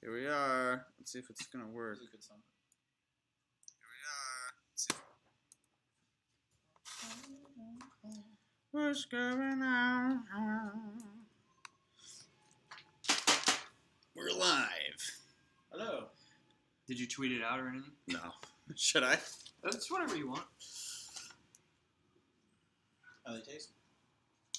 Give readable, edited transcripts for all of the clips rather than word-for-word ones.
Here we are. Let's see if it's gonna work. It's a good song. What's going on? We're live. Hello. Did you tweet it out or anything? No. Should I? It's whatever you want. How they taste?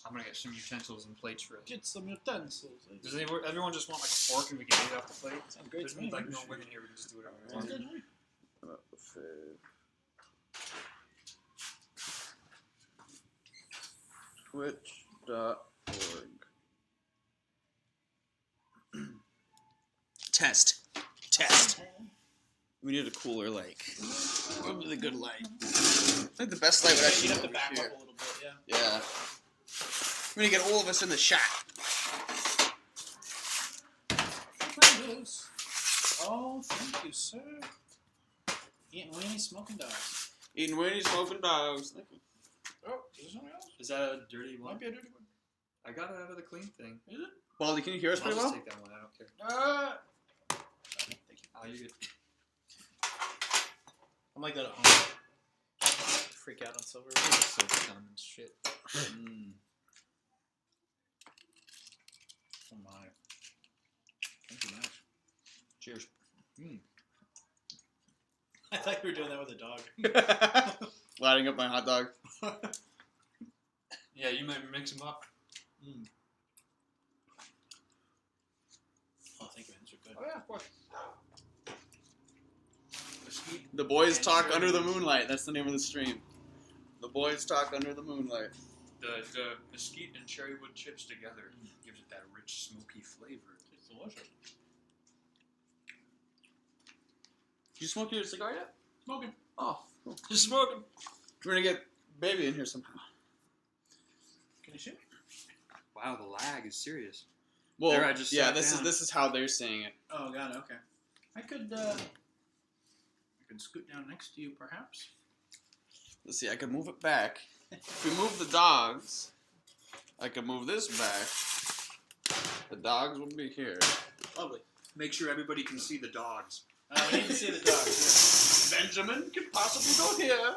I'm gonna get some utensils and plates for it. Get some utensils. Does everyone just want like a fork and we can eat it off the plate? Sounds great There's to me. like no women here. We can just do whatever we Sounds want. good to me. LaFave. Twitch.org. Test. We need a cooler light. What would be the good light? I think the best light would actually You'd have be to back here. up a little bit, yeah. Yeah. We're gonna get all of us in the shot. Oh, thank you, sir. Eating weenies, smoking dogs. Eating weenies, smoking dogs. Thank you. Oh, is there something else? Is that a dirty one? Might be a dirty one. I got it out of the clean thing. Is it? Baldy, can you hear us I'll pretty just well? take that one. I don't care. Thank you. Oh, you good? I'm like that at home. Freak out on silver. So dumb and shit. Oh my. Thank you much. Cheers. I thought you were doing that with a dog. Lighting up my hot dog. Yeah, you might mix them up. Oh, thank you, man. These are good. Oh yeah, of course. The boys talk under the moonlight. That's the name of the stream. The boys talk under the moonlight. The mesquite and cherry wood chips together gives it that rich, smoky flavor. It's delicious. Did you smoke your cigar yet? Smoking. Oh, cool. Just smoking. We're gonna get baby in here somehow. Can you see me? Wow, the lag is serious. Well, There, I just yeah, sat this down. is how they're saying it. Oh, got it. Okay. I could scoot down next to you, perhaps. Let's see. I could move it back. If we move the dogs, I could move this back. The dogs will be here. Lovely. Make sure everybody can see the dogs. We need to see the dogs. Benjamin can possibly go here.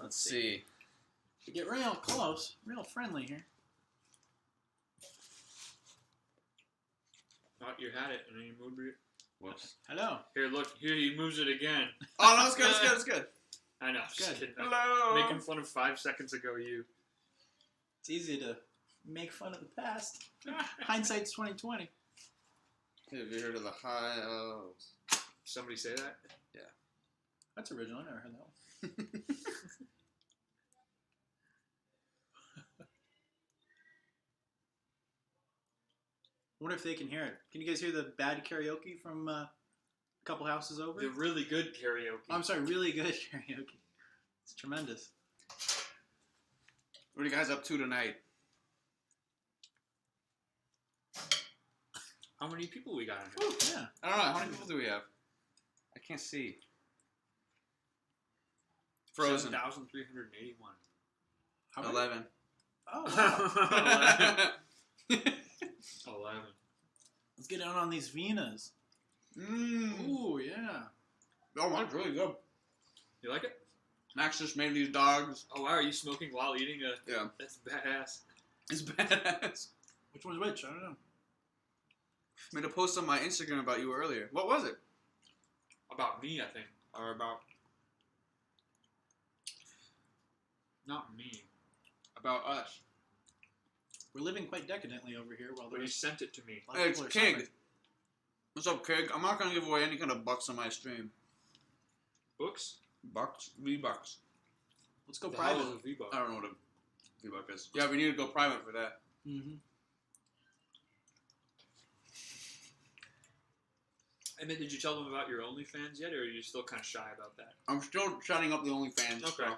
Let's see. To get real close, real friendly here. Thought you had it, and then you moved it. Whoops. Hello. Here, look. Here, he moves it again. Oh no, it's good. It's good. It's good. I know. Just Good. kidding. Hello. Making fun of 5 seconds ago, you. It's easy to make fun of the past. Hindsight's 20/20. Have you heard of the high elves? Somebody say that? That's original. I never heard that one. I wonder if they can hear it. Can you guys hear the bad karaoke from a couple houses over? The really good karaoke. I'm sorry, really good karaoke. It's tremendous. What are you guys up to tonight? How many people we got in here? Ooh, yeah. I don't know. How many people do we have? I can't see. Frozen. 7,381. How many? 11. Oh, wow. 11. Let's get out on these Vinas. Ooh, yeah. Oh, mine's really good. You like it? Max just made these dogs. Oh, wow. Are you smoking while eating a... Yeah. That's badass. It's badass. Which one's which? I don't know. Made a post on my Instagram about you earlier. What was it? About me, I think. Or about... Not me. About us. We're living quite decadently over here while But you there's sent it to me. a lot of Hey, it's people are King. suffering. What's up, Kig? I'm not going to give away any kind of bucks on my stream. Books? Bucks? V-Bucks. Let's go The hell private. is a V-Buck? I don't know what a V-Buck is. Yeah, we need to go private for that. Mm-hmm. And then did you tell them about your OnlyFans yet, or are you still kind of shy about that? I'm still shutting up the OnlyFans. Okay.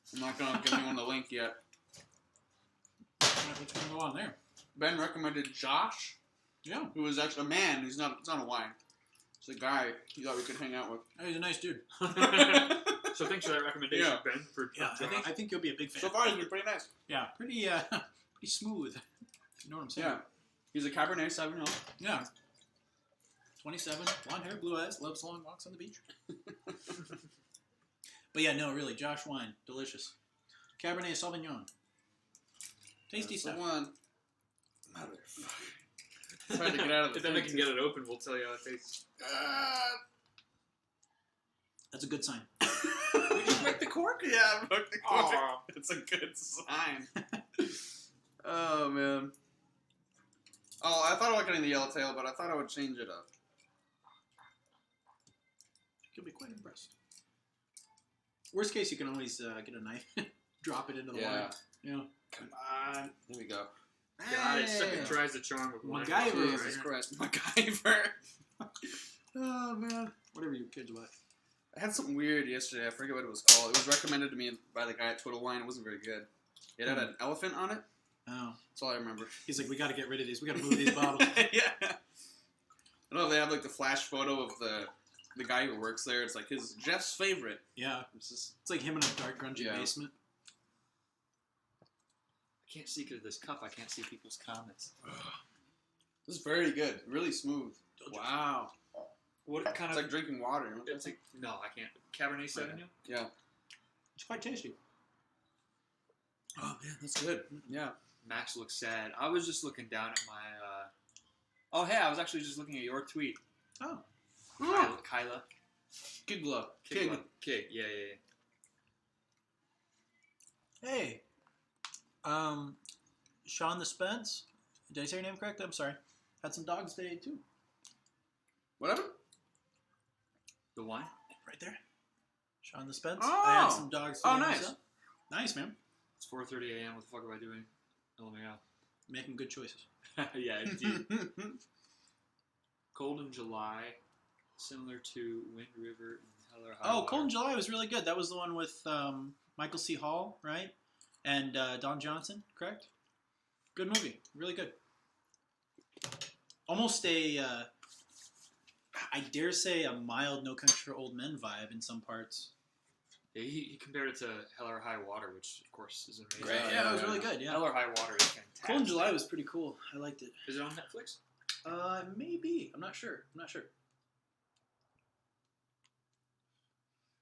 So I'm not going to give anyone the link yet. What's going to go on there? Ben recommended Josh, Yeah. who is actually a man. It's not a wine. It's a guy he thought we could hang out with. Oh, he's a nice dude. So thanks for that recommendation, Yeah. Ben. For Yeah, I think you'll be a big fan. So far, he's been pretty nice. Yeah, pretty smooth. You know what I'm saying? Yeah. He's a Cabernet Sauvignon. Yeah. 27, blonde hair, blue eyes, loves long walks on the beach. But yeah, no, really, Josh wine, delicious. Cabernet Sauvignon. Tasty That's the stuff. one. Motherfucker. Trying to get out of the If then we thing, can get it open, we'll tell you how it tastes. That's a good sign. Did you break the cork? Yeah, I broke the cork. Aw. It's a good sign. Oh, man. Oh, I thought about getting the yellowtail, but I thought I would change it up. You'll be quite impressed. Worst case, you can always get a knife, drop it into the wine. Yeah. Come on. There we go. Got it. Second tries the charm with wine. MacGyver. Jesus Christ. MacGyver. Oh, man. Whatever your kids want. I had something weird yesterday. I forget what it was called. It was recommended to me by the guy at Total Wine. It wasn't very good. It had an elephant on it. Oh. That's all I remember. He's like, we got to get rid of these. We got to move these bottles. Yeah. I don't know if they have like the flash photo of the guy who works there. It's like his Jeff's favorite. Yeah. It's It's like him in a dark, grungy Yeah. basement. I can't see because of this cup. I can't see people's comments. This is very good. Really smooth. Wow. What kind It's of? like drinking water. You know? It's like no, I can't. Cabernet Sauvignon. Yeah. It's quite tasty. Oh man, that's good. Yeah. Max looks sad. I was just looking down at my. Oh hey, I was actually just looking at your tweet. Oh. Kyla. Kigla. Kig. Yeah. Hey. Sean the Spence. Did I say your name correct? I'm sorry. Had some dogs today too. Whatever. The wine. Right there. Sean the Spence. Oh. I had some dogs today Oh, nice. myself. Nice, man. It's 4:30 a.m. What the fuck am I doing? LMAO. Making good choices. Yeah, indeed. Cold in July, similar to Wind River and Hell or High Oh, Water. Cold in July was really good. That was the one with Michael C. Hall, right? And Don Johnson, correct? Good movie. Really good. Almost I dare say, a mild No Country for Old Men vibe in some parts. Yeah, he compared it to Hell or High Water, which of course is amazing. Great. Yeah, it was really good. Yeah. Hell or High Water is fantastic. Cold in July was pretty cool. I liked it. Is it on Netflix? Maybe. I'm not sure. Did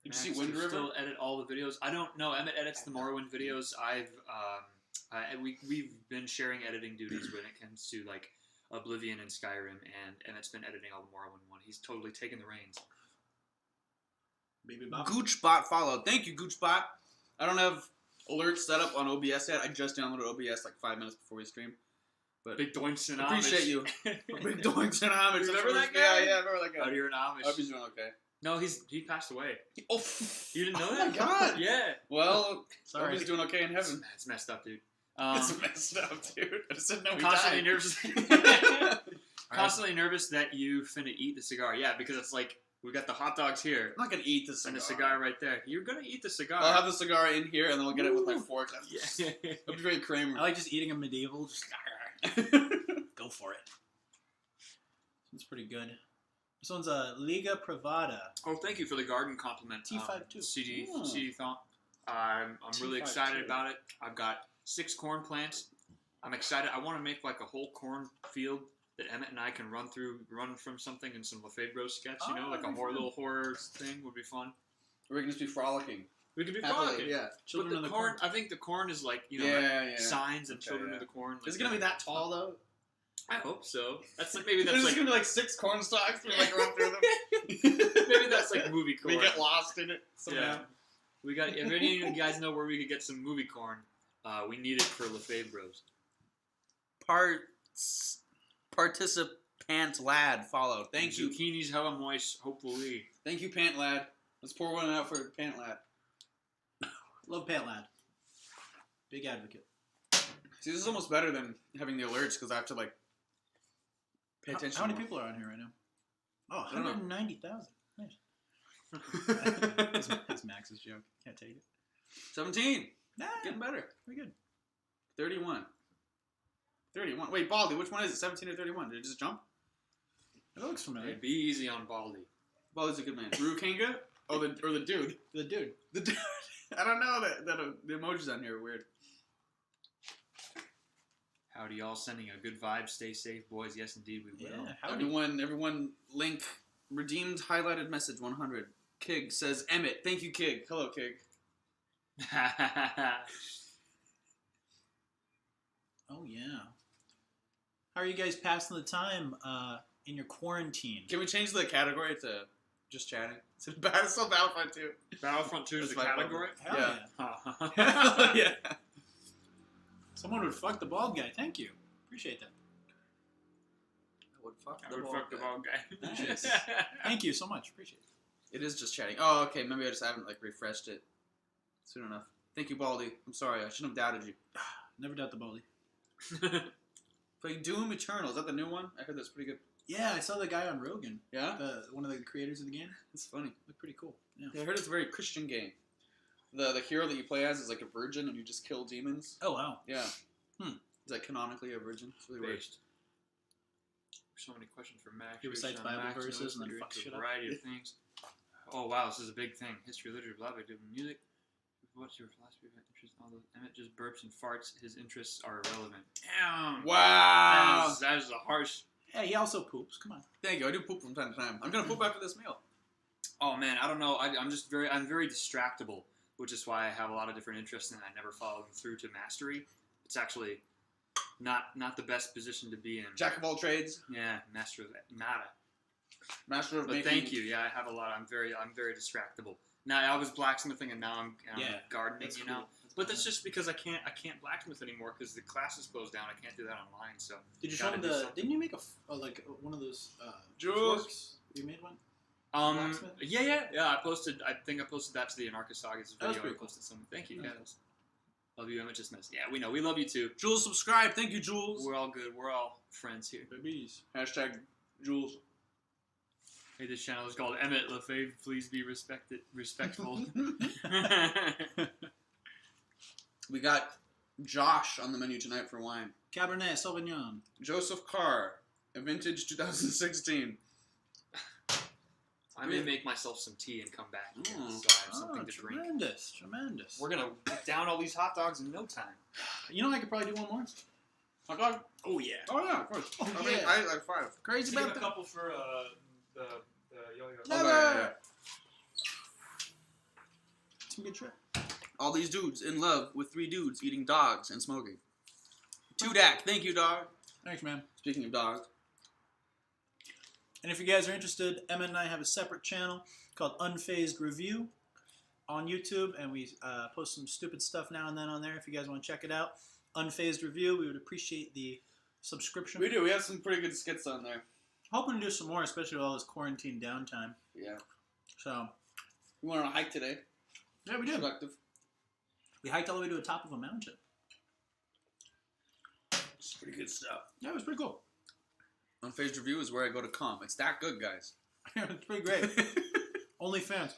you Max, see Wind do you River? still edit all the videos? I don't know. Emmett edits the Morrowind videos. We've been sharing editing duties when it comes to like Oblivion and Skyrim, and Emmett's been editing all the Morrowind one. He's totally taken the reins. Baby Bob. Goochbot followed. Thank you, Goochbot. I don't have alerts set up on OBS yet. I just downloaded OBS like 5 minutes before we stream. But Big doinks and appreciate Amish. you. Big doinks and homage. Remember that guy? Yeah, I remember that guy. Oh, you're an I hope Amish. he's doing okay. No, he passed away. Oh, You didn't know oh that? my god. Yeah. Well, hope Sorry. he's doing okay in heaven. It's messed up, dude. It's messed up, dude. I just said no, he Constantly died. nervous. Constantly nervous that you finna eat the cigar. Yeah, because it's like we got the hot dogs here I'm not gonna eat the cigar. and the cigar right there. You're gonna eat the cigar. I'll have the cigar in here, and then I'll get it with my Ooh. fork. Yeah. It'll be very Kramer. I like just eating a medieval. Just go for it. It's pretty good. This one's a Liga Privada. Oh, thank you for the garden compliment. T52. CD Oh. CD thought. I'm really T52. excited about it. I've got 6 corn plants. I'm excited. I want to make like a whole corn field that Emmett and I can run from something in some LaFave Bros sketch. You know, Oh, like a that'd be fun. little horror thing would be fun. Or we can just be frolicking. We could be Happily, frolicking. yeah. Children but of the the corn, Corn. I think the corn is like, Yeah. signs and Okay, children yeah. of the corn. Is it like gonna be that tall though? I hope so. That's like, maybe There's that's just like gonna be like 6 corn stalks. We like run through them. maybe that's like movie corn. We get lost in it somehow. Yeah. We got. If any of you guys know where we could get some movie corn, we need it for LaFave Bros. Participant lad followed. Thank you. Zucchinis hella moist, hopefully. Thank you, Pant Lad. Let's pour one out for Pant Lad. Love Pant Lad. Big advocate. See, this is almost better than having the alerts because I have to like pay attention. How many more. people are on here right now? Oh, I don't know. 190,000. Nice. That's Max's joke. Can't take it. 17. Nah, Getting better. pretty good. 31. 31. Wait, Baldy, which one is it? 17 or 31? Did it just jump? It looks familiar. Hey, be easy on Baldy. Baldy's a good man. Rukanga? Oh, the dude. The dude. The dude. I don't know that the emojis on here are weird. Howdy, y'all. Sending a good vibe. Stay safe, boys. Yes, indeed, we will. Yeah, howdy. Everyone, link redeemed highlighted message 100. Kig says Emmett. Thank you, Kig. Hello, Kig. Oh, yeah. How are you guys passing the time in your quarantine? Can we change the category to just chatting? So Battlefront 2. Battlefront 2 is the That's my category? Hell Yeah. yeah. Yeah. Someone would fuck the bald guy. Thank you. Appreciate that. I would fuck I would fuck the bald guy. Nice. Thank you so much. Appreciate it. It is just chatting. Oh, okay. Maybe I just haven't refreshed it soon enough. Thank you, Baldy. I'm sorry. I shouldn't have doubted you. Never doubt the baldy. Playing Doom Eternal. Is that the new one? I heard that's pretty good. Yeah, I saw the guy on Rogan. Yeah? One of the creators of the game. It's funny. Looked pretty cool. Yeah. Yeah, I heard it's a very Christian game. The hero that you play as is like a virgin and you just kill demons. Oh, wow. Yeah. Is that canonically a virgin? It's really weird. Based. So many questions for Max. He recites Bible verses and then fucks shit a up. variety of things. Oh wow, this is a big thing. History, literature, blah blah, different music. What's your philosophy of interest? All those Emmett just burps and farts. His interests are irrelevant. Damn. Wow. That is a harsh. Hey, he also poops. Come on. Thank you. I do poop from time to time. I'm gonna poop after this meal. Oh man, I don't know. I'm very distractible, which is why I have a lot of different interests and I never follow them through to mastery. It's actually not the best position to be in. Jack of all trades. Yeah, master of that. Nada. Master of But making. thank you. Yeah, I have a lot. I'm very distractible. Now I was blacksmithing and now I'm gardening. That's you cool. know, but that's just because I can't blacksmith anymore because the classes closed down. I can't do that online. So Did you show him Didn't you make one of those Jules? forks? You made one? Blacksmith? yeah. I think I posted that to the Anarcha Sagas That was video. I pretty cool. posted some. Thank you. Yeah. Yeah, love you, Emmett. Just missed. Yeah, we know. We love you too. Jules, subscribe. Thank you, Jules. We're all good. We're all friends here. Babies. Hashtag Jules. Hey, this channel is called Emmett LaFave. Please be respectful. We got Josh on the menu tonight for wine. Cabernet Sauvignon. Joseph Carr, a vintage 2016. I may make myself some tea and come back again, Mm. so I have something to drink. Tremendous. We're gonna down all these hot dogs in no time. You know, I could probably do one more. Hot dog? Oh yeah. Oh yeah, of course. Oh, I mean, yeah. I like 5. Crazy Get about a that. couple for the yo-yo. Oh, yeah. Some good shit. All these dudes in love with 3 dudes eating dogs and smoking. Tudak, thank you, dog. Thanks, man. Speaking of dogs. And if you guys are interested, Emmett and I have a separate channel called Unfazed Review on YouTube, and we post some stupid stuff now and then on there if you guys want to check it out. Unfazed Review, we would appreciate the subscription. We do. We have some pretty good skits on there. Hoping to do some more, especially with all this quarantine downtime. Yeah. So, We went on a hike today. yeah, we did. Productive. We hiked all the way to the top of a mountain. It's pretty good stuff. Yeah, it was pretty cool. Unfazed Review is where I go to come. It's that good, guys. It's pretty great. OnlyFans.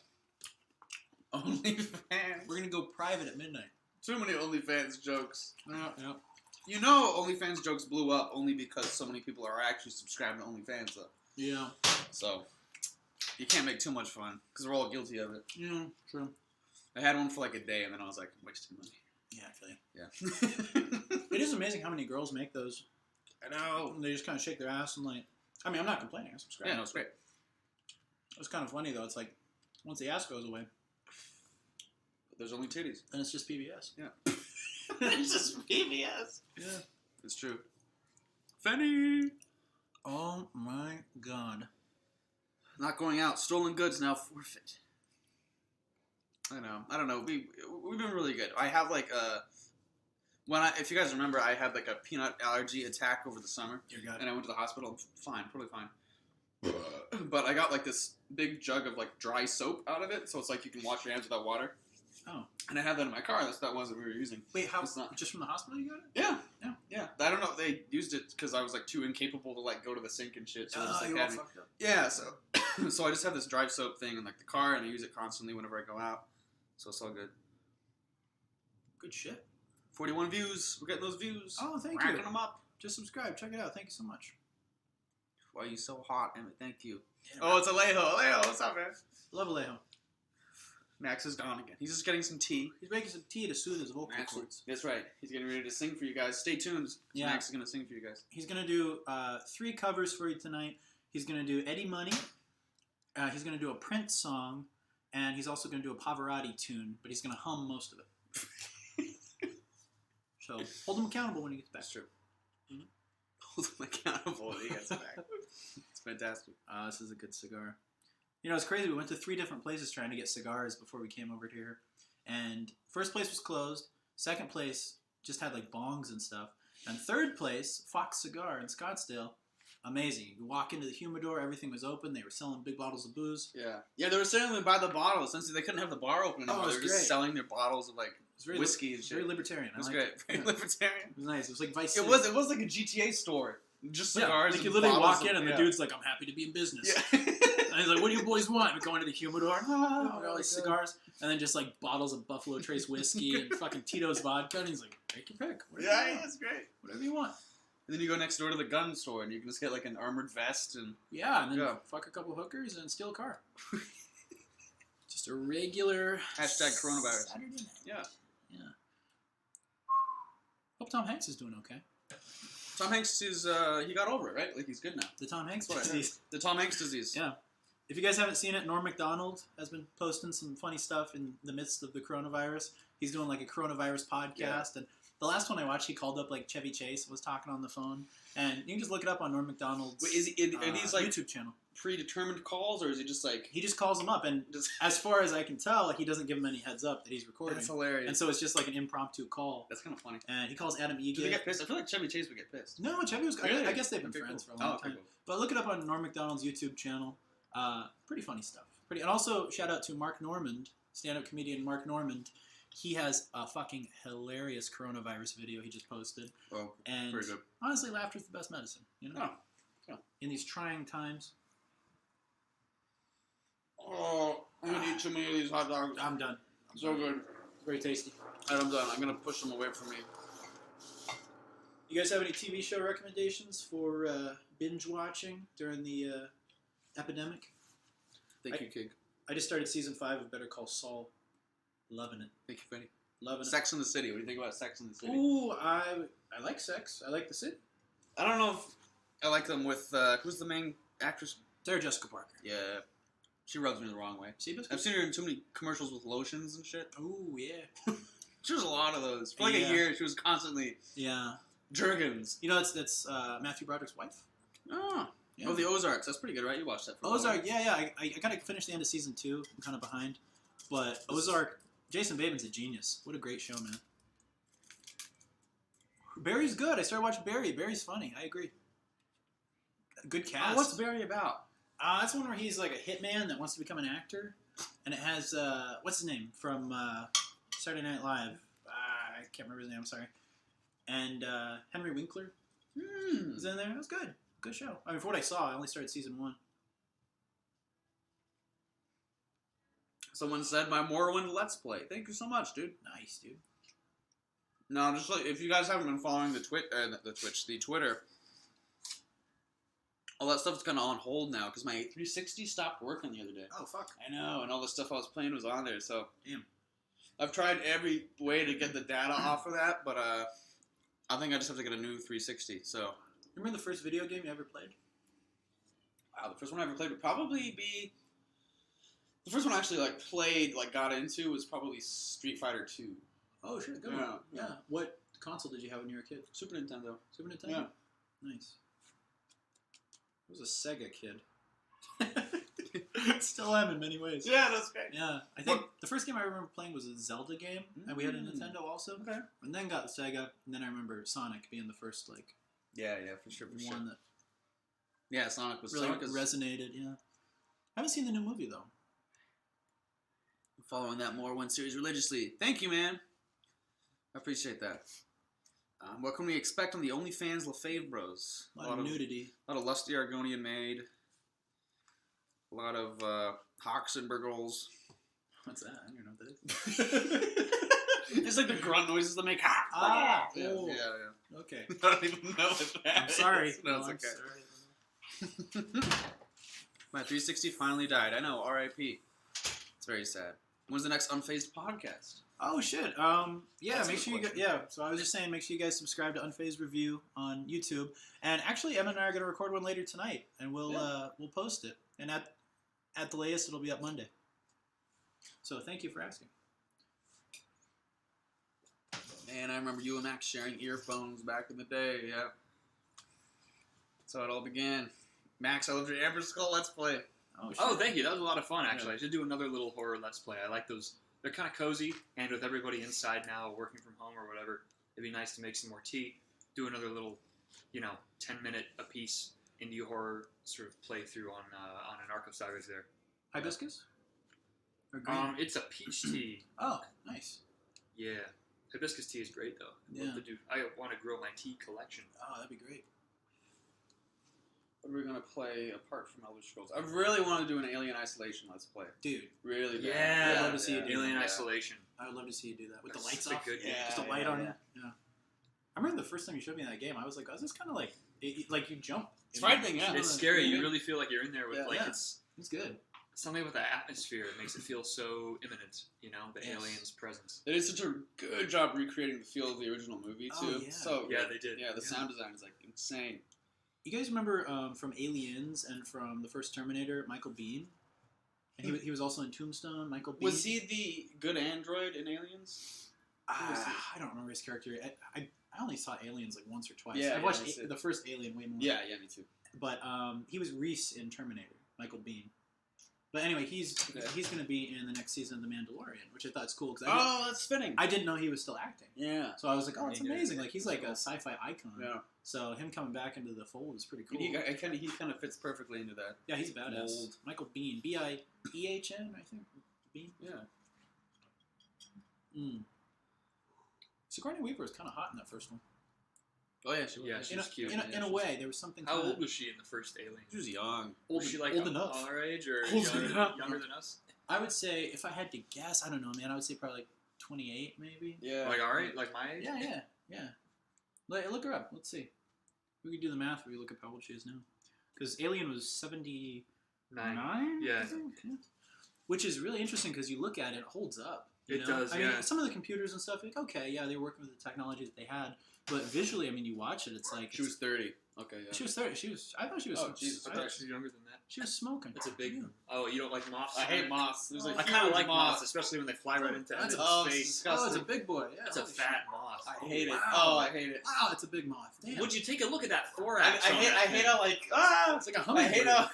OnlyFans. We're going to go private at midnight. Too many OnlyFans jokes. Yeah. You know OnlyFans jokes blew up only because so many people are actually subscribed to OnlyFans, though. Yeah. So, you can't make too much fun, because we're all guilty of it. Yeah, true. I had one for like a day, and then I was like, I'm wasting money. Yeah, I feel you. Yeah. It is amazing how many girls make those. I know. They just kind of shake their ass and like. I mean, I'm not complaining. I subscribe. Yeah, no, it's great. It's kind of funny though. It's like once the ass goes away, But there's only titties. then it's just PBS. Yeah. It's just PBS. Yeah. It's true. Fenny! Oh my god. Not going out. Stolen goods now forfeit. I know. I don't know. We've been really good. I have like a... if you guys remember, I had like a peanut allergy attack over the summer. Dear God. And I went to the hospital. Fine. Totally fine. But I got like this big jug of like dry soap out of it. So it's like you can wash your hands without water. Oh. And I had that in my car. That's that was that we were using. Wait, how? It's not- Just from the hospital you got it? Yeah. Yeah. Yeah. I don't know. They used it because I was like too incapable to like go to the sink and shit. So they just, like, you all had me. fucked up. Yeah. So so I just have this dry soap thing in like the car, and I use it constantly whenever I go out. So it's all good. Good shit. 41 views. We're getting those views. Oh, thank Racking you. them up. Just subscribe. Check it out. Thank you so much. Why are you so hot, Emmett? Thank you. Oh, it's Alejo. Alejo, what's up, man? Love Alejo. Max is gone again. He's just getting some tea. He's making some tea to soothe his vocal Max, cords. that's right. He's getting ready to sing for you guys. Stay tuned. Yeah. Max is going to sing for you guys. He's going to do 3 covers for you tonight. He's going to do Eddie Money. He's going to do a Prince song. And he's also going to do a Pavarotti tune. But he's going to hum most of it. So hold him accountable when he gets back. That's true. Mm-hmm. Hold him accountable when he gets back. It's fantastic. This is a good cigar. You know, it's crazy. We went to 3 different places trying to get cigars before we came over here. And first place was closed. Second place just had like bongs and stuff. And third place, Fox Cigar in Scottsdale. Amazing. You walk into the humidor, everything was open. They were selling big bottles of booze. Yeah. Yeah, they were selling them by the bottles. Since they couldn't have the bar open anymore, it was they were just great. selling their bottles of like Very whiskey and shit. Very libertarian. It was liked great. it. Very Yeah. libertarian. It was nice. It was like Vice It City. was like a GTA store. Just Yeah, cigars. like you and literally bottles walk in of- and the yeah. dude's like, I'm happy to be in business. Yeah. And he's like, what do you boys want? We go into the humidor. Oh, Got all these cigars. And then just like bottles of Buffalo Trace whiskey and fucking Tito's vodka. And he's like, take your pick. Whatever you Yeah, want. it's great. Whatever you want. And then you go next door to the gun store and you can just get like an armored vest and Yeah, and then Yeah. fuck a couple hookers and steal a car. Just a regular Hashtag coronavirus. Saturday night. yeah. Yeah. Hope Tom Hanks is doing okay. Tom Hanks is he got over it, right? Like he's good now. The Tom Hanks That's what I heard. disease. The Tom Hanks disease. Yeah. If you guys haven't seen it, Norm Macdonald has been posting some funny stuff in the midst of the coronavirus. He's doing like a coronavirus podcast, Yeah. and the last one I watched, he called up like Chevy Chase and was talking on the phone. And you can just look it up on Norm Macdonald's Wait, are these like YouTube channel. predetermined calls or is he just like He just calls them up, and just as far as I can tell, he doesn't give them any heads up that he's recording. That's hilarious. And so it's just like an impromptu call. That's kind of funny. And he calls Adam Do they Egan. get pissed? I feel like Chevy Chase would get pissed. No, Chevy was. Really? I guess they've been Okay, friends cool. for a long Oh, okay, time. cool. But look it up on Norm Macdonald's YouTube channel. Pretty funny stuff. And also shout out to Mark Normand, stand-up comedian Mark Normand. He has a fucking hilarious coronavirus video he just posted. Oh, And very good. honestly, laughter's the best medicine. You know, Oh, yeah. in these trying times. Oh, I'm gonna eat too many of these hot dogs. I'm done. So good. Very tasty. All right, I'm done. I'm gonna push them away from me. You guys have any TV show recommendations for binge watching during the epidemic? Thank you, Kig. I just started season 5 of Better Call Saul. Loving it. Thank you, Freddie. Loving it. Sex in the City. What do you think about Sex in the City? Ooh, I like sex. I like the city. I don't know if I like them with who's the main actress? Sarah Jessica Parker. Yeah, she rubs me the wrong way. I've seen her in too many commercials with lotions and shit. Ooh, yeah. She was a lot of those. For like Yeah. a year, she was constantly Yeah. Jergens. You know, that's Matthew Broderick's wife. Oh. Yeah. Oh, the Ozarks. That's pretty good, right? You watched that for a while. Ozark, yeah. I gotta finish the end of season 2. I'm kind of behind. But Ozark, Jason Bateman's a genius. What a great show, man. Barry's good. I started watching Barry. Barry's funny. I agree. Good cast. What's Barry about? That's one where he's like a hitman that wants to become an actor. And it has, what's his name? From Saturday Night Live. I can't remember his name, I'm sorry. And Henry Winkler was in there. It was good. Good show. I mean, for what I saw, I only started season 1. Someone said my Morrowind Let's Play. Thank you so much, dude. Nice, dude. No, just like if you guys haven't been following the Twitter, all that stuff's kind of on hold now because my 360 stopped working the other day. Oh, fuck. I know, and all the stuff I was playing was on there. So Damn. I've tried every way to get the data off of that, but I think I just have to get a new 360. So Remember the first video game you ever played? wow, the first one I ever played would probably be the first one I actually got into was probably Street Fighter 2. Oh, sure. Good Yeah, one. Yeah. What console did you have when you were a kid? Super Nintendo. Super Nintendo? Yeah. Nice. I was a Sega kid. Still am in many ways. Yeah, that's great. Yeah. I think the first game I remember playing was a Zelda game, and we had a Mm. Nintendo also. Okay. And then got the Sega, and then I remember Sonic being the first, like, Yeah, for sure, one that Yeah, Sonic was really Sonic is resonated, yeah. I haven't seen the new movie, though. following that Morrowind series religiously. Thank you, man. I appreciate that. What can we expect on the OnlyFans LaFave Bros? A lot of nudity. A lot of lusty Argonian maid. A lot of hawks and burgles. What's that? I don't know what that is. It's like the grunt noises that make ha. Ah, yeah, oh. yeah. Okay. I don't even know what that I'm sorry. is. No, it's I'm okay. sorry. My 360 finally died. I know. R.I.P. It's very sad. When's the next Unfazed podcast? Oh shit. Yeah, That's a make good sure you question. So I was just saying, make sure you guys subscribe to Unfazed Review on YouTube. And actually, Emma and I are gonna record one later tonight, and we'll post it. And at the latest, it'll be up Monday. So thank you for asking. Man, I remember you and Max sharing earphones back in the day. Yeah. That's how it all began. Max, I loved your Amber Skull Let's Play. Oh shit. Oh, thank you. That was a lot of fun, actually. Yeah. I should do another little horror Let's Play. I like those. They're kind of cozy, and with everybody inside now, working from home or whatever, it'd be nice to make some more tea, do another little, 10-minute apiece indie horror sort of playthrough on an Arkham Sagas there. Hibiscus? Or green? It's a peach tea. Oh, nice. Yeah. Hibiscus tea is great, though. I want to grow my tea collection. Oh, that'd be great. What are we going to play apart from Elder Scrolls? I really want to do an Alien Isolation Let's Play. Dude, Really bad. Yeah, I'd love to see you do Alien that. Isolation. I would love to see you do that with That's the lights such a off. good game. Just a Yeah, light yeah, on yeah. it. Yeah. I remember the first time you showed me that game. I was like, oh, this is kind of like you jump. It's frightening, yeah. It's scary. You really feel like you're in there with Yeah. it's It's good. something with the atmosphere. It makes it feel so imminent. The Yes. alien's presence. They did such a good job recreating the feel of the original movie, too. Oh, yeah. So Yeah, good. they did. Yeah, the sound design is, like, insane. You guys remember from Aliens and from the first Terminator, Michael Biehn? And he was also in Tombstone, Michael Biehn. Was he the good android in Aliens? I don't remember his character. I only saw Aliens like once or twice. Yeah, I watched that's it. the first Alien way more. Yeah, me too. But he was Reese in Terminator, Michael Biehn. But anyway, he's going to be in the next season of The Mandalorian, which I thought is cool because That's fitting. I didn't know he was still acting. Yeah. So I was like, oh, it's Me neither. amazing. Like he's like a sci-fi icon. Yeah. So him coming back into the fold is pretty cool. He kind of fits perfectly into that. Yeah, he's badass. Mold. Michael Biehn, Biehn, I think. Biehn. Yeah. Sigourney Weaver was kind of hot in that first one. Oh yeah, she was. Yeah, she was cute. In a way, there was something. How kinda- old was she in the first Alien? She was young. Was she like old enough. our age or Old younger, enough. younger than us? I would say, if I had to guess, I don't know, man. I would say probably like 28, maybe. Yeah. Like our age? Like my age? Yeah. Look her up. Let's see. We could do the math. We look up how old she is now. Because Alien was 79. Yeah. I think? Yeah. Which is really interesting because you look at it, it holds up. You It know? does, I mean, yeah. some of the computers and stuff, like, okay, yeah, they were working with the technology that they had. But visually, I mean, you watch it, it's like... She was 30. Okay, yeah. She was 30. I thought she was... Oh, Jesus I thought she was younger than that. She was smoking. That's a big. Yeah. Oh, you don't like moths? I hate moths. There's like I kind of huge like moths, especially when they fly right into That's Emmett's a- face. disgusting. Oh, it's a big boy. Yeah, It's a holy fat moth. I hate it. Wow. Oh, I hate it. Wow, it's a big moth. Damn. Would you take a look at that I thorax? on hate. that I thing? hate how like It's like a I hummingbird. hate how.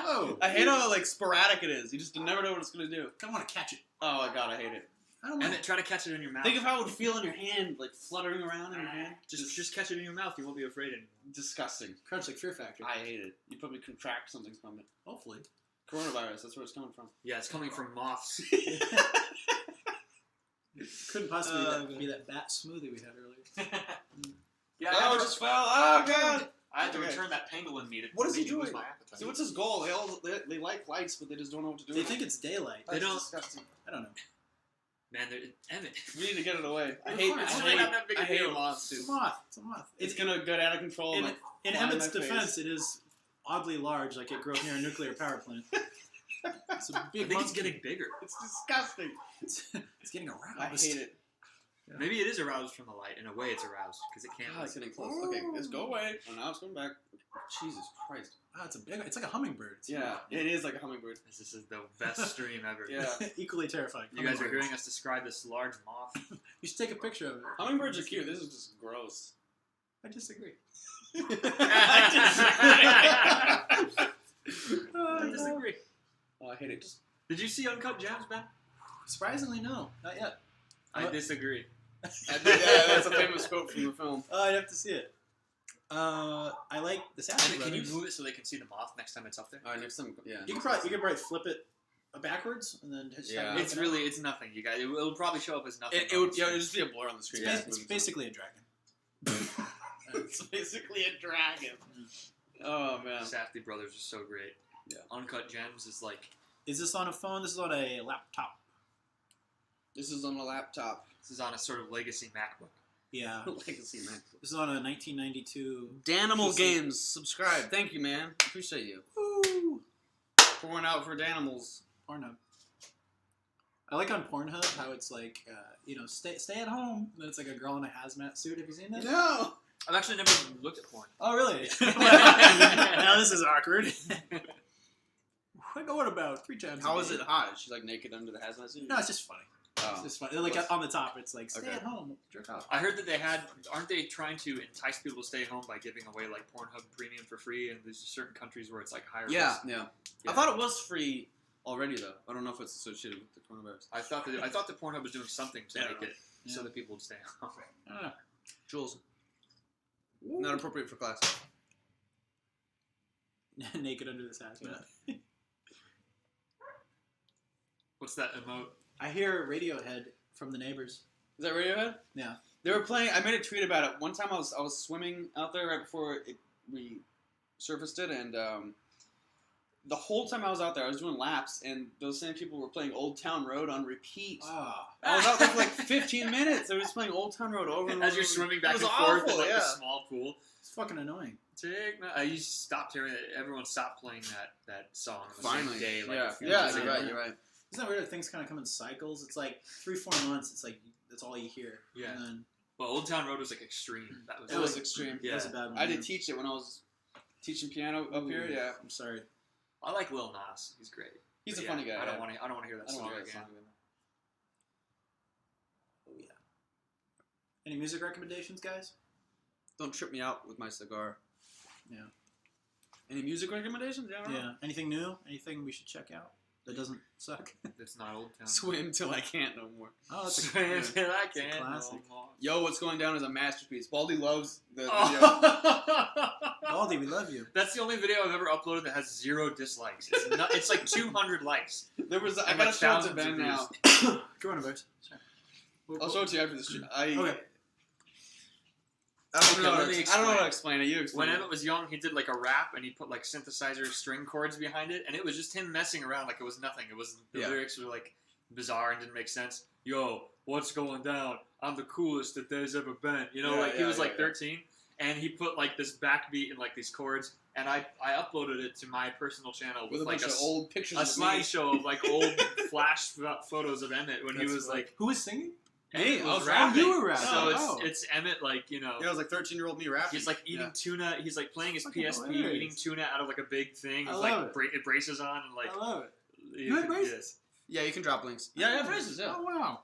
Whoa. I hate how like sporadic it is. You just never know what it's gonna do. I want to catch it. Oh my god, I hate it. I don't know. And then try to catch it in your mouth. Think of how it would feel in your hand, like fluttering around in your hand. just catch it in your mouth. You won't be afraid anymore. Disgusting. Crunch like Fear Factor. I hate it. You probably contract something from it. Hopefully. Coronavirus. That's where it's coming from. Yeah, it's coming from moths. Couldn't possibly God. be that bat smoothie we had earlier. Yeah, Oh, it just fell. Oh god. I had to Okay. return that pangolin meat. It What is he made me lose doing? my appetite. See, what's his goal? They like lights, but they just don't know what to do. They with think it. it's daylight. They That's don't- disgusting. I don't know. Man, Emmett. We need to get it away. I It's hate. fine. I It's hate, really not that big a I hate deal. moths It's too. a moth. It's a moth. It's gonna get out of control. In, and, like, in fly in Emmett's my face. defense, it is oddly large, like it grew up near a nuclear power plant. It's a I big think it's monkey. getting bigger. It's disgusting. It's getting aroused. I hate it. Maybe it is aroused from the light. In a way, it's aroused because it can't. God, it's listen. getting close. Okay, let's go away. Oh, now it's coming back. Jesus Christ. Oh, it's a big. It's like a hummingbird. It's Yeah, it is like a hummingbird. This is the best stream ever. Yeah. equally terrifying. You guys are Hummingbirds. hearing us describe this large moth. You should take a picture of it. Hummingbirds are cute. This is just gross. I disagree. I disagree. Oh, I hate it. Just Did you see Uncut Gems, Ben? Surprisingly, no, not yet. I disagree. that's a famous quote from the film. Oh, I'd have to see it. I like the Sassy Can you Brothers. move it so they can see the moth next time it's up there? All right, next time. Yeah. You could probably flip it backwards and then just Yeah. have it It's open really, it's nothing. You guys, it'll probably show up as nothing. It would. Yeah, it would just be a blur on the screen. up. It's basically a dragon. It's basically a dragon. Oh man. Safdie Brothers are so great. Yeah. Uncut Gems is like, Is this on a phone? This is on a laptop. This is on a laptop. this is on a sort of legacy MacBook. Yeah. Legacy man. This is on a 1992. Danimal PC. Games. Subscribe. Thank you, man. Appreciate you. Woo! Pouring out for Danimals. Pornhub. I like on Pornhub how it's like, stay at home. And then it's like a girl in a hazmat suit. Have you seen that? No. I've actually never looked at porn. Oh, really? Now this is awkward. What about 3 times? How is it hot? Is she like naked under the hazmat suit? No, it's just funny. It's just funny. Like on the top, it's like, stay at home, jerk off. I heard that aren't they trying to entice people to stay home by giving away like Pornhub Premium for free? And there's certain countries where it's like higher. Yeah, risk. yeah. I thought it was free already though. I don't know if it's associated with the coronavirus. I thought that Pornhub was doing something to make it so that people would stay home. I don't know. Jules. Not appropriate for class. Naked under this hazmat. What's that emote? I hear Radiohead from the neighbors. Is that Radiohead? Yeah. They were playing. I made a tweet about it. One time I was swimming out there right before we surfaced it, and the whole time I was out there, I was doing laps, and those same people were playing Old Town Road on repeat. Oh. I was out there for like 15 minutes. They were just playing Old Town Road over and over. As you're swimming back It and was forth awful, in like yeah. the small pool. It's fucking annoying. You stopped hearing it. Everyone stopped playing that song on the Finally, same day. Like yeah, a few yeah, months you're ago. right, you're right. Isn't that weird that things kind of come in cycles? It's like 3-4 months. It's like that's all you hear. Yeah. And then Well, Old Town Road was like extreme. It was extreme. Yeah. that's a bad one. I did teach it when I was teaching piano up here. Yeah, I'm sorry. I like Lil Nas. He's great. he's But a yeah, funny guy. I don't want to hear that I don't song want to hear again. that song again. Oh yeah. Any music recommendations, guys? Don't trip me out with my cigar. Yeah. Any music recommendations? Yeah. Yeah. Anything new? Anything we should check out that doesn't suck? It's not Old Town. Swim till I can't no more. Oh, that's a Swim till I It's a can't classic. no more. Yo, what's going down is a masterpiece. Baldy loves the video. Oh. Baldy, we love you. That's the only video I've ever uploaded that has 0 dislikes. It's like 200 likes. There was. I And gotta like show it to thousands Ben of now. Coronavirus. Sorry. I'll show it to you after this. Okay. I don't know. Okay, let me I don't know how to explain. explain it. You explain When it. Emmett was young, he did like a rap and he put like synthesizer string chords behind it, and it was just him messing around like it was nothing. It was the Yeah. lyrics were like bizarre and didn't make sense. Yo, what's going down? I'm the coolest that there's ever been. You know, Yeah, like he yeah, was like yeah. 13, and he put like this backbeat and like these chords, and I uploaded it to my personal channel with a like bunch of old pictures a of me. slideshow of like old flash photos of Emmett when That's he was right. like Who was singing? Me, Emmett I was was rapping. you were rapping. So Oh. it's Emmett like Yeah, it was like 13-year-old me rapping. he's like eating Yeah. tuna. He's like playing his Fucking PSP, hilarious. eating tuna out of like a big thing. I With love like it. braces on and like. I love it. You had can- braces? yes. Yeah, you can drop links. Yeah, braces. Yeah. Oh wow.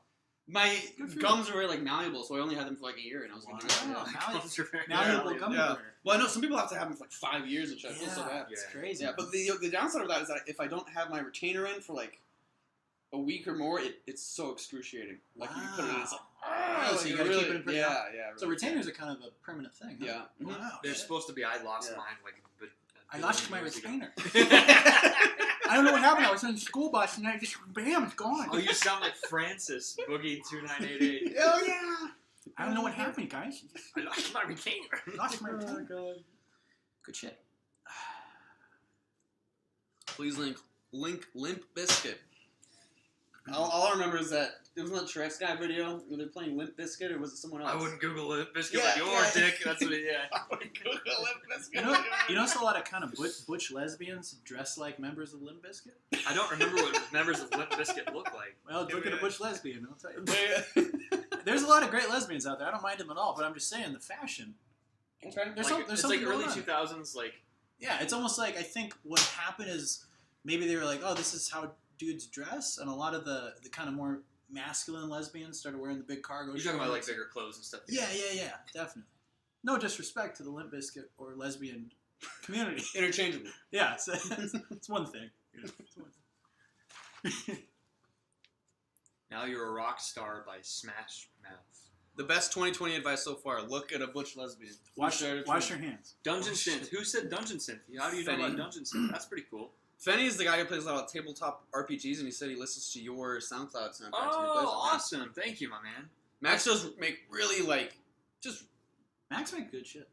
My Good for gums were like malleable, so I only had them for like a year, and I was Wow. gonna do that. Yeah. Gums are very Now malleable. you'll come Yeah. over. Well, I know some people have to have them for like 5 years and shit. I feel so bad. It's Yeah. crazy. Yeah, but the downside of that is that if I don't have my retainer in for like a week or more, it's so excruciating. Like you put it in, it's like, Oh, so you like, gotta really, keep it in pretty yeah, yeah. So really. retainers are kind of a permanent thing. Huh? Yeah. Mhm. Wow. They're shit. supposed to be. I lost Yeah. mine like. I lost my retainer. I I don't know what happened. I was on the school bus and I just bam, it's gone. Oh, you sound like Francis Boogie 2988. Oh yeah. I don't know what happened, guys. I lost my retainer. Lost my retainer. God. Good shit. Please link Limp Bizkit. All I remember is that it was that Trex guy video where they're playing Limp Bizkit, or was it someone else? I wouldn't Google it. Biscuit Yeah, like your yeah. dick. That's what it. Yeah. I would Google Limp Bizkit. You know, it's a lot of kind of butch lesbians dress like members of Limp Bizkit. I don't remember what members of Limp Bizkit look like. Well, Yeah, look at a yeah. butch lesbian. I'll tell you. Yeah. There's a lot of great lesbians out there. I don't mind them at all, but I'm just saying the fashion. Okay. There's Like, it's something like early going on. 2000s. Like Yeah, it's almost like I think what happened is maybe they were like, oh, this is how dudes dress, and a lot of the kind of more masculine lesbians started wearing the big cargo you're talking about like shorts. bigger clothes and stuff. Yeah, definitely. No disrespect to the Limp Bizkit or lesbian community. Interchangeable. Yeah, so it's one thing. You know, it's one thing. Now you're a rock star by Smash Mouth. The best 2020 advice so far: look at a butch lesbian. Wash your hands. Dungeon Synth. Who said Dungeon Synth? How do you know Fenny. about Dungeon Synth? That's pretty cool. Fenny is the guy who plays a lot of tabletop RPGs, and he said he listens to your SoundCloud soundtracks. and he plays Oh, them. awesome! Thank you, my man. Max does make really like just Max make good shit.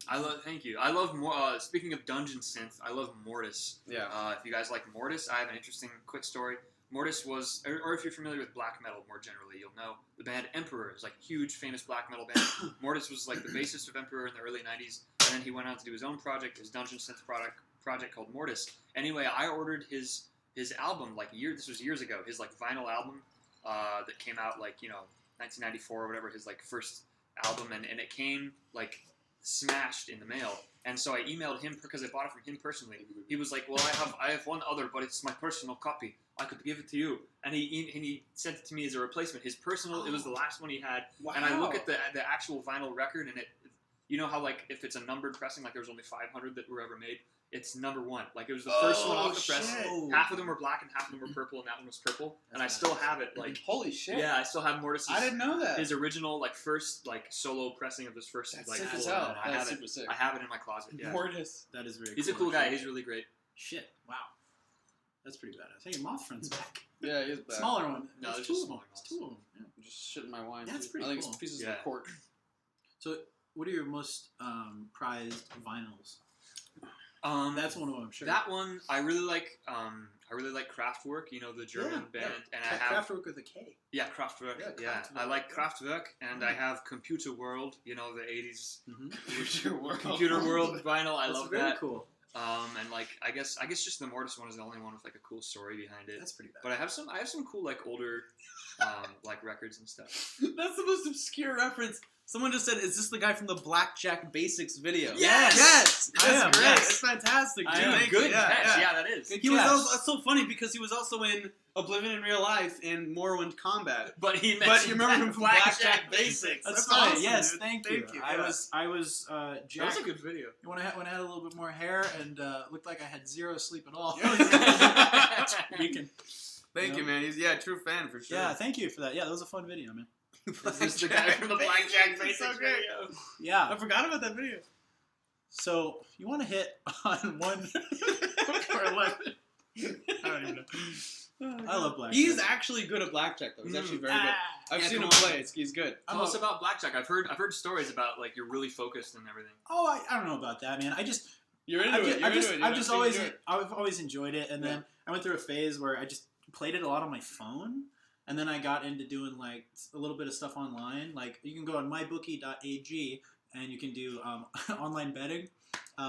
Thank you. I love more. Speaking of Dungeon Synth, I love Mortis. yeah. If you guys like Mortis, I have an interesting quick story. Mortis was, or if you're familiar with black metal more generally, you'll know the band Emperor is like a huge, famous black metal band. Mortis was like the bassist of Emperor in the early '90s, and then he went on to do his own project, his Dungeon Synth project called Mortis. Anyway, I ordered his album this was years ago, his like vinyl album, that came out like 1994 or whatever, his like first album, and it came like smashed in the mail. And so I emailed him because I bought it from him personally. He was like, "Well, I have one other, but it's my personal copy. I could give it to you." And he sent it to me as a replacement. His personal, it was the last one he had. Wow. And I look at the actual vinyl record, and it, you know how like if it's a numbered pressing, like there's only 500 that were ever made. It's number 1. Like it was the first one off the press. Shit. Half of them were black and half of them were purple, and that one was purple. And I still have it. Like Holy shit! yeah, I still have Mortis's. I didn't know that. His original like first like solo pressing of his first That's like sick as full hell. album. I That's have super sick. it. I have it in my closet. Yeah. Mortis. That is very. He's a cool guy. He's really great. Shit! Wow, that's pretty badass. Hey, Moth Friend's back. Yeah, he's back. Smaller one. No, There's there's two just of them. smaller There's 2 of them. Yeah. I'm just shitting my wine. That's too. pretty I think cool. it's pieces Yeah. of cork. So, what are your most prized vinyls? That's one of them, I'm sure. That one I really like. I really like Kraftwerk. You know the German band, and I have Kraftwerk with a K. yeah Kraftwerk. Yeah, Yeah, Kraftwerk. I like Kraftwerk, and I have Computer World. You know the '80s Computer World vinyl. I That's love very that. cool. And like I guess just the Mortis one is the only one with like a cool story behind it. That's pretty bad. But I have some cool like older like records and stuff. That's the most obscure reference. Someone just said, "Is this the guy from the Blackjack Basics video?" Yes! Yes! I That's am, great. yes. That's fantastic, dude. I am. Thank you. Good catch. Yeah, that is. Good He was catch. also, that's so funny because he was also in Oblivion in Real Life and Morrowind Combat. But he But you remember him from Blackjack Blackjack Basics. That's That's fine. awesome, Yes, dude. thank you. Yeah. I was That Jack. was a good video. When I had a little bit more hair and looked like I had zero sleep at all. We can. Thank you, man. He's true fan for sure. Yeah, thank you for that. Yeah, that was a fun video, man. Is this the guy from the Blackjack Basics So great. video? Yeah. I forgot about that video. So you want to hit on 1 or 11? I don't even know. I love blackjack. He's actually good at blackjack, though. He's actually very good. I've Yeah, seen him come on. play. He's good. Tell us about Blackjack. I've heard stories about like you're really focused and everything. Oh, I don't know about that, man. You're into it. I've always enjoyed it, and then I went through a phase where I just played it a lot on my phone, and then I got into doing like a little bit of stuff online. Like you can go on mybookie.ag and you can do online betting.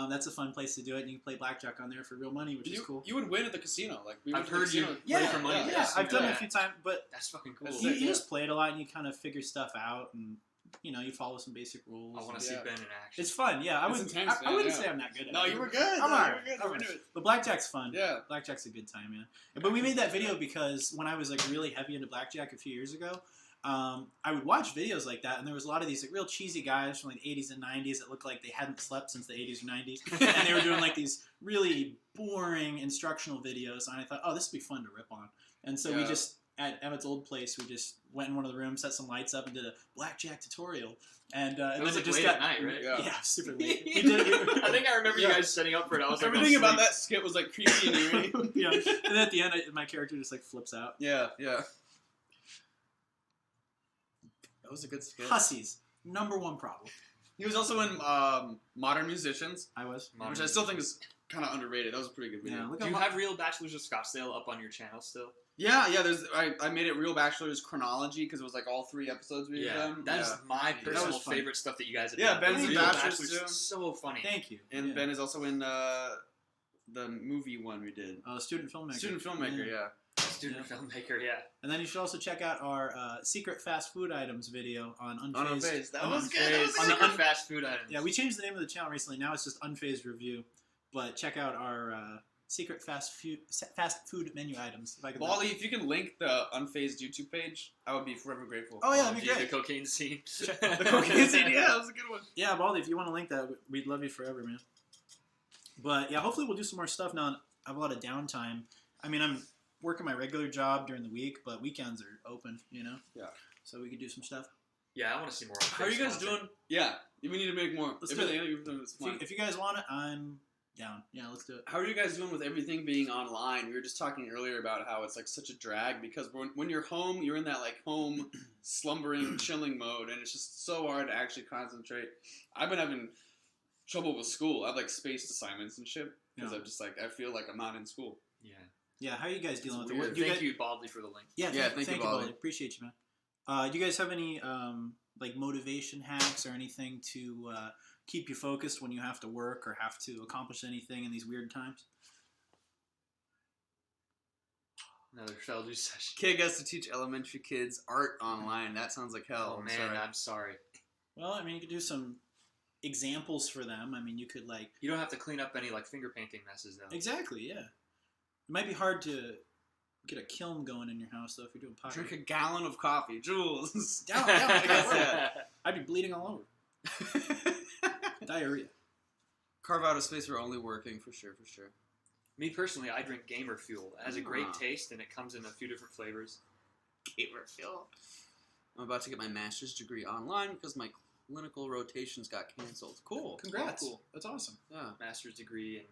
That's a fun place to do it. And you can play blackjack on there for real money, which is cool. You would win at the casino. Like I've heard you casino. play for money. Yeah, I've done it a few times, but That's fucking cool. That's you sick. just play it a lot and you kind of figure stuff out, and you follow some basic rules. I want to see Ben in action. It's fun, yeah. I It's wouldn't. intense, I man, wouldn't yeah. say I'm not good at No, it. you were good. I'm No, alright. you were good. I'm We're into alright. it. But blackjack's fun. Yeah. Blackjack's a good time, man. But we made that video because when I was like really heavy into blackjack a few years ago, I would watch videos like that, and there was a lot of these like real cheesy guys from like the 80s and 90s that looked like they hadn't slept since the 80s or 90s, and they were doing like these really boring instructional videos, and I thought, oh, this would be fun to rip on. And so we just, at Emmett's old place, we just went in one of the rooms, set some lights up, and did a blackjack tutorial. And It was then like it just late got at night, right? Yeah, super late. We did it. I think I remember you guys setting up for it. I was like, Everything I'm about asleep. that skit was like creepy and eerie. Yeah, and then at the end, my character just like flips out. Yeah. That was a good skit. Hussies, #1 problem. He was also in Modern Musicians, I was. Modern which I still think is kind of underrated. That was a pretty good video. Yeah, look Do at you my, have Real Bachelors of Scottsdale up on your channel still? Yeah. There's I made it Real Bachelors chronology because it was like all 3 episodes we had done. That is my That personal was fun. favorite stuff that you guys have Yeah, done. Ben's Real Bachelors Bachelors too. is so funny. Thank you. And Yeah. Ben is also in the movie one we did. Student filmmaker. Student filmmaker, yeah. Student filmmaker, yeah. And then you should also check out our secret fast food items video on Unfazed. On Unfazed. That on was Unfazed. good. That was On the Secret fast food items. Yeah, we changed the name of the channel recently. Now it's just Unfazed Review. But check out our secret fast food menu items. If I could Wally, if you can link the Unfazed YouTube page, I would be forever grateful. Oh yeah, that'd be Gee, great. the cocaine scene. The cocaine scene, yeah, that was a good one. Yeah, Baldy, if you want to link that, we'd love you forever, man. But yeah, hopefully we'll do some more stuff now. I have a lot of downtime. I mean, I'm working my regular job during the week, but weekends are open, Yeah. So we could do some stuff. Yeah, I want to see more. How are you guys doing? Yeah, we need to make more. Let's do Everything it. you've done is fun. If you guys want it, I'm down. Yeah, let's do it. How are you guys doing with everything being online? We were just talking earlier about how it's like such a drag because when you're home, you're in that like home slumbering, chilling mode, and it's just so hard to actually concentrate. I've been having trouble with school. I have like spaced assignments and shit because Yeah. I'm just like I feel like I'm not in school. Yeah. Yeah, how are you guys dealing It's with it? weird. Do Thank guys- you, Baldy, for the link. Yeah, Yeah, thank thank you, you, Baldy. Baldy. Appreciate you, man. Do you guys have any like motivation hacks or anything to keep you focused when you have to work or have to accomplish anything in these weird times? Another Feldu session. Kid gets to teach elementary kids art online. That sounds like hell. Oh I'm man, sorry. I'm sorry. Well, I mean, you could do some examples for them. I mean, you could like You don't have to clean up any like finger painting messes though. exactly, yeah. It might be hard to get a kiln going in your house though if you're doing pottery. Drink a gallon of coffee, Jules. Down, Yeah. I'd be bleeding all over. Diarrhea. Carve out a space for only working, for sure, for sure. Me personally, I drink Gamer Fuel. It has a great Ah. taste, and it comes in a few different flavors. Gamer Fuel. I'm about to get my master's degree online because my clinical rotations got canceled. Cool. Congrats. Oh, cool. That's awesome. Yeah. Master's degree in,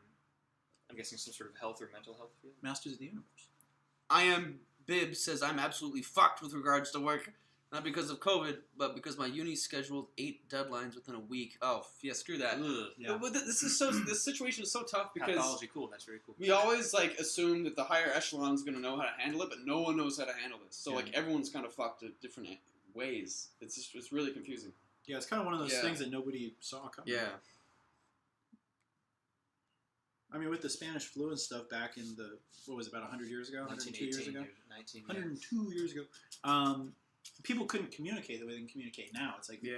I'm guessing, some sort of health or mental health field. Masters of the Universe. I am Bib says I'm absolutely fucked with regards to work. Not because of COVID, but because my uni scheduled 8 deadlines within a week. Oh, yeah, screw that. Ugh. Yeah. But this situation is so tough because Pathology, cool. That's very cool. we always like assume that the higher echelon is going to know how to handle it, but no one knows how to handle this. So Yeah. like everyone's kind of fucked in different ways. It's really confusing. Yeah, it's kind of one of those Yeah. things that nobody saw coming. Yeah. I mean, with the Spanish flu and stuff back in the, what was it, about 100 years ago? 102 years ago? 19, 102 years ago. People couldn't communicate the way they can communicate now. It's like, Yeah.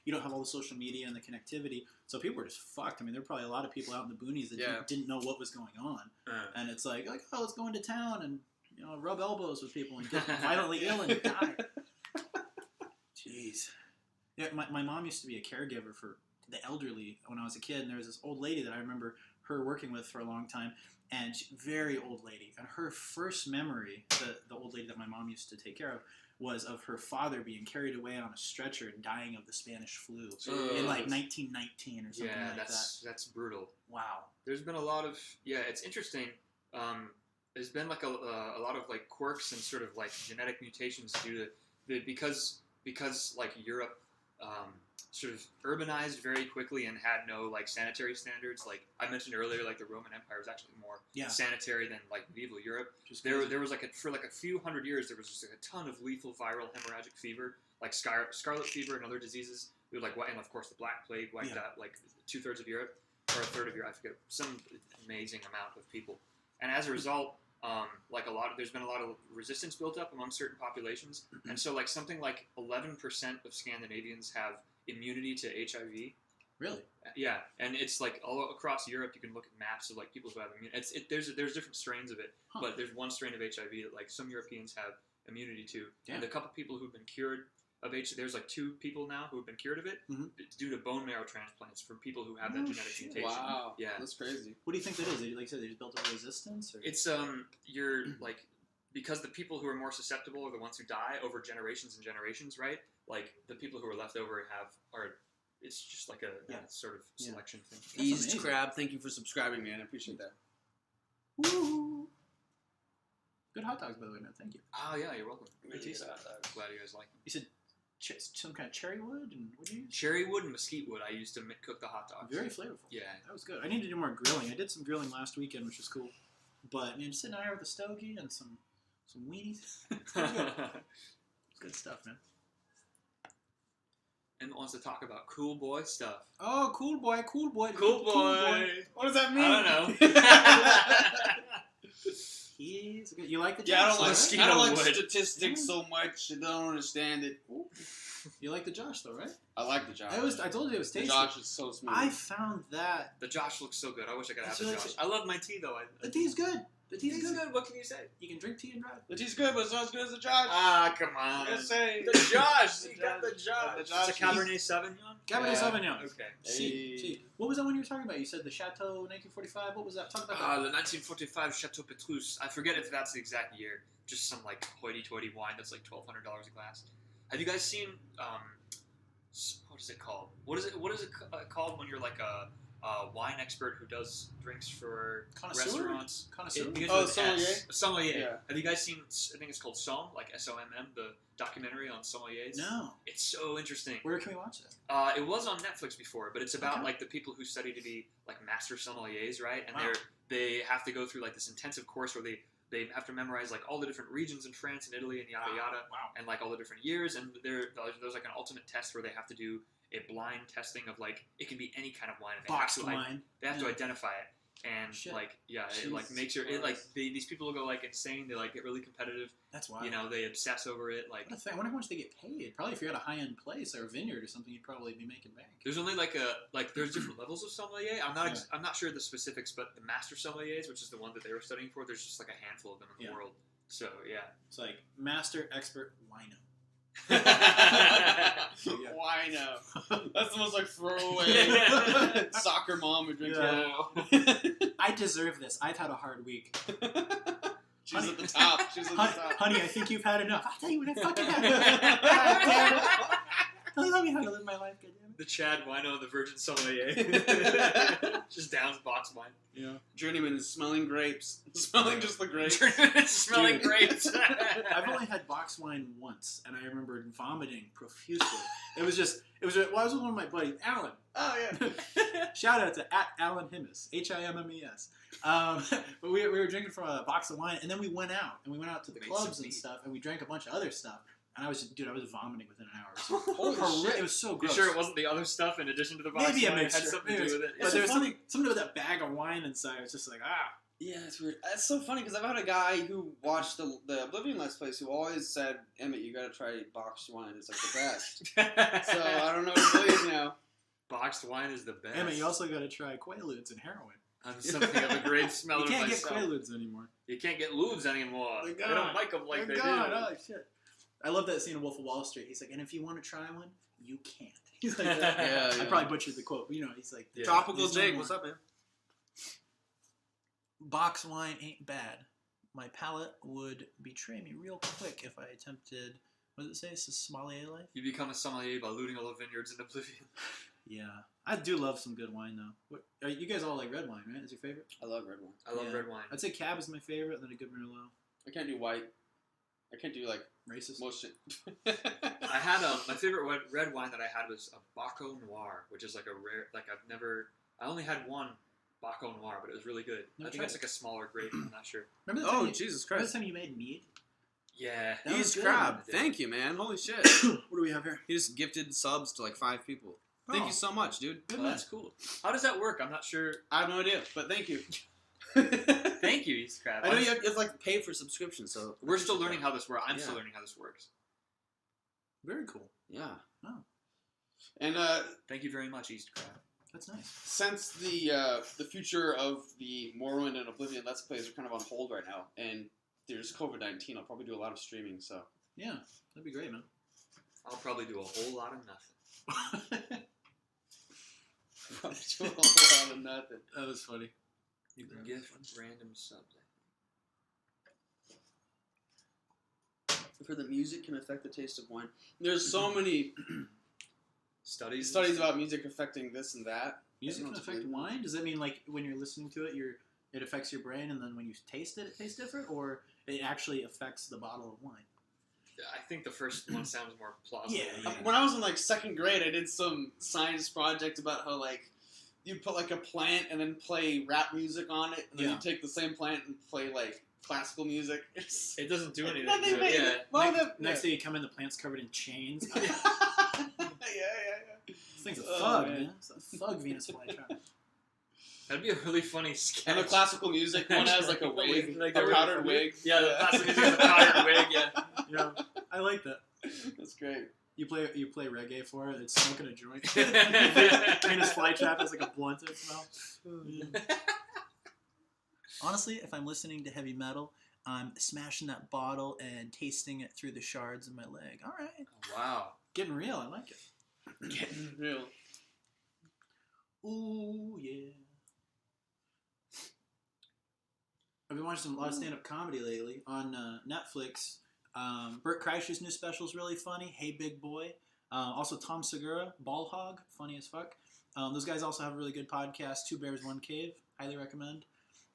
you don't have all the social media and the connectivity. So people were just fucked. I mean, there were probably a lot of people out in the boonies that Yeah. didn't know what was going on. And it's like, oh, let's go into town and, rub elbows with people and get violently ill and die. Jeez. Yeah, my mom used to be a caregiver for the elderly when I was a kid, and there was this old lady that I remember her working with for a long time, and very old lady. And her first memory, the old lady that my mom used to take care of, was of her father being carried away on a stretcher and dying of the Spanish flu in like 1919 or something yeah, like that's brutal. Wow. There's been a lot of it's interesting. There's been like a lot of like quirks and sort of like genetic mutations due to because like Europe sort of urbanized very quickly and had no like sanitary standards. Like I mentioned earlier, like the Roman Empire was actually more sanitary than like medieval Europe. There was like for like a few hundred years there was just like a ton of lethal viral hemorrhagic fever, like scarlet fever and other diseases. We would like and of course the Black Plague wiped out like 2/3 of Europe or a third of Europe. I forget, some amazing amount of people. And as a result, there's been a lot of resistance built up among certain populations, and so like something like 11% of Scandinavians have immunity to HIV. Really? Yeah, and it's like all across Europe. You can look at maps of like people who have immunity. There's different strains of it, but there's one strain of HIV that like some Europeans have immunity to, and a couple people who've been cured of HIV. There's like 2 people now who have been cured of it due to bone marrow transplants from people who have that genetic mutation. Wow. Yeah, That's crazy. What do you think that is? Like you said, they just built up resistance? Or? it's you're like because the people who are more susceptible are the ones who die over generations and generations, right? Like the people who are left over it's just like a sort of selection thing. Eased amazing. Crab, thank you for subscribing, man. I appreciate that. Woo! Good hot dogs, by the way, man. Thank you. Oh yeah, you're welcome. Really good hot dogs. Glad you guys like them. You said some kind of cherry wood, and what do you use? Cherry wood and mesquite wood. I used to cook the hot dogs. Very flavorful. Yeah. That was good. I need to do more grilling. I did some grilling last weekend, which was cool. But man, just sitting out here with a stogie and some weenies. It's good. It's good stuff, man. And wants to talk about cool boy stuff. Oh, cool boy. Cool boy. What does that mean? I don't know. He's good. You like the Yeah, I Josh? don't like, Mosquito I don't like wood. statistics so much. I don't understand it. You like the Josh, though, right? I like the Josh. I told you it was The tasty. Josh is so smooth. I found that The Josh looks so good. I wish I could have It's the really Josh. I love my tea though. the tea's good. The tea's Tea's good. good. What can you say? You can drink tea and drive. The tea's good, but it's not as good as the Josh. Ah, come on. Just say. The Josh. The You got the Josh. Josh. The Josh. It's a Cabernet Sauvignon. Cabernet Yeah. Sauvignon. Okay. See, see. What was that one you were talking about? You said the Chateau 1945. What was that? Talk about The 1945 Chateau Petrus. I forget if that's the exact year. Just some like hoity-toity wine that's like $1,200 a glass. Have you guys seen what is it called? What is it called when you're like a wine expert who does drinks for Connoisseur? restaurants? Connoisseur? It begins Oh, with sommelier? S. Sommelier. Yeah. Have you guys seen? I think it's called Somm, like SOMM, the documentary on sommeliers. No. It's so interesting. Where can we watch that? It was on Netflix before, but it's about Okay. like the people who study to be like master sommeliers, right? And Wow. they have to go through like this intensive course where they have to memorize like all the different regions in France and Italy and yada yada, Wow. and like all the different years. And there's like an ultimate test where they have to do a blind testing of like it can be any kind of wine. And Boxed they have to, wine. They have to Yeah. identify it. And Shit. like, yeah, it like Jesus makes your it like Christ. these people go like insane. They like get really competitive. That's wild. You know, they obsess over it. Like, What a thing. I wonder how much they get paid. Probably if you're at a high-end place or a vineyard or something, you'd probably be making bank. there's only there's different levels of sommelier. I'm not sure the specifics, but the master sommeliers, which is the one that they were studying for, there's just like a handful of them in the world. So yeah. It's like master, expert, wino. Wino. That's the most like throwaway soccer mom who drinks wino. I deserve this. I've had a hard week. She's Honey. at the top. She's at the top. Honey, I think you've had enough. I'll tell you when I fucking have. God damn it. Don't tell me how to live my life, goddammit. The Chad Wino and the Virgin Sommelier. Just downs box wine. Yeah. Journeyman is smelling grapes. Smelling just the grapes. Smelling grapes. I've only had box wine once, and I remember vomiting profusely. I was with one of my buddies, Alan. Oh, yeah. Shout out to Alan Himmes, Himmes. But we were drinking from a box of wine, and then we went out to the Made clubs some and meat. stuff, and we drank a bunch of other stuff. And I was vomiting within an hour. Holy shit. It was so You gross. sure it wasn't the other stuff in addition to the box Maybe a wine? It mixture. had something to Maybe do with it. But It's there was so funny. something with that bag of wine inside. It was just like, Yeah, it's weird. It's so funny because I've had a guy who watched the Oblivion Let's Plays who always said, Emmett, you gotta try boxed wine. It's like the best. So I don't know what to believe now. Boxed wine is the best. Emmett, you also got to try Quaaludes and heroin. I'm something of a great smeller You can't myself. get Quaaludes anymore. You can't get lewds anymore. Thank They God. don't make them like Thank they God. do. Oh, shit. I love that scene in Wolf of Wall Street. He's like, and if you want to try one, you can't. He's like, Yeah, I probably butchered the quote, but you know, he's like, Yeah. Tropical there's no Jake, more. what's up, man? Box wine ain't bad. My palate would betray me real quick if I attempted, what does it say? It's a sommelier life? You become a sommelier by looting all the vineyards in Oblivion. Yeah. I do love some good wine, though. You guys all like red wine, right? Is your favorite? I love red wine. I love Yeah. red wine. I'd say Cab is my favorite, then a good Merlot. I can't do white. I can't do like Racist. most shit. I had my favorite red wine that I had was a Baco Noir, which is like a rare. I only had one Baco Noir, but it was really good. No I think try it's it. like a smaller grape. I'm not sure. Remember the time Oh, you, Jesus remember Christ. the time you made mead? Yeah. That was East good. Crab. Thank you, man. Holy shit. What do we have here? He just gifted subs to like 5 people. Thank Oh. you so much, dude. Good Oh, man. that's cool. How does that work? I'm not sure. I have no idea, but thank you. Thank you, East Crab. I know you have to like pay for subscription, so We're still learning how this works. I'm Yeah. still learning how this works. Very cool. Yeah. Oh. And Thank you very much, East Crab. That's nice. since the future of the Morrowind and Oblivion Let's Plays are kind of on hold right now, and there's COVID-19, I'll probably do a lot of streaming. So Yeah, that'd be great, man. I'll probably do a whole lot of nothing. probably do a lot of nothing. That was funny. You can gift random subs. For the music can affect the taste of wine. There's so many Studies about music affecting this and that. Music I can don't know affect if it's wine? Does that mean like when you're listening to it, it affects your brain, and then when you taste it, it tastes different, or it actually affects the bottle of wine? I think the first one sounds more plausible. Yeah. When I was in like 2nd grade, I did some science project about how like you put like a plant and then play rap music on it, and then Yeah. you take the same plant and play like classical music. It's It doesn't do anything. nothing to it. big. Yeah. Well, Next day you come in, the plant's covered in chains. yeah. This thing's a Oh, thug, man. man. It's a thug Venus flytrap. That'd be a really funny sketch. And the classical music one has like a wig, Like, a they were- powdered wig. Yeah, the classical music has a powdered wig. Yeah. Yeah, I like that. That's great. You play reggae for it. It's smoking a joint. Venus flytrap has like a blunted smell. Honestly, if I'm listening to heavy metal, I'm smashing that bottle and tasting it through the shards of my leg. All right, Wow. getting real. I like it. Getting real. Ooh yeah. I've been watching a lot of stand-up comedy lately on Netflix. Bert Kreischer's new special is really funny. Hey Big Boy. Also Tom Segura, Ball Hog, funny as fuck. Those guys also have a really good podcast, Two Bears, One Cave. Highly recommend.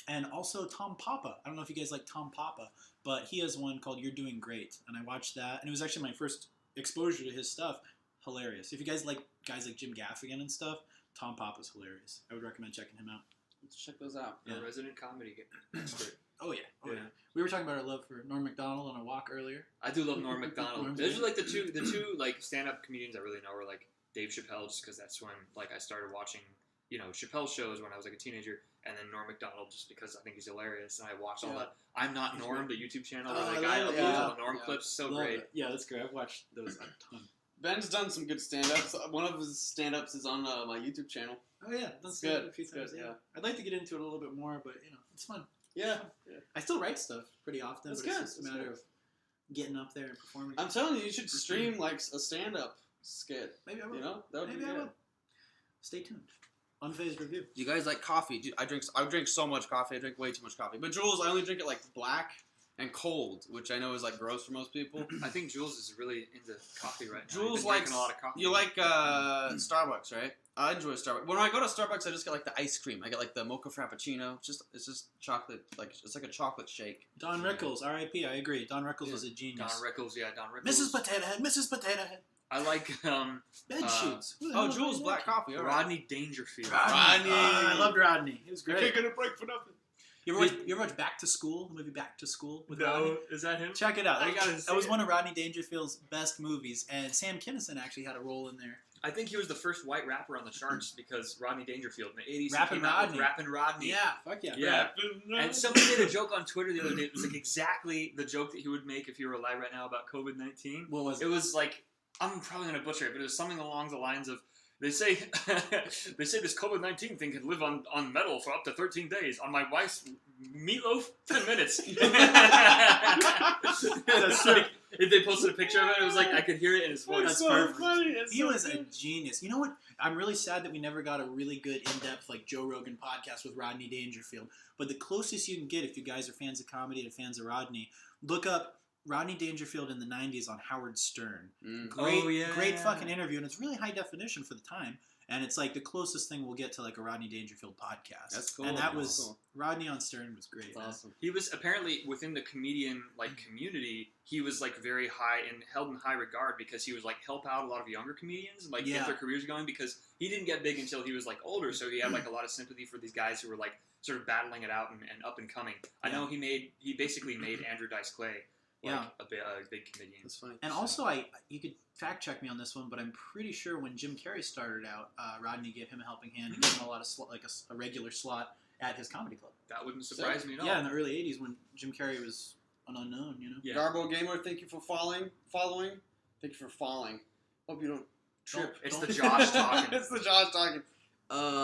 And also Tom Papa. I don't know if you guys like Tom Papa, but he has one called You're Doing Great. And I watched that, and it was actually my first exposure to his stuff. Hilarious. If you guys like guys like Jim Gaffigan and stuff, Tom Papa's hilarious. I would recommend checking him out. Let's check those out. Yeah. A resident comedy expert. Oh yeah. Oh Yeah. yeah. We were talking about our love for Norm Macdonald on a walk earlier. I do love Norm Macdonald. Norm's Those are good. like the two like stand-up comedians I really know are like Dave Chappelle, just because that's when like I started watching Chappelle's shows when I was like a teenager, and then Norm Macdonald just because I think he's hilarious, and I watched all that. I'm Not Norm, the YouTube channel where the guy uploads all the Norm clips. So Love great. it. Yeah, that's great. I've watched those a ton. Ben's done some good stand-ups. One of his stand-ups is on my YouTube channel. Oh yeah, that's good. A few times. Good, Yeah. yeah. I'd like to get into it a little bit more, but it's fun. Yeah. I still write stuff pretty often, That's but good. it's just a matter of getting up there and performing. I'm telling you, you should stream like a stand-up skit. Maybe I will. That would Maybe be I good. will. Stay tuned. Unfazed review. Do you guys like coffee? I drink so much coffee. I drink way too much coffee. But Jules, I only drink it like black and cold, which I know is like gross for most people. I think Jules is really into coffee right now. Jules He's been likes drinking a lot of coffee. You like Starbucks, right? I enjoy Starbucks. When I go to Starbucks, I just get like the ice cream. I get like the mocha frappuccino. It's just chocolate, like it's like a chocolate shake. Don Rickles, R.I.P. I agree. Don Rickles was a Don genius. Rickles. Mrs. Potato Head, Mrs. Potato Head. I like Bed sheets. Who the Oh, hell Jules, is black that? coffee. All right. Rodney Dangerfield. Rodney. I loved Rodney. He was I great. can't get a break for nothing. You ever watch Back to School? The movie Back to School with Rodney? Is that him? Check it out. I gotta see That was it. one of Rodney Dangerfield's best movies, and Sam Kinison actually had a role in there. I think he was the first white rapper on the charts because Rodney Dangerfield in the 80s Rappin' came out with Rodney. Rappin' Rodney. Yeah, fuck yeah. Yeah. And somebody made a joke on Twitter the other day. It was like exactly the joke that he would make if he were alive right now about COVID-19. What was It was like, I'm probably going to butcher it, but it was something along the lines of, they say this COVID-19 thing can live on metal for up to 13 days. On my wife's meatloaf, 10 minutes. That's like, if they posted a picture of it, it was like, I could hear it in his voice. That's so perfect. funny. He was a genius. You know what? I'm really sad that we never got a really good in-depth like Joe Rogan podcast with Rodney Dangerfield. But the closest you can get, if you guys are fans of comedy and fans of Rodney, look up Rodney Dangerfield in the 90s on Howard Stern. Great fucking interview, and it's really high definition for the time. And it's like the closest thing we'll get to like a Rodney Dangerfield podcast. That's cool. And that was Cool. Rodney on Stern was great. That's awesome. He was apparently within the comedian community. He was like very high and held in high regard because he was like help out a lot of younger comedians and like Yeah. get their careers going because he didn't get big until he was like older. So he had like a lot of sympathy for these guys who were like sort of battling it out and up and coming. I know he basically made Andrew Dice Clay like a big comedian. That's funny. And also, you could fact check me on this one, but I'm pretty sure when Jim Carrey started out, Rodney gave him a helping hand and gave him a lot of a regular slot at his comedy club. That wouldn't surprise me at all. Yeah, in the early '80s when Jim Carrey was an unknown, you know. Yeah. Garbo Gamer, thank you for following. Thank you for falling. Hope you don't trip. It's the Josh talking. It's the Josh talking.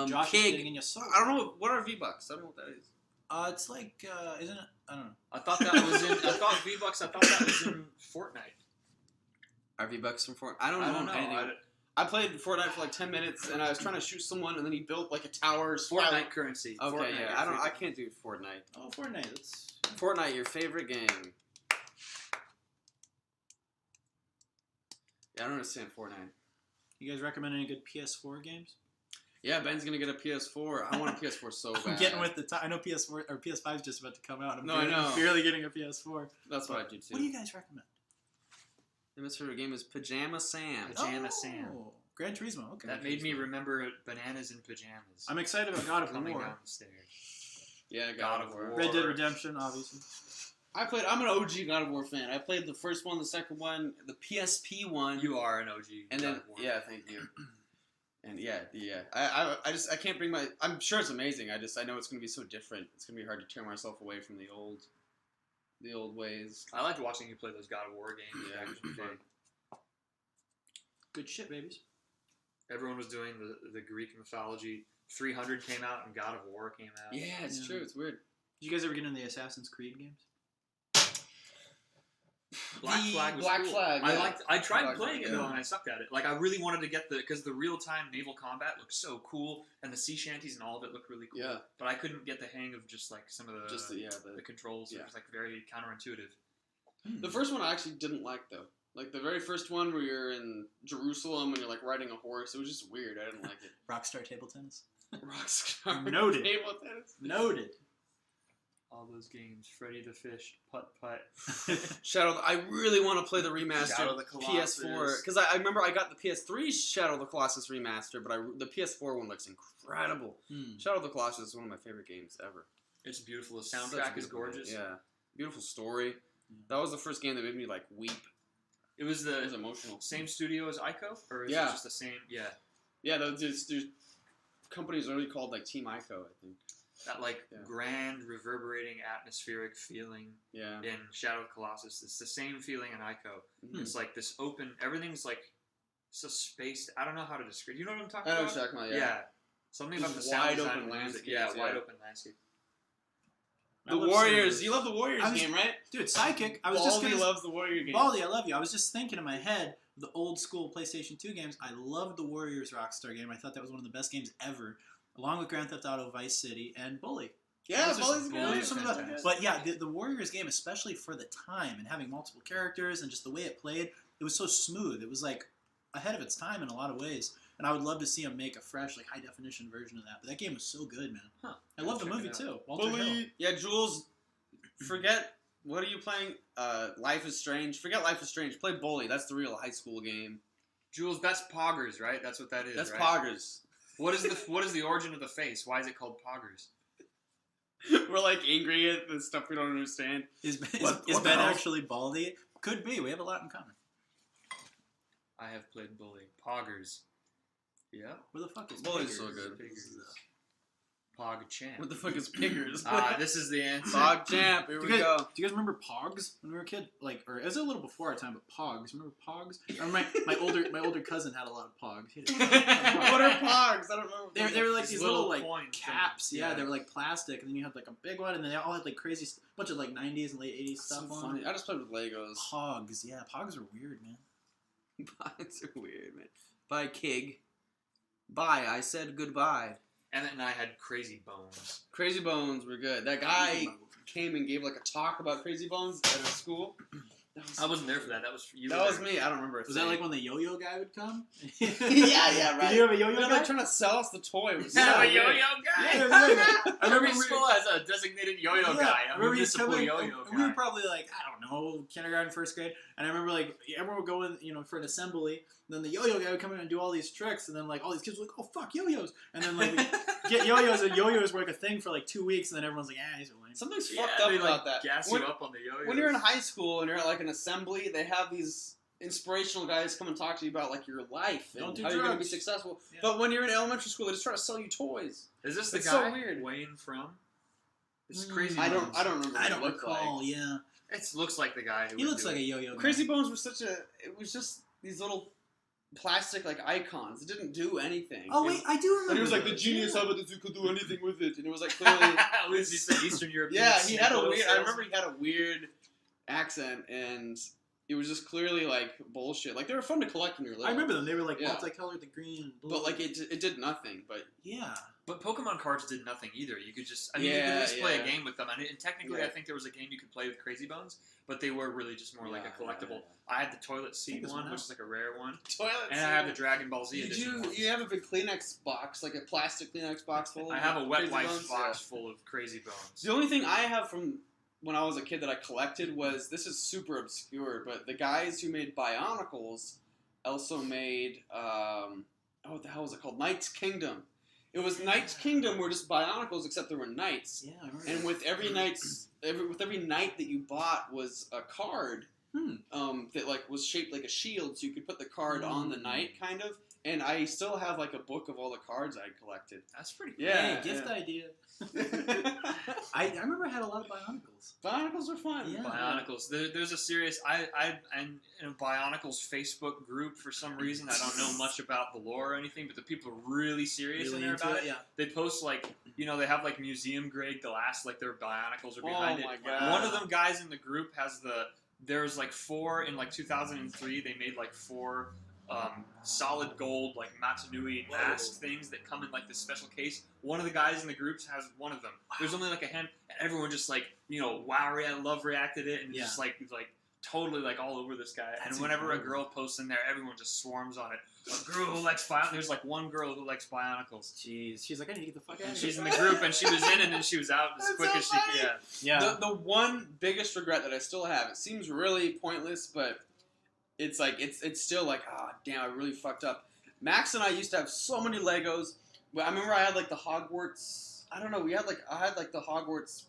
Josh is Pig. getting in your soul. I don't know what are V-Bucks. I don't know what that is. It's like, isn't it? I don't know. I thought that was in. I thought V-Bucks. I thought that was in Fortnite. Are V-Bucks from Fortnite? I don't know anything. I played Fortnite for like 10 minutes, and I was trying to shoot someone, and then he built like a tower. Fortnite currency. Okay, Fortnite, yeah. I can't do Fortnite. Oh, Fortnite. That's Fortnite, your favorite game. Yeah, I don't understand Fortnite. You guys recommend any good PS4 games? Yeah, Ben's gonna get a PS4. I want a PS4 so bad. I'm getting with the time. I know PS4 or PS5 is just about to come out. I know. I'm barely getting a PS4. That's what I do too. What do you guys recommend? My favorite game is Pajama Sam. Pajama Sam. Gran Turismo. Okay. That made me remember bananas in pajamas. I'm excited about God of coming War. down the stairs. Yeah, God of War. Red Dead Redemption, obviously. I'm an OG God of War fan. I played the first one, the second one, the PSP one. You are an OG. And God then, of War. yeah, thank you. And yeah. I can't bring I'm sure it's amazing. I know it's gonna be so different. It's gonna be hard to tear myself away from the old ways. I liked watching you play those God of War games. Yeah, it was fun. Good shit, babies. Everyone was doing the Greek mythology. 300 came out and God of War came out. Yeah, it's true. It's weird. Did you guys ever get into the Assassin's Creed games? Black Flag was Black cool. Flag, yeah. I tried Black playing Flag, it though, yeah. and I sucked at it. Like I really wanted to get because the real time naval combat looked so cool, and the sea shanties and all of it looked really cool. Yeah. But I couldn't get the hang of just like some of the the controls. yeah. It was like very counterintuitive. The first one I actually didn't like though. Like the very first one where you're in Jerusalem and you're like riding a horse, it was just weird. I didn't like it. Rockstar Table Tennis. Rockstar. Noted. Table tennis. Noted. All those games, Freddy the Fish, Putt Putt. Shadow. I really want to play the Shadow remastered of the Colossus. PS4 because I remember I got the PS3 Shadow of the Colossus remaster, but the PS4 one looks incredible. Shadow of the Colossus is one of my favorite games ever. It's beautiful. The Such a soundtrack is beautiful gorgeous. game. Yeah, beautiful story. That was the first game that made me like weep. It was It was emotional. same studio as Ico, or is Yeah. it just the same? Yeah. Yeah, there's company is literally called like Team Ico, I think. That like Yeah. grand, reverberating, atmospheric feeling Yeah. in Shadow of the Colossus. It's the same feeling in Ico. Mhm. It's like this open. Everything's like so spaced. I don't know how to describe. You know what I'm talking I know about? what you're talking about. Yeah. Something about the Just sound wide design open and the music. landscapes, Yeah, wide yeah. open landscape. I The love Warriors. some- You love the Warriors I was- game, right? Dude, Sidekick. I was just Baldy gonna. loves the Warrior game. Baldy, I love you. I was just thinking in my head, the old school PlayStation 2 games. I loved the Warriors Rockstar game. I thought that was one of the best games ever, along with Grand Theft Auto Vice City and Bully. Yeah, Those are Baldy's some- good. those are Bully's some of the- fantastic. But yeah, the Warriors game, especially for the time and having multiple characters and just the way it played, it was so smooth. It was like ahead of its time in a lot of ways. And I would love to see them make a fresh, like high definition version of that. But that game was so good, man. Huh. I love the Check movie it out. too. Walter Hill. Bully. Yeah, Jules. Forget. What are you playing? Life is Strange. Forget Life is Strange. Play Bully. That's the real high school game. Jules, that's Poggers, right? That's what that is. That's right? Poggers. What is the origin of the face? Why is it called Poggers? We're like angry at the stuff we don't understand. Is What Ben the hell? actually Baldy? Could be. We have a lot in common. I have played Bully. Poggers. Yeah. Where the fuck is Bully's so Piggers? good. Pog Champ. What the fuck is Piggers? This is the answer. Pog Champ. Here Do we you, guys, go. do you guys remember Pogs when we were a kid? Like, or it was a little before our time, but Pogs. Remember Pogs? Or my older cousin had a lot of Pogs. He had- What are Pogs? I don't know. They were like These these little little like coins caps. things. Yeah, Yeah. they were like plastic, and then you had like a big one, and then they all had like crazy bunch of like 90s and late 80s So stuff on. funny. I just played with Legos. Pogs, yeah, Pogs are weird, man. Pogs are weird, man. Bye, Kig. Bye. I said goodbye. And then I had Crazy Bones. Crazy Bones were good. That guy came and gave like a talk about Crazy Bones at his school. I wasn't there for that. That was for you. That were was there. me. I don't remember. Was that like when the yo-yo guy would come? yeah, right. Did you have a yo-yo No, guy? they're trying to sell us the toy. It was so Yeah, a weird. yo-yo guy. Yeah, exactly. I remember Every we- school has a designated yo-yo Yeah, guy. I A remember he's municipal coming. yo-yo We were guy. probably like, I don't know, kindergarten, first grade, and I remember like everyone would go in, for an assembly. And then the yo-yo guy would come in and do all these tricks, and then like all these kids were like, "Oh fuck, yo-yos!" And then like we get yo-yos, and yo-yos were like a thing for like 2 weeks, and then everyone's like, "Ah, these are lame." Something's Yeah, fucked up they about like that. gas When, you up on the yo-yo. when you're in high school and you're at like an assembly, they have these inspirational guys come and talk to you about like your life and Don't do how you're going to be drugs. successful. Yeah. But when you're in elementary school, they just try to sell you toys. Is this the It's so guy weird. Wayne from? This is Mm, Crazy I Bones. don't remember. I what don't he looked recall. Like. Yeah, It looks like the guy who he would looks do like it. a yo-yo guy. Crazy Bones was such a. It was just these little plastic like icons. It didn't do anything. Oh wait, I do remember. And he was like the those. genius Yeah. of it is you could do anything with it, and it was like clearly. What did you say? Eastern European. Yeah, he had a oil weird. I sales? remember he had a weird accent, and it was just clearly like bullshit. Like they were fun to collect when you were little. I remember them. They were like Yeah. multicolored, the green and blue. but like it did nothing. But yeah. But Pokemon cards did nothing either. You could just, you could Yeah, at least play yeah. a game with them. And technically, Yeah. I think there was a game you could play with Crazy Bones, but they were really just more like a Yeah, collectible. yeah, I had the Toilet Seat there's one, one which out. is like a rare one, toilet. and I have the Dragon Ball Z Did edition. you ones. you have a big Kleenex box, like a plastic Kleenex box full? I of have a wet Crazy wipes Bones? box full of Crazy Bones. The only thing I have from when I was a kid that I collected was, this is super obscure, but the guys who made Bionicles also made what the hell was it called? Knight's Kingdom. It was Knight's Kingdom were just Bionicles, except there were knights. Yeah, I remember. And with every knight that you bought was a card that like was shaped like a shield, so you could put the card on the knight, kind of. And I still have like a book of all the cards I collected. That's pretty cool. Yeah, Hey, gift idea. Bionicles I remember I had a lot of Bionicles. were fun. Yeah. Bionicles. There's a serious. I'm in a Bionicles Facebook group for some reason. I don't know much about the lore or anything, but the people are really serious Really in there into about it, it. yeah. They post like, they have like museum grade glass, like their Bionicles are behind Oh my it. God. One of them guys in the group has there's like 4 in like 2003. They made like 4 solid gold like Matanui mask things that come in like this special case. One of the guys in the groups has one of them. There's only like a hand, and everyone just like love reacted it, and Yeah. just like totally like all over this guy. That's and whenever incredible. a girl posts in there, everyone just swarms on it. A girl who likes there's like one girl who likes Bionicles. Jeez, she's like, I need to get the fuck out And of she's here. in the group, and she was in, and then she was out as That's quick so as she could. funny. Yeah. Yeah. The one biggest regret that I still have, it seems really pointless, but it's like it's still like, damn, I really fucked up. Max and I used to have so many Legos. But I remember I had like the Hogwarts. I don't know. I had like the Hogwarts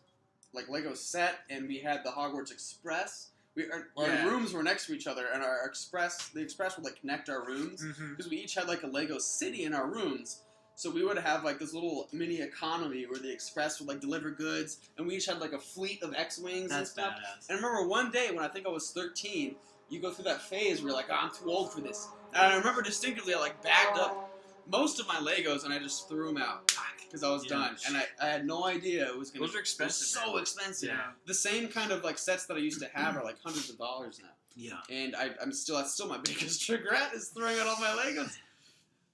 like Lego set, and we had the Hogwarts Express. Our Yeah. rooms were next to each other, and the Express would like connect our rooms Mm-hmm. because we each had like a Lego city in our rooms. So we would have like this little mini economy where the Express would like deliver goods, and we each had like a fleet of X-wings and That's stuff. badass. And I remember one day when I think I was 13, you go through that phase where you're like, oh, I'm too old for this. And I remember distinctively I like bagged up most of my Legos and I just threw them out because I was done. And I had no idea it was going to Those are expensive. so expensive. Yeah. The same kind of like sets that I used to have are like hundreds of dollars now. Yeah. And that's still my biggest regret is throwing out all my Legos.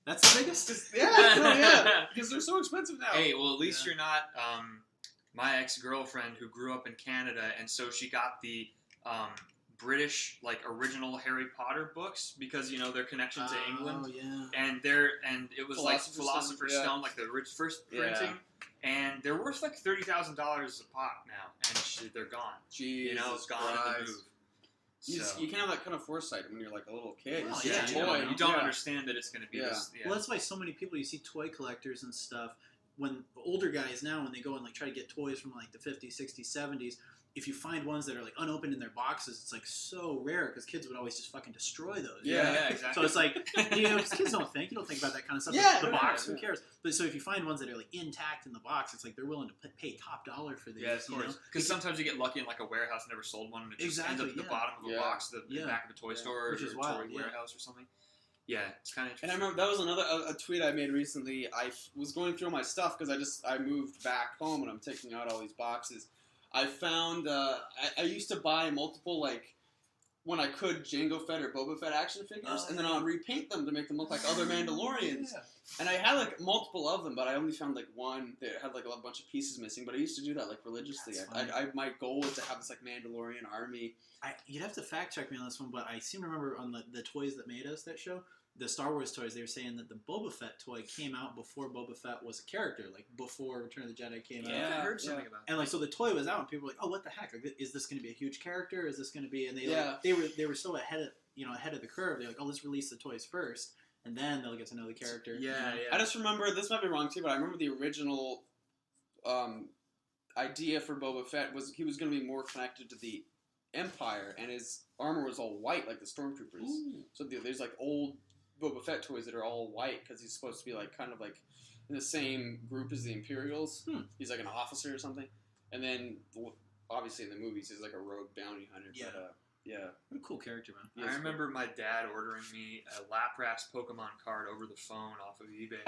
That's the biggest. Yeah, because they're so expensive now. Hey, well, at least you're not my ex-girlfriend who grew up in Canada, and so she got the British like original Harry Potter books because their connection to England. Oh yeah. And it was Philosopher's Stone, like the first printing, and they're worth like $30,000 a pop now, and they're gone. Jesus it's gone in the move. You can't have that kind of foresight when you're like a little kid. Well, You see a toy. You don't understand that it's going to be this. Yeah. Well, that's why so many people, you see toy collectors and stuff, when older guys now, when they go and like try to get toys from like the 50s, 60s, 70s, if you find ones that are like unopened in their boxes, it's like so rare because kids would always just fucking destroy those. Yeah, exactly. So it's like, because kids don't think about that kind of stuff. Yeah, Like, the box, yeah. who cares? But so if you find ones that are like intact in the box, it's like they're willing to pay top dollar for these. Yeah, of course. Because sometimes you get lucky and like a warehouse never sold one, and it just ends up at the bottom of a box, the back of a toy store, which is or wild, a toy warehouse or something. Yeah, it's kind of interesting. And I remember that was another a tweet I made recently. I was going through my stuff because I moved back home and I'm taking out all these boxes. I found I used to buy multiple like when I could Jango Fett or Boba Fett action figures, and then I'd repaint them to make them look like other Mandalorians. Yeah. And I had like multiple of them, but I only found like one that had like a bunch of pieces missing. But I used to do that like religiously. My goal was to have this like Mandalorian army. You'd have to fact check me on this one, but I seem to remember on the toys that made us that show, the Star Wars toys, they were saying that the Boba Fett toy came out before Boba Fett was a character, like before Return of the Jedi came out. I heard something about that. And like, so the toy was out, and people were like, "Oh, what the heck? Like, is this going to be a huge character? Is this going to be?" And they were so ahead of the curve. They're like, "Oh, let's release the toys first, and then they'll get to know the character." Yeah. I just remember, this might be wrong too, but I remember the original idea for Boba Fett was he was going to be more connected to the Empire, and his armor was all white like the Stormtroopers. Ooh. So there's like old Boba Fett toys that are all white because he's supposed to be like kind of like in the same group as the Imperials. He's like an officer or something. And then obviously in the movies he's like a rogue bounty hunter. Yeah. But, What a cool character, man. I remember my dad ordering me a Lapras Pokemon card over the phone off of eBay.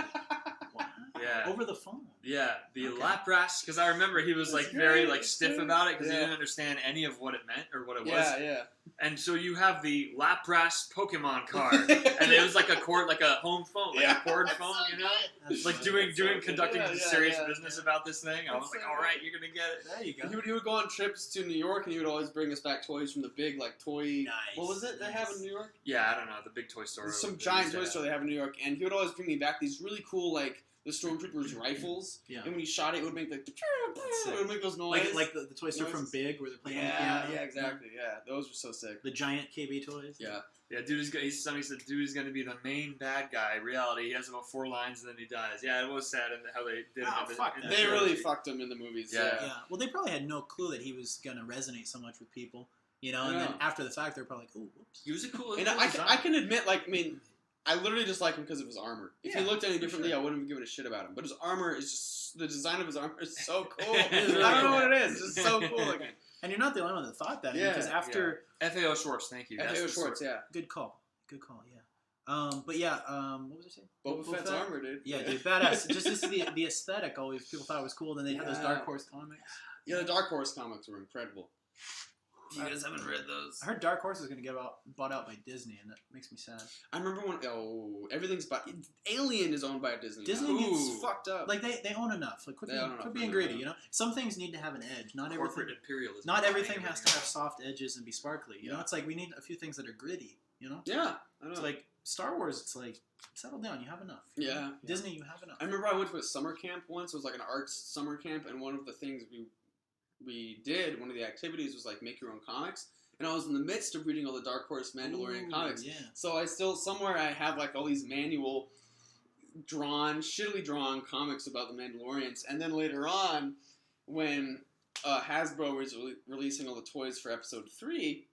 Wow. Yeah. Over the phone. Yeah, the Okay. Lapras, because I remember he was That's like very great, like that's stiff great. about it because he Yeah. didn't understand any of what it meant or what it was. yeah. And so you have the Lapras Pokemon card, and it was like a home phone, like a cord phone, you know, That's like funny. conducting serious yeah. business about this thing. I was That's like, so all right, you're gonna get it. There you go. He would go on trips to New York, and he would always bring us back toys from the big like toy. Nice. What was it they have in New York? Yeah, I don't know, the big toy store. Some that giant used to toy have. store they have in New York, and he would always bring me back these really cool like the Stormtroopers rifles. Yeah. And when you shot it, it would make like it would make those noises. Like the toy store from Noises. Big where they're playing. yeah, on the piano. exactly. Yeah, those were so sick. The giant KB toys. Yeah. Yeah, somebody said dude is gonna be the main bad guy. Reality, he has about 4 lines and then he dies. Yeah, it was sad and how they did Oh, it. fuck in that. the They really trilogy. fucked him in the movies. Yeah. Yeah. Well, they probably had no clue that he was gonna resonate so much with people, you know. And Yeah. then after the fact, they're probably like, "Oh, whoops." He was a cool. And I can admit, like, I mean, I literally just like him because of his armor. If he Yeah, looked any for differently, sure. I wouldn't have given a shit about him. But his armor is just, the design of his armor is so cool. It is really I don't know cool. what it is. It's just so cool looking. And you're not the only one that thought that. Yeah, Because after FAO Schwartz, thank you. That's F.A.O. the Schwartz, sword. yeah. good call, yeah. But yeah, what was I saying? Boba Fett's Fett? armor, dude. Yeah, dude, badass. Just the aesthetic. Always people thought it was cool. Then they had those Yeah. Dark Horse comics. Yeah, the Dark Horse comics were incredible. You guys haven't read those? I heard Dark Horse is gonna get bought out by Disney, and that makes me sad. I remember when, everything's by, Alien is owned by Disney. Disney now. gets It's fucked up. Like they own enough. Like quit They own enough, being I greedy. know. You know, some things need to have an edge. Not Corporate everything. imperialism. Not everything Buying has to have soft edges and be sparkly. You know, Yeah. it's like we need a few things that are gritty. You know, Yeah, I know. it's like Star Wars. It's like settle down. You have enough. you Yeah. know? Disney, you have enough. I remember I went to a summer camp once. It was like an arts summer camp, and one of the things we did, one of the activities was like make your own comics. And I was in the midst of reading all the Dark Horse Mandalorian Ooh, comics. Yeah. So I still, somewhere I have like all these manual shittily drawn comics about the Mandalorians. And then later on, when Hasbro was releasing all the toys for episode 3,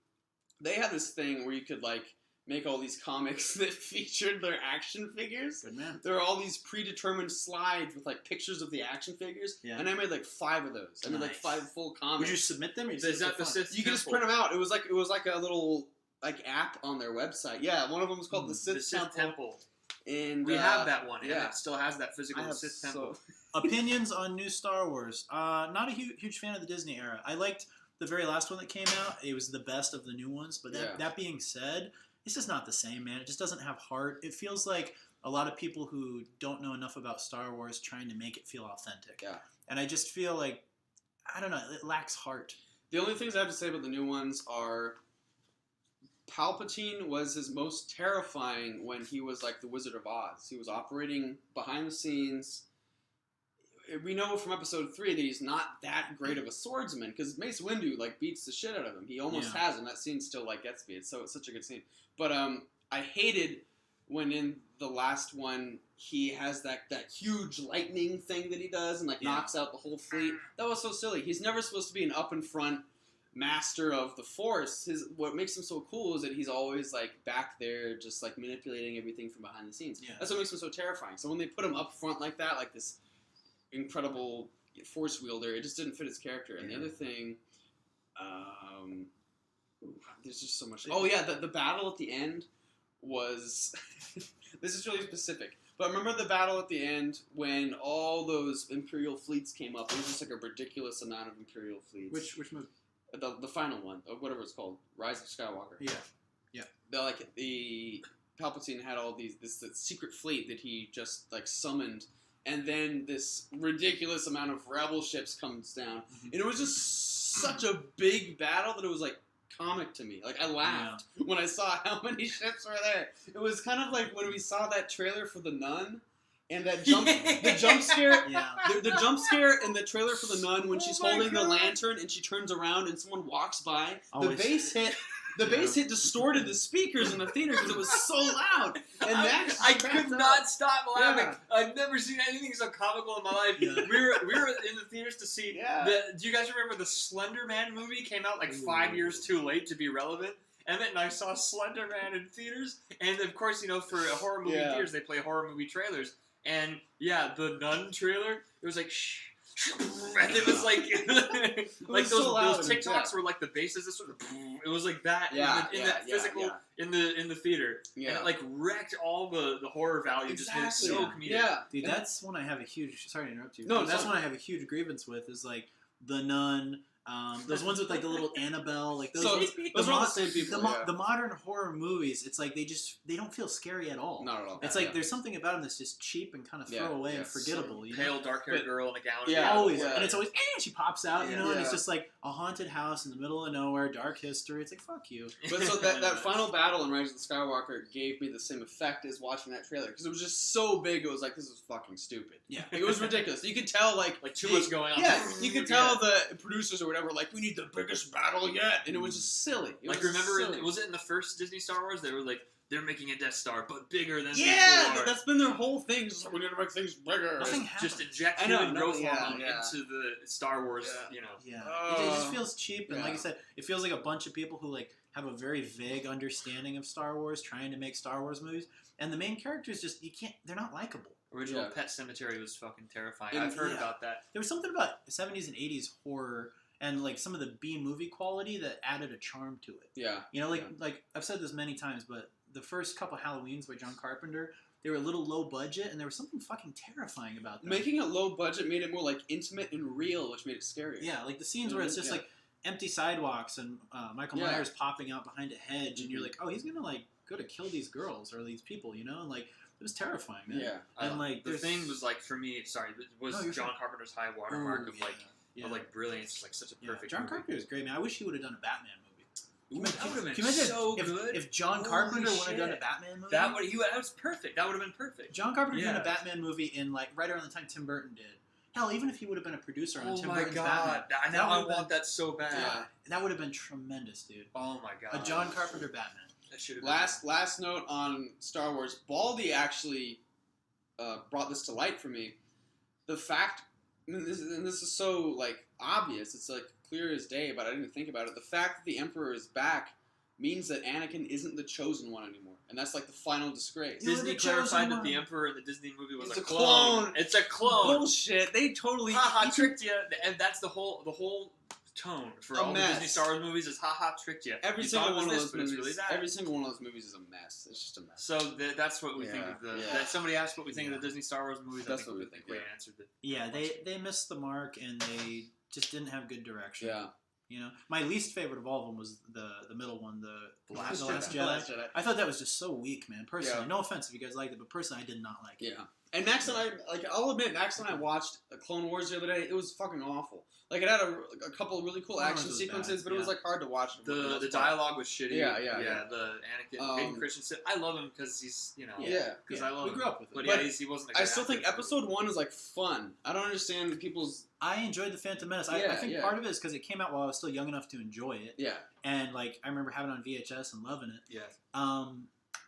they had this thing where you could like make all these comics that featured their action figures. Good man. There are all these predetermined slides with like pictures of the action figures, Yeah. and I made like 5 of those. I made like Nice. 5 full comics. Would you submit them? Or you Is that the fun? Sith You can just Temple? print them out. It was like a little like app on their website. Yeah, one of them was called the Sith, The Sith Temple. Temple. And We have that one. yeah. Yeah, it still has that I physical have Sith Temple. Opinions on new Star Wars. Not a huge fan of the Disney era. I liked the very last one that came out. It was the best of the new ones. But that being said, it's just not the same, man. It just doesn't have heart. It feels like a lot of people who don't know enough about Star Wars trying to make it feel authentic. Yeah. And I just feel like, I don't know, it lacks heart. The only things I have to say about the new ones are Palpatine was his most terrifying when he was like the Wizard of Oz. He was operating behind the scenes. We know from episode 3 that he's not that great of a swordsman because Mace Windu like beats the shit out of him. He almost Yeah. has him. That scene still like gets me. It's such a good scene. But I hated when in the last one he has that huge lightning thing that he does and like Yeah. knocks out the whole fleet. That was so silly. He's never supposed to be an up in front master of the Force. What makes him so cool is that he's always like back there just like manipulating everything from behind the scenes. Yeah. That's what makes him so terrifying. So when they put him up front like that, like this incredible Force wielder, it just didn't fit his character. And the other thing, there's just so much. Oh yeah, the battle at the end was this is really specific. But remember the battle at the end when all those Imperial fleets came up? It was just like a ridiculous amount of Imperial fleets. Which movie? The final one, or whatever it's called, Rise of Skywalker. Yeah. The Palpatine had all this secret fleet that he just like summoned, and then this ridiculous amount of rebel ships comes down, and it was just such a big battle that it was like comic to me. Like I laughed when I saw how many ships were there. It was kind of like when we saw that trailer for The Nun. And that the jump scare, Yeah. the jump scare in the trailer for The Nun when she's my holding the God. lantern and she turns around and someone walks by. Always. The bass hit distorted the speakers in the theater because it was so loud. And that I could cracked not up. stop laughing. Yeah. I've never seen anything so comical in my life. Yeah. We were in the theaters to see. Yeah. Do you guys remember the Slender Man movie? Came out like 5 years too late to be relevant. Emmett and I saw Slender Man in theaters, and of course, you know, for a horror movie theaters, they play horror movie trailers. And yeah, the Nun trailer, it was like shh. And it was like, like was so loud those and- TikToks were like the basses. This sort of, it was like that in the physical in the theater, Yeah. and it like wrecked all the horror value. Just made it so Yeah. comedic. Yeah. Dude, And- that's when I have a huge. Sorry to interrupt you. No, but that's it's when I have a huge grievance with is like The Nun. Those ones with like the little Annabelle, like those. So, ones, those are all the same people. the modern horror movies, it's like they don't feel scary at all. Not at all. It's like there's something about them that's just cheap and kind of Yeah, throwaway yeah. and forgettable. You know, Pale, dark-haired girl in a gown. Yeah. always, yeah. and it's always she pops out, you know, and it's Yeah. just like a haunted house in the middle of nowhere, dark history. It's like fuck you. But so that final battle in Rise of the Skywalker gave me the same effect as watching that trailer because it was just so big. It was like this is fucking stupid. Yeah. Like, it was ridiculous. You could tell like Too much going on. Yeah, you could tell the producers or whatever like we need the biggest battle yet, and it was just silly. It Like was remember, silly. was it in the first Disney Star Wars? They were like, they're making a Death Star, but bigger than Yeah, before. that's been their whole thing. Just like, we need to make things bigger. Nothing Just happened. inject I know, human growth yeah, hormone yeah. into the Star Wars, Yeah. you know. Yeah, it just feels cheap, and like Yeah. I said, it feels like a bunch of people who like have a very vague understanding of Star Wars, trying to make Star Wars movies, and the main characters they're not likable. Original Yeah. Pet Cemetery was fucking terrifying. And- I've heard yeah. about that. There was something about 70s and 80s horror and like some of the B movie quality that added a charm to it. Yeah. You know, Yeah. like I've said this many times, but the first couple Halloweens by John Carpenter, they were a little low budget, and there was something fucking terrifying about them. Making it low budget made it more like intimate and real, which made it scarier. Yeah, like the scenes where it's just Yeah. like empty sidewalks and Michael Yeah. Myers popping out behind a hedge, and you're Mhm. like, oh, he's gonna like go to kill these girls or these people, you know? And like it was terrifying, man. Yeah. And like The there's- thing was like for me, sorry, it was No, you're John fine. Carpenter's high watermark Ooh, of like yeah. of like brilliance, like such a Yeah, perfect. John movie. Carpenter is great, man. I wish he would have done a Batman movie. Ooh, that would have been Can you imagine so if, good. if John Holy Carpenter would have done a shit. Batman movie? That was perfect. That would have been perfect. John Carpenter doing Yeah. a Batman movie in like right around the time Tim Burton did. Hell, even if he would have been a producer on Oh Tim my Burton's god! Batman, Now I would've been- want that so bad. yeah, that would have been tremendous, dude. Oh my god! A John Carpenter Batman. That should have Last note on Star Wars. Baldy actually brought this to light for me. The fact, and this is so like obvious. It's like clear as day, but I didn't think about it. The fact that the Emperor is back means that Anakin isn't the chosen one anymore, and that's like the final disgrace. You were Disney the chosen clarified that one. the Emperor in the Disney movie was He's a a clone. clone. It's a clone. Bullshit. They totally Haha, tricked you. And that's the whole tone for A all mess. the Disney Star Wars movies is haha, tricked you. Every You single thought it was one of this, those but it's movies. really that. Every single one of those movies is a mess. It's just a mess. So that's what we think Yeah, of the. yeah. That somebody asked what we think Yeah. of the Disney Star Wars movies. That's I what we think think, we yeah. answered it. Yeah, they missed the mark and they just didn't have good direction. Yeah. You know, my least favorite of all of them was the middle one, the Last The Jedi. Last Jedi. I thought that was just so weak, man. Personally, Yeah. no offense if you guys liked it, but personally, I did not like it. Yeah. And Max and I, like, I'll admit, Max and I watched Clone Wars the other day. It was fucking awful. Like, it had a couple of really cool Clone Wars action was sequences, bad, but it was, yeah. like, hard to watch. for The most part. dialogue was shitty. Yeah. The Anakin Hayden Christensen. I love him because he's Yeah. because I love we him. grew up with it. But But yeah, he wasn't. A good I still think actor. episode 1 is, like, fun. I don't understand people's... I enjoyed the Phantom Menace. I Yeah, think yeah. part of it is because it came out while I was still young enough to enjoy it, Yeah. and like I remember having it on VHS and loving it. Yeah.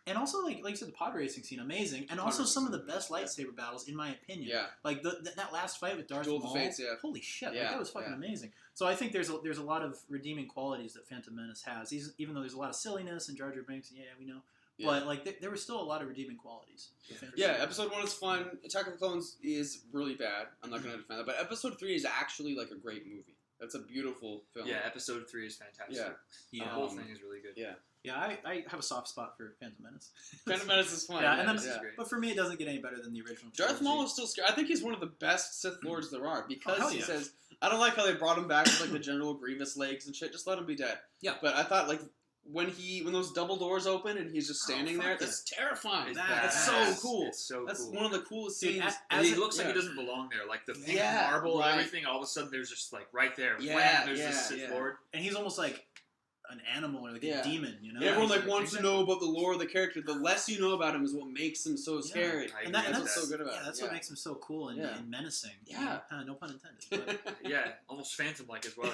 And also like you said, the pod racing scene amazing, and also Pod some of the racing, best yeah. lightsaber battles in my opinion. Yeah. Like that last fight with Darth Duel of the Maul. Fates, yeah. Holy shit! Yeah, Like, that was fucking yeah. amazing. So I think there's a lot of redeeming qualities that Phantom Menace has. Even though there's a lot of silliness and Jar Jar Binks, yeah, we know. Yeah. But like there were still a lot of redeeming qualities. to Phantom Yeah, Menace. episode 1 is fun. Attack of the Clones is really bad. I'm not going to defend that. But episode 3 is actually, like, a great movie. That's a beautiful film. Yeah, episode 3 is fantastic. Yeah. The Yeah. whole thing is really good. Yeah. Yeah, I have a soft spot for Phantom Menace. Phantom Menace is fun. Yeah, and then- This is great. But for me, it doesn't get any better than the original. Darth trilogy. Maul is still scary. I think he's one of the best Sith Lords there are because hell he yeah. says, I don't like how they brought him back with like the General Grievous legs and shit. Just let him be dead. Yeah. But I thought like when those double doors open and he's just standing fuck there, yeah. that's terrifying. It's That's so badass. cool. It's so That's cool. one of the coolest Dude, scenes. And he it- looks like yeah. he doesn't belong there. Like the pink Yeah, marble right. and everything, all of a sudden there's just like right there. Yeah, wham, there's yeah, this Sith yeah. Lord. And he's almost like an animal or like Yeah. a demon, you know? Everyone He's like wants to know about the lore of the character. The less you know about him is what makes him so scary. I And agree That's with what's that. so good about yeah, it. that's yeah. what makes him so cool and, Yeah. and menacing. Yeah. No pun intended. But, Yeah, almost Phantom-like as well.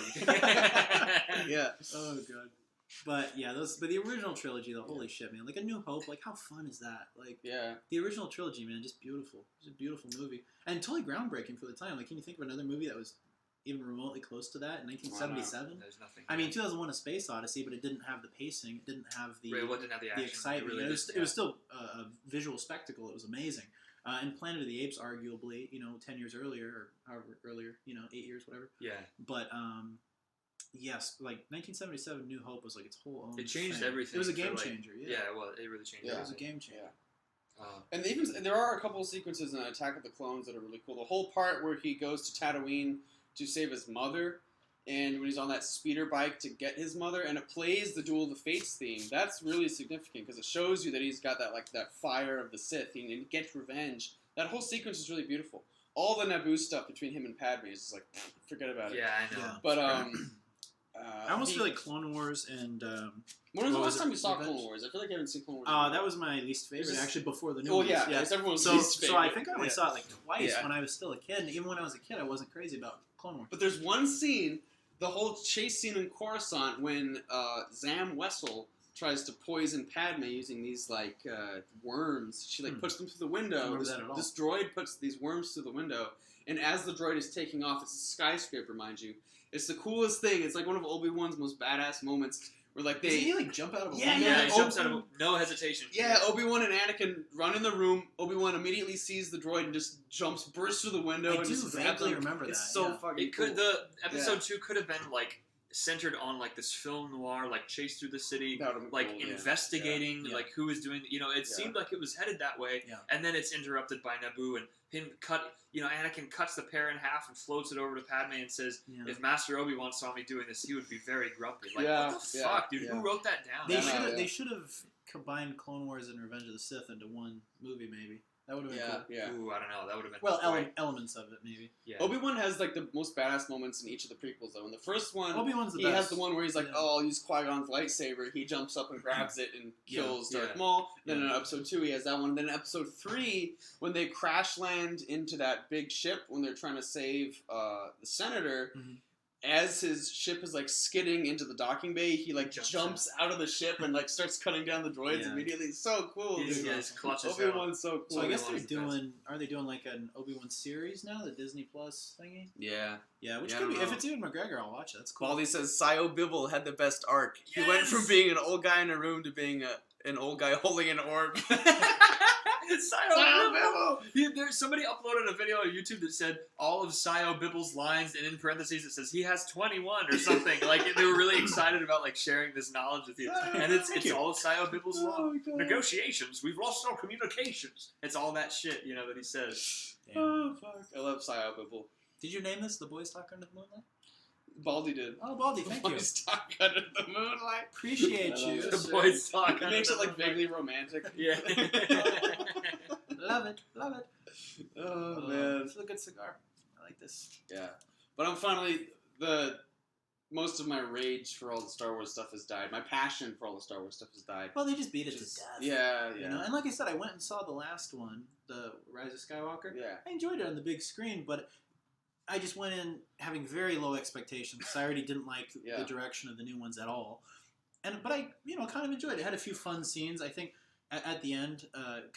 Yeah. oh god. But yeah, but the original trilogy, though, holy shit, man! Like A New Hope, like how fun is that? Like Yeah. the original trilogy, man, just beautiful. It's a beautiful movie and totally groundbreaking for the time. Like, can you think of another movie that was even remotely close to that in 1977? There's nothing. I mean, 2001: A Space Odyssey, but it didn't have the pacing. It didn't have the Ray, what didn't have the action? excitement. It really It didn't, was still a visual spectacle. It was amazing. And Planet of the Apes, arguably, 10 years earlier, or however earlier, 8 years, whatever. yeah. But yes, like 1977, New Hope was like its whole own. It changed thing. everything It was a for, game like- changer. Yeah, Yeah, well, it really changed. Yeah. it was a everything. game changer. Yeah. And even there are a couple of sequences in Attack of the Clones that are really cool. The whole part where he goes to Tatooine to save his mother, and when he's on that speeder bike to get his mother, and it plays the Duel of the Fates theme. That's really significant because it shows you that he's got that fire of the Sith, and he gets revenge. That whole sequence is really beautiful. All the Naboo stuff between him and Padme is just like forget about it. Yeah, I know. Yeah. But I almost feel like Clone Wars and when was the what last was time it? you saw Revenge? Clone Wars? I feel like I haven't seen Clone Wars. that was my least favorite It's just- actually before the new Oh ones. yeah, it's everyone's So, least so I favorite. think I only Yeah. saw it like twice Yeah. when I was still a kid, and even when I was a kid, I wasn't crazy about Clone Wars. But there's one scene, the whole chase scene in Coruscant, when Zam Wessel tries to poison Padme using these worms. She puts them through the I don't window. remember This, that at all. this droid puts these worms through the window, and as the droid is taking off, it's a skyscraper, mind you. It's the coolest thing. It's like one of Obi-Wan's most badass moments where Doesn't he like jump out of a Yeah, window? Yeah, yeah, he jumps out Obi- of no hesitation. Yeah, Obi-Wan and Anakin run in the room. Obi-Wan immediately sees the droid and just bursts through the window I and do just grabs vaguely him. remember It's that, so yeah. fucking It could cool. the episode 2 could have been like centered on like this film noir, like chase through the city, That would've been like cool, yeah. investigating, Yeah. like who is doing. It seemed like it was headed that way, Yeah. and then it's interrupted by Naboo and him cut. Anakin cuts the pear in half and floats it over to Padme and says, Yeah. "If Master Obi-Wan saw me doing this, he would be very grumpy." Like, Yeah, what the yeah, fuck, dude? yeah. Who wrote that down? They Yeah, should have. yeah. They should have combined Clone Wars and Revenge of the Sith into one movie, maybe. That would have been Yeah, cool. yeah. Ooh, I don't know. That would have been Well, great. elements of it, maybe. Yeah. Obi-Wan has like the most badass moments in each of the prequels, though. In the first one, Obi-Wan's the he best. has the one where he's like, Yeah. "Oh, I'll use Qui-Gon's lightsaber." He jumps up and grabs it and kills Yeah. Darth Maul. Then Yeah. in episode 2, he has that one. Then in episode 3, when they crash land into that big ship when they're trying to save the senator, Mhm. as his ship is like skidding into the docking bay, he like jumps out of the ship and like starts cutting down the droids immediately. It's so cool. He's clutches Obi-Wan's so cool. So I guess Obi-Wan's they're the best. doing. Are they doing like an Obi-Wan series now? The Disney Plus thingy. Yeah. Yeah, which Yeah, I could be. don't If know. it's Ewan McGregor, I'll watch it. That's cool. Baldy says Sio Bibble had the best arc. He went from being an old guy in a room to being an old guy holding an orb. Sio Bibble! Somebody uploaded a video on YouTube that said all of Sio Bibble's lines, and in parentheses it says he has 21 or something. Like they were really excited about like sharing this knowledge with you, and it's all of Sio Bibble's negotiations. We've lost our communications. It's all that shit, you know, that he says. Damn. Oh fuck! I love Sio Bibble. Did you name this "The Boys Talk Under the Moonlight"? Baldy did. Oh, Baldy, thank you. Boys talk under the moonlight. Appreciate you. The boys talk. It makes it like vaguely romantic. Yeah. Love it, love it. Oh man. It's a good cigar. I like this. Yeah. But I'm finally most of my rage for all the Star Wars stuff has died. My passion for all the Star Wars stuff has died. Well, they just beat it Just- to death. Yeah, yeah. You know, and like I said, I went and saw the last one, the Rise of Skywalker. Yeah. I enjoyed it on the big screen, but I just went in having very low expectations because I already didn't like Yeah. the direction of the new ones at all. But I, kind of enjoyed it. It had a few fun scenes. I think at the end,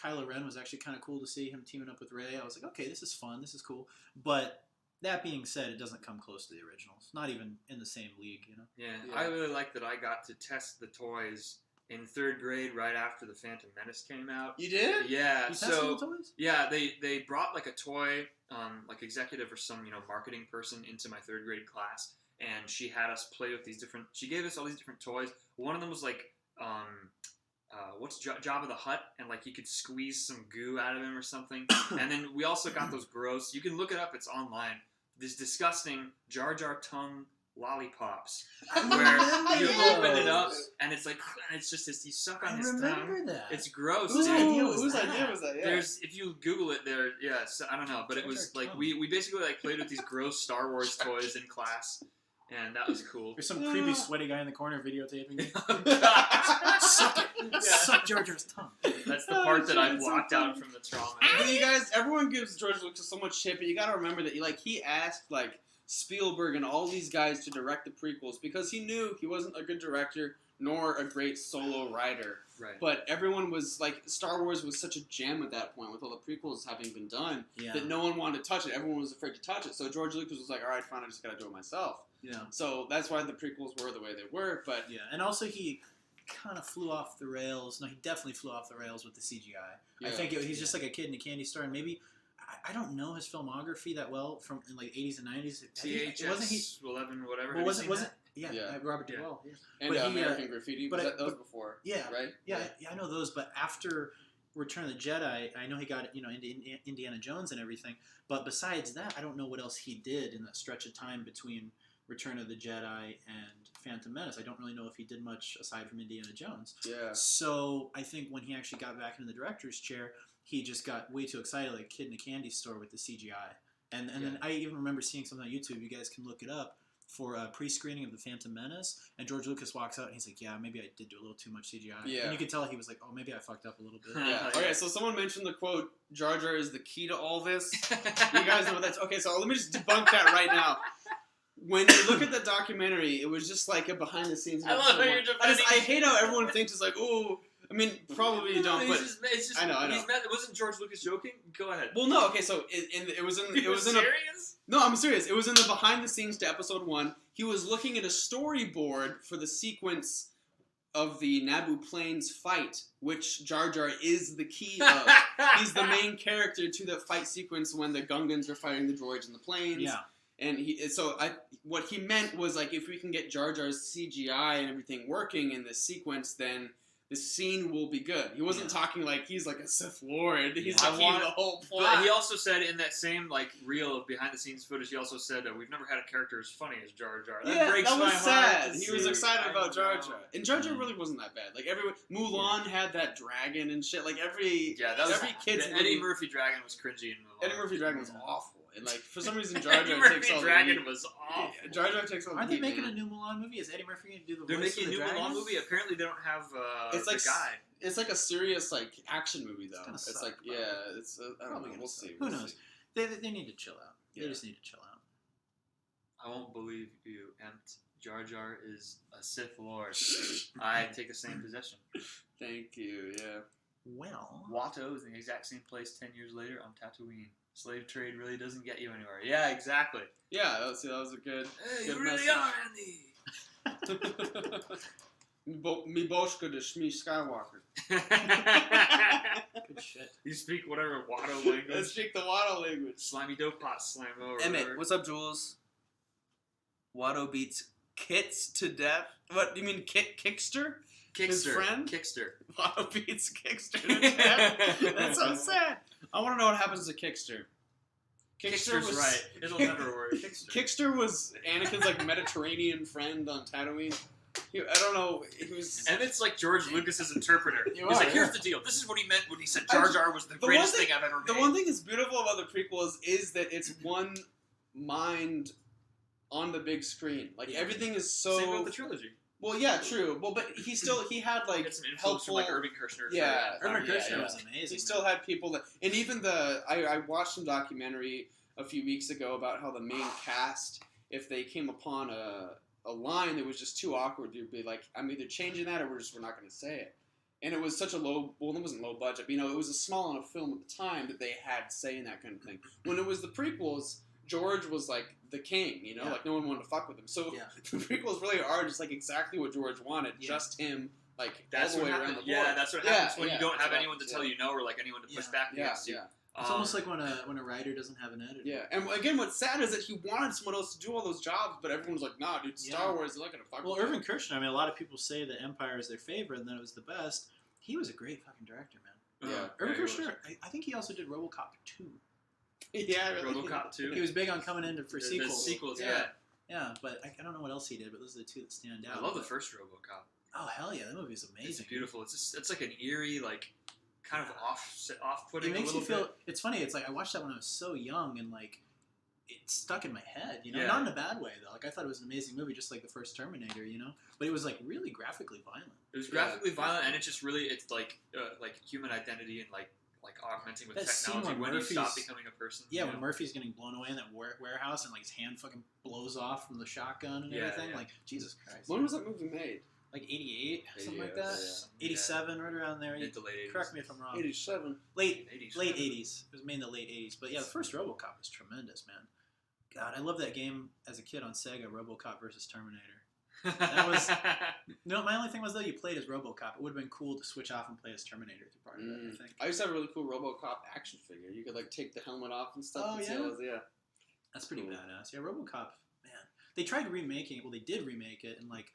Kylo Ren was actually kind of cool to see him teaming up with Rey. I was like, okay, this is fun. This is cool. But that being said, it doesn't come close to the originals. Not even in the same league, you know. Yeah, Yeah. I really like that I got to test the toys in 3rd grade right after the Phantom Menace came out. You did? Yeah, You tested so the toys? yeah, they brought like a toy, like executive or some marketing person into my 3rd grade class, and she had us play with these different. She gave us all these different toys. One of them was like, what's Jabba the Hutt, and like you could squeeze some goo out of him or something. And then we also got those gross. You can look it up. It's online. This disgusting Jar Jar tongue lollipops where you open it up and it's like, and it's just this, you suck on I his remember tongue. that. It's gross. Whose dude. idea was Whose that? idea was that? Yeah. There's, if you Google it, there, yeah, so, I don't know, but it Jar was Jar like tongue. we basically like played with these gross Star Wars toys in class, and that was cool. There's some creepy, sweaty guy in the corner videotaping me. Suck it. Suck Jar Jar's tongue. That's the part that I shit, it's so blocked out funny. from the trauma. But you guys, everyone gives George Lucas so much shit, but you gotta remember that he asked like Spielberg and all these guys to direct the prequels because he knew he wasn't a good director nor a great solo writer. Right. But everyone was like, Star Wars was such a gem at that point with all the prequels having been done Yeah. that no one wanted to touch it. Everyone was afraid to touch it. So George Lucas was like, all right, fine, I just gotta do it myself. Yeah. So that's why the prequels were the way they were. But Yeah. And also he kind of flew off the rails. No, he definitely flew off the rails with the CGI. I Yeah. think he's just like a kid in a candy store, and maybe I don't know his filmography that well from in like 80s and 90s. Wasn't he? THX 11, whatever. Well, Have you wasn't seen wasn't that? yeah, Yeah. Robert Yeah. Duvall. Yeah. and But he, American Graffiti, but that was but- before. Yeah. Right? Yeah, I know those, but after Return of the Jedi, I know he got into Indiana Jones and everything. But besides that, I don't know what else he did in that stretch of time between Return of the Jedi and Phantom Menace. I don't really know if he did much aside from Indiana Jones. Yeah. So I think when he actually got back into the director's chair, he just got way too excited, like a kid in a candy store with the CGI. And then I even remember seeing something on YouTube. You guys can look it up. For a pre-screening of the Phantom Menace, and George Lucas walks out and he's like, yeah, maybe I did do a little too much CGI. Yeah. And you could tell he was like, oh, maybe I fucked up a little bit. Yeah. Yeah. Okay, so someone mentioned the quote, Jar Jar is the key to all this. You guys know what that's... Okay, so let me just debunk that right now. When you look at the documentary, it was just like a behind-the-scenes... I love how you're defending- I hate how everyone thinks it's like, ooh... I mean, probably you don't, but... it's just, I know. Wasn't George Lucas joking? Go ahead. Well, no, okay, so it was in... It was in a... serious? No, I'm serious. It was in the behind-the-scenes to Episode 1. He was looking at a storyboard for the sequence of the Naboo Plains fight, which Jar Jar is the key of. He's the main character to the fight sequence when the Gungans are fighting the droids in the plains. Yeah. And what he meant was, like, if we can get Jar Jar's CGI and everything working in this sequence, then the scene will be good. He wasn't talking like he's like a Sith Lord. He's I the key want- to the whole But plot. he also said in that same reel of behind the scenes footage, he also said that we've never had a character as funny as Jar Jar. That breaks that was my sad. heart. to He was see. excited I about Jar know. Jar, and Jar Jar really wasn't that bad. Like Mulan had that dragon and shit. Like every kid's the movie, Eddie Murphy dragon was cringy in Mulan. Eddie Murphy dragon was awful, and like for some reason Jar Eddie Jar takes Murphy all dragon the heat. was awful. Yeah, Jar Jar takes all the Aren't heat. they making man. a new Mulan movie? Is Eddie Murphy going to do the They're voice making a of new the dragon? Mulan movie. Apparently, they don't have It's like the guy. It's like a serious like action movie though. gonna It's suck, like probably. it's I don't Probably know. gonna We'll suck. see. Who We'll knows? see. They need to chill out. They Yeah. just need to chill out. I won't believe you, Empt. Jar Jar is a Sith Lord. I take the same position. Thank you. Yeah. Well, Watto is in the exact same place 10 years later on Tatooine. Slave trade really doesn't get you anywhere. Yeah, exactly. Yeah, that was a good. Hey, good you really message. are, Andy. Me Boshka to Shmi Skywalker. good shit. You speak whatever Watto language. Let's speak the Watto language. Slimy dope pot slammo or Emmett, whatever. what's up, Jules? Watto beats Kits to death. What do you mean, Kickster? Kickster. his friend? Kickster. Watto beats Kickster to death. That's so sad. I want to know what happens to Kickster. Kickster's right. It'll never work. Kickster. Kickster was Anakin's like Mediterranean friend on Tatooine. I don't know. He was. And it's like George Lucas's interpreter. You He's are, like, here's yeah. the deal. This is what he meant when he said Jar Jar was the greatest one thing I've ever The made. one thing that's beautiful about the prequels is that it's one mind on the big screen. Like Yeah. everything is so. Same with the trilogy. Well, yeah, true. Well, but he had like Get some influence helpful. from like Irving Kershner. Yeah, Irving yeah, Kershner yeah. was amazing. He still had people that, and even I watched some documentary a few weeks ago about how the main cast, if they came upon a line that was just too awkward, you'd be like, I'm either changing that or we're not going to say it. And it was such a it wasn't low budget, but, you know, it was a small enough film at the time that they had saying that kind of thing. When it was the prequels, George was like the king, you know, Yeah. like no one wanted to fuck with him. So Yeah. the prequels really are just like exactly what George wanted, Yeah. just him, like That's all the what way around happens. the board. Yeah, that's what Yeah, happens when yeah, you don't that's have what anyone to happens, tell yeah. you no or like anyone to push Yeah. back Yeah, against you. yeah. It's almost like when a writer doesn't have an editor. Yeah, and again, what's sad is that he wanted someone else to do all those jobs, but everyone was like, "Nah, dude, Star Yeah. Wars, they're not gonna fuck." Well, with Irving Kershner, I mean, a lot of people say that Empire is their favorite and that it was the best. He was a great fucking director, man. Yeah. Irving he was. Kershner, I think he also did RoboCop 2. you. Yeah, really. RoboCop 2. He was big on coming in for The sequels. sequels, Yeah. yeah. Yeah, but I don't know what else he did, but those are the two that stand out. I love the first RoboCop. Oh, hell yeah, that movie's It's amazing. beautiful. It's like an eerie, like kind of off-putting. It makes a you little feel. bit. It's funny. It's like I watched that when I was so young, and like it stuck in my head. You know, Yeah. not in a bad way though. Like I thought it was an amazing movie, just like the first Terminator. You know, but it was like really graphically violent. It was Yeah. graphically violent, and it's just really it's like human identity and like augmenting with That scene technology when when you stop Murphy's- becoming a person. Yeah, you when know? Murphy's getting blown away in that warehouse, and like his hand fucking blows off from the shotgun and Yeah, everything. yeah. Like Jesus Christ. When was that movie made? Like 88, something like 88, that. yeah. 87, right around there. Mid to late 80s. Correct me if I'm wrong. 87. Late 80s. 80s. It was made in the late 80s. But yeah, the first RoboCop was tremendous, man. God, I love that game as a kid on Sega, RoboCop versus Terminator. That was- No, my only thing was though you played as RoboCop. It would have been cool to switch off and play as Terminator through part of that, I think. I used to have a really cool RoboCop action figure. You could like take the helmet off and stuff. Oh, and see yeah? how it was- yeah. That's pretty Cool. badass. Yeah, RoboCop, man. They tried remaking it. Well, they did remake it in like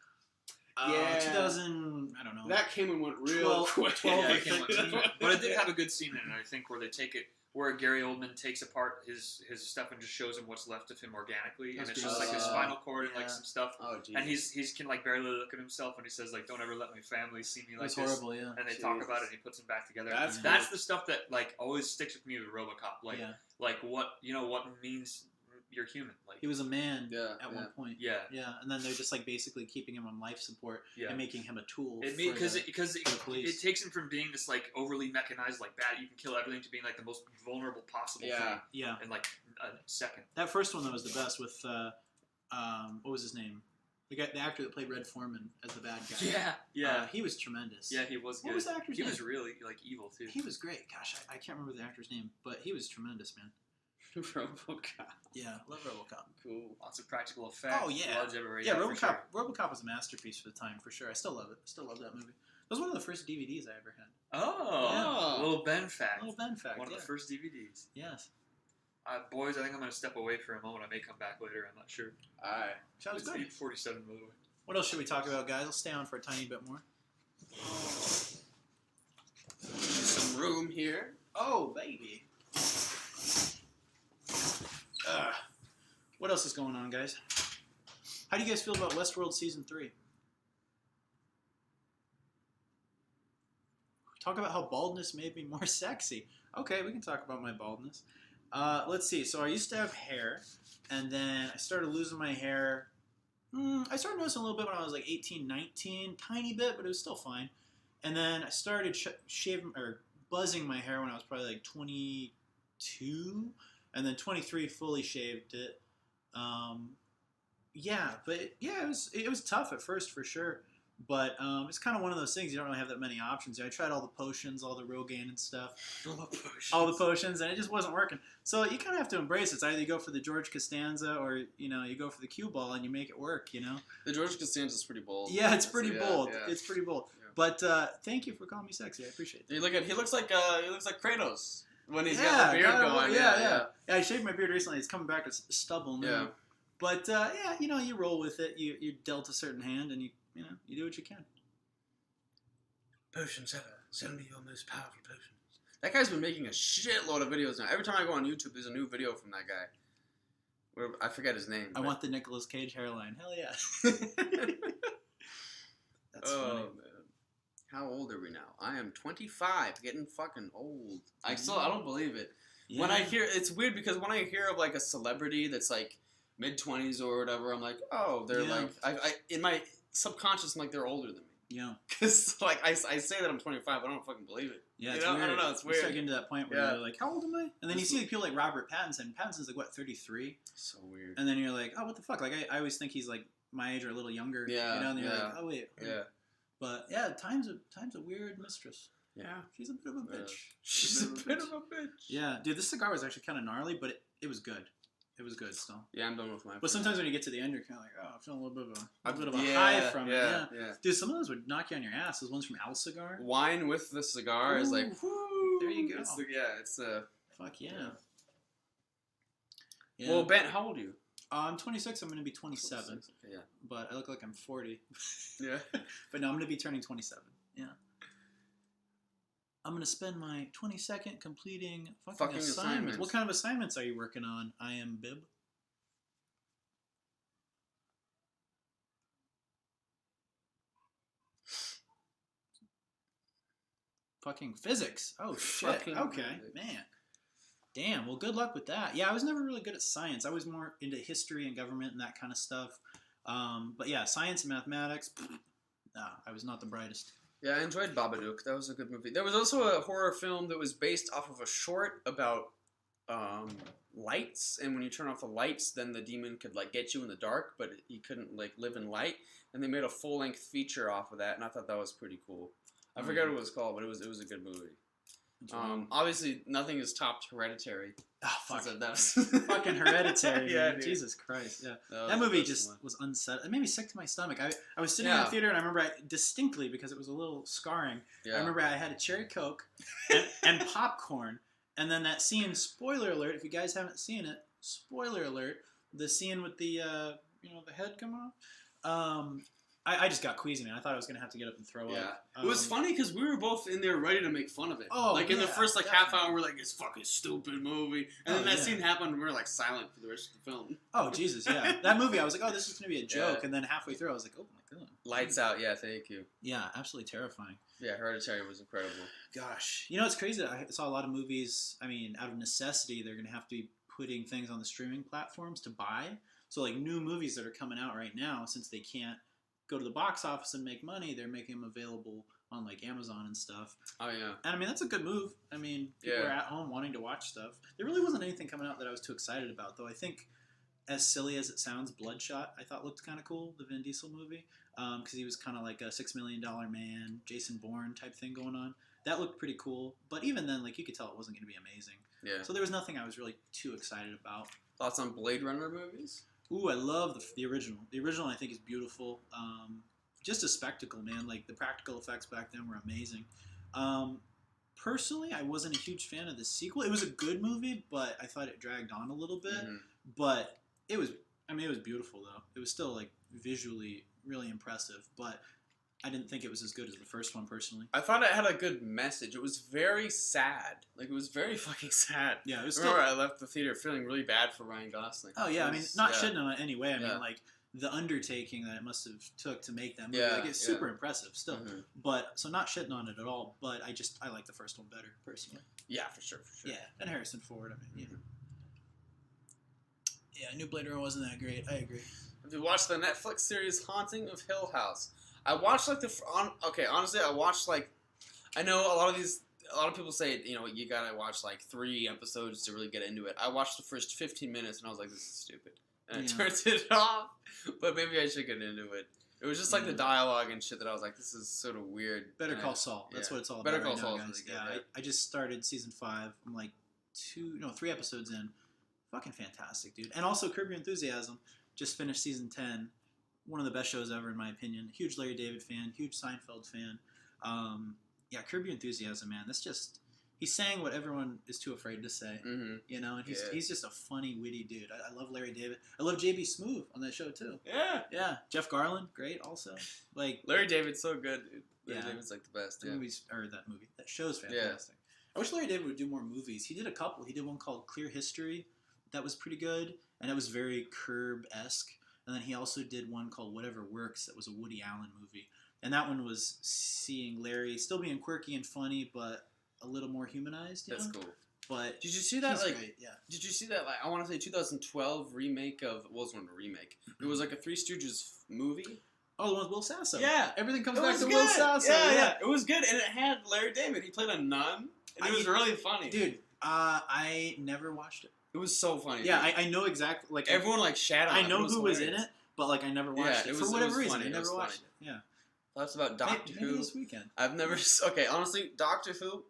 Yeah. 2000, I don't know. That came and went real 12 quick. 12 Yeah, or it came 13. out- but it did have a good scene in it, I think, where they take it, where Gary Oldman takes apart his stuff and just shows him what's left of him organically, and That's it's good. just like his spinal cord and like Yeah. some stuff, Oh, geez. and he's can like barely look at himself, and he says like, "Don't ever let my family see me like That's this." horrible, yeah. And they talk Jesus. about it, and he puts them back together. That's That's cool. the stuff that like always sticks with me with RoboCop, like Yeah. like what what means you're human, like He was a man Yeah, at yeah. one point. yeah. Yeah, and then they're just like basically keeping him on life support Yeah. and making him a tool. Because for the it police. takes him from being this like overly mechanized like bad you can kill everything to being like the most vulnerable possible Yeah. thing yeah, in like a second. that first one that was the best with what was his name? The actor that played Red Foreman as the bad guy. Yeah, He was tremendous. yeah. He was good. What was the actor's He name? was really like evil too. He was great. Gosh, I can't remember the actor's name, but he was tremendous, man. RoboCop. Yeah, love RoboCop. Cool. Lots of practical effects. Oh, yeah. Bloods everywhere. Yeah, for RoboCop. sure. RoboCop was a masterpiece for the time, for sure. I still love it. Still love that movie. That was one of the first DVDs I ever had. Oh, Yeah. little Ben fact. Little Ben fact. One of yeah. the first DVDs. Yes. Boys, I think I'm gonna step away for a moment. I may come back later. I'm not sure. Alright. Sounds It's good. 8:47 by the way. What else should we talk about, guys? I'll stay on for a tiny bit more. Some room here. Oh, baby. What else is going on, guys? How do you guys feel about Westworld Season 3? Talk about how baldness made me more sexy. Okay, we can talk about my baldness. Let's see. So I used to have hair, and then I started losing my hair. I started noticing a little bit when I was like 18, 19, tiny bit, but it was still fine. And then I started shaving or buzzing my hair when I was probably like 22, and then 23 fully shaved it. Yeah, but yeah, it was tough at first for sure. But it's kind of one of those things you don't really have that many options. I tried all the potions, all the Rogaine and stuff, all the potions, and it just wasn't working. So you kind of have to embrace it. It's either you go for the George Costanza or you go for the cue ball and you make it work. The George Costanza's pretty bold. Yeah, it's pretty bold. Yeah. It's pretty bold. Yeah. But thank you for calling me sexy. I appreciate that. He looks like Kratos when he's got the beard going. Yeah. I shaved my beard recently. It's coming back to stubble now. Yeah. But you roll with it. You dealt a certain hand, and you do what you can. Potions ever. Send me your most powerful potions. That guy's been making a shitload of videos now. Every time I go on YouTube, there's a new video from that guy. I forget his name. I want the Nicolas Cage hairline. Hell yeah. That's funny. Man. How old are we now? I am 25, getting fucking old. I don't believe it. Yeah. When I hear, it's weird because when I hear of like a celebrity that's like mid-20s or whatever, I'm like, oh, they're like, I in my subconscious, I'm like, they're older than me. Yeah. Because like I say that I'm 25, but I don't fucking believe it. Yeah, You it's know? weird. I don't know, it's You weird. start getting to that point where Yeah. you're like, how old am I? And then you see like, people like Robert Pattinson. Pattinson's like, what, 33? So weird. And then you're like, oh, what the fuck? Like, I always think he's like my age or a little younger. Yeah, And then you're yeah. like, oh, wait. Yeah. But yeah, time's a weird mistress. Yeah. She's a bit of a Yeah. bitch. She's a bit of a bitch. Yeah, dude, this cigar was actually kind of gnarly, but it was good. It was good still. Yeah, I'm done with my. But sometimes when you get to the end, you're kind of like, oh, I'm feeling a little bit of a Yeah, high from it. yeah. Dude, some of those would knock you on your ass. Those ones from Al Cigar. Wine with the cigar is like, Ooh, whoo. there you go. It's Fuck yeah. Yeah. Yeah. Well, Ben, how old are you? I'm 26. I'm going to be 27. 26, okay, But I look like I'm 40. yeah. But no, I'm going to be turning 27. Yeah. I'm going to spend my 22nd completing fucking assignments. What kind of assignments are you working on? I am Bib. Fucking physics. Oh, shit. Fucking Okay, physics. man. Damn, well, good luck with that. Yeah, I was never really good at science. I was more into history and government and that kind of stuff. But yeah, science and mathematics, nah, I was not the brightest. Yeah, I enjoyed Babadook. That was a good movie. There was also a horror film that was based off of a short about lights, and when you turn off the lights, then the demon could like get you in the dark, but he couldn't like live in light. And they made a full-length feature off of that, and I thought that was pretty cool. I forget what it was called, but it was a good movie. Obviously, nothing has topped Hereditary. Oh, fuck. Since that was Fucking Hereditary, Yeah, man. dude. Jesus Christ, yeah. was That the movie best just one. was unsettled. It made me sick to my stomach. I was sitting in Yeah. the theater, and I remember distinctly, because it was a little scarring, Yeah. I remember I had a cherry Coke and popcorn, and then that scene, spoiler alert, if you guys haven't seen it, spoiler alert, the scene with the, the head coming off, I just got queasy, man. I thought I was going to have to get up and throw Yeah. up. It was funny because we were both in there ready to make fun of it. Oh, like in the yeah, first half definitely. hour, we're like, "It's fucking stupid movie," and Oh, then that yeah. scene happened, and we were like silent for the rest of the film. Oh, Jesus, yeah. That movie, I was like, oh, this is going to be a joke, Yeah. and then halfway through, I was like, oh my God. Lights out, yeah, thank you. Yeah, absolutely terrifying. Yeah, Hereditary was incredible. Gosh. You know, it's crazy. I saw a lot of movies, I mean, out of necessity, they're going to have to be putting things on the streaming platforms to buy. So, like, new movies that are coming out right now, since they can't go to the box office and make money, they're making them available on, like, Amazon and stuff. Oh yeah. And, I mean, that's a good move. I mean, people Yeah. are at home wanting to watch stuff. There really wasn't anything coming out that I was too excited about, though. I think, as silly as it sounds, Bloodshot, I thought looked kind of cool, the Vin Diesel movie, because he was kind of like a $6 million man, Jason Bourne type thing going on. That looked pretty cool, but even then, like, you could tell it wasn't going to be amazing. Yeah. So there was nothing I was really too excited about. Thoughts on Blade Runner movies? Ooh, I love the original. The original, I think, is beautiful. Just a spectacle, man. Like, the practical effects back then were amazing. Personally, I wasn't a huge fan of the sequel. It was a good movie, but I thought it dragged on a little bit. Mhm. But it was beautiful, though. It was still, like, visually really impressive, but I didn't think it was as good as the first one, personally. I thought it had a good message. It was very sad. Like, it was very fucking sad. Yeah, it was I still... remember I left the theater feeling really bad for Ryan Gosling. Oh, yeah, It I mean, was- not yeah. shitting on it anyway. I Yeah. mean, like, the undertaking that it must have took to make that movie, Yeah, like, it's yeah. super impressive still. Mhm. But, so not shitting on it at all, but I like the first one better, personally. Yeah, for sure. Yeah, and Harrison Ford, I mean, yeah. Yeah, New Blade Runner wasn't that great, I agree. Have you watched the Netflix series Haunting of Hill House? I watched like honestly, I watched like, I know a lot of people say, you gotta watch like 3 episodes to really get into it. I watched the first 15 minutes and I was like, this is stupid. and I Yeah. turned it off. But maybe I should get into it. It was just like the Yeah. dialogue and shit that I was like, this is sort of weird. Better And Call Saul. That's yeah. what it's all Better about Call right Saul now, is guys. really good, I just started season 5. I'm like 3 episodes in. Fucking fantastic, dude. And also Curb Your Enthusiasm. Just finished season 10. One of the best shows ever, in my opinion. Huge Larry David fan. Huge Seinfeld fan. Yeah, Curb Your Enthusiasm, man. That's just... He's saying what everyone is too afraid to say. Mm-hmm. You know, and Yeah. he's just a funny, witty dude. I love Larry David. I love JB Smoove on that show, too. Yeah. Yeah. Jeff Garlin, great also. Like, Larry David's so good, dude. Larry Yeah. David's like the best. the Yeah. movies, or that show's fantastic. I wish Larry David would do more movies. He did a couple. He did one called Clear History that was pretty good, and it was very Curb-esque. And then he also did one called Whatever Works that was a Woody Allen movie. And that one was seeing Larry still being quirky and funny, but a little more humanized. You That's know? cool. But Did you see that? he's Like, great, yeah. did you see that? Like, I want to say 2012 remake of. Well, it wasn't a remake. It was like a Three Stooges movie. Oh, the one with Will Sasso. Yeah. Everything comes It back was to good. Will Sasso. Yeah. It was good, and it had Larry David. He played a nun, and it was really funny. Dude, I never watched it. It was so funny. Yeah, dude. I know exactly. Like Everyone like shat on I it. know It who was in hilarious. it, but like I never watched Yeah, it it for was whatever reason. funny. I It never was watched funny. it. Yeah, That's about Doctor maybe Who. this weekend. I've never. Okay, honestly, Doctor Who.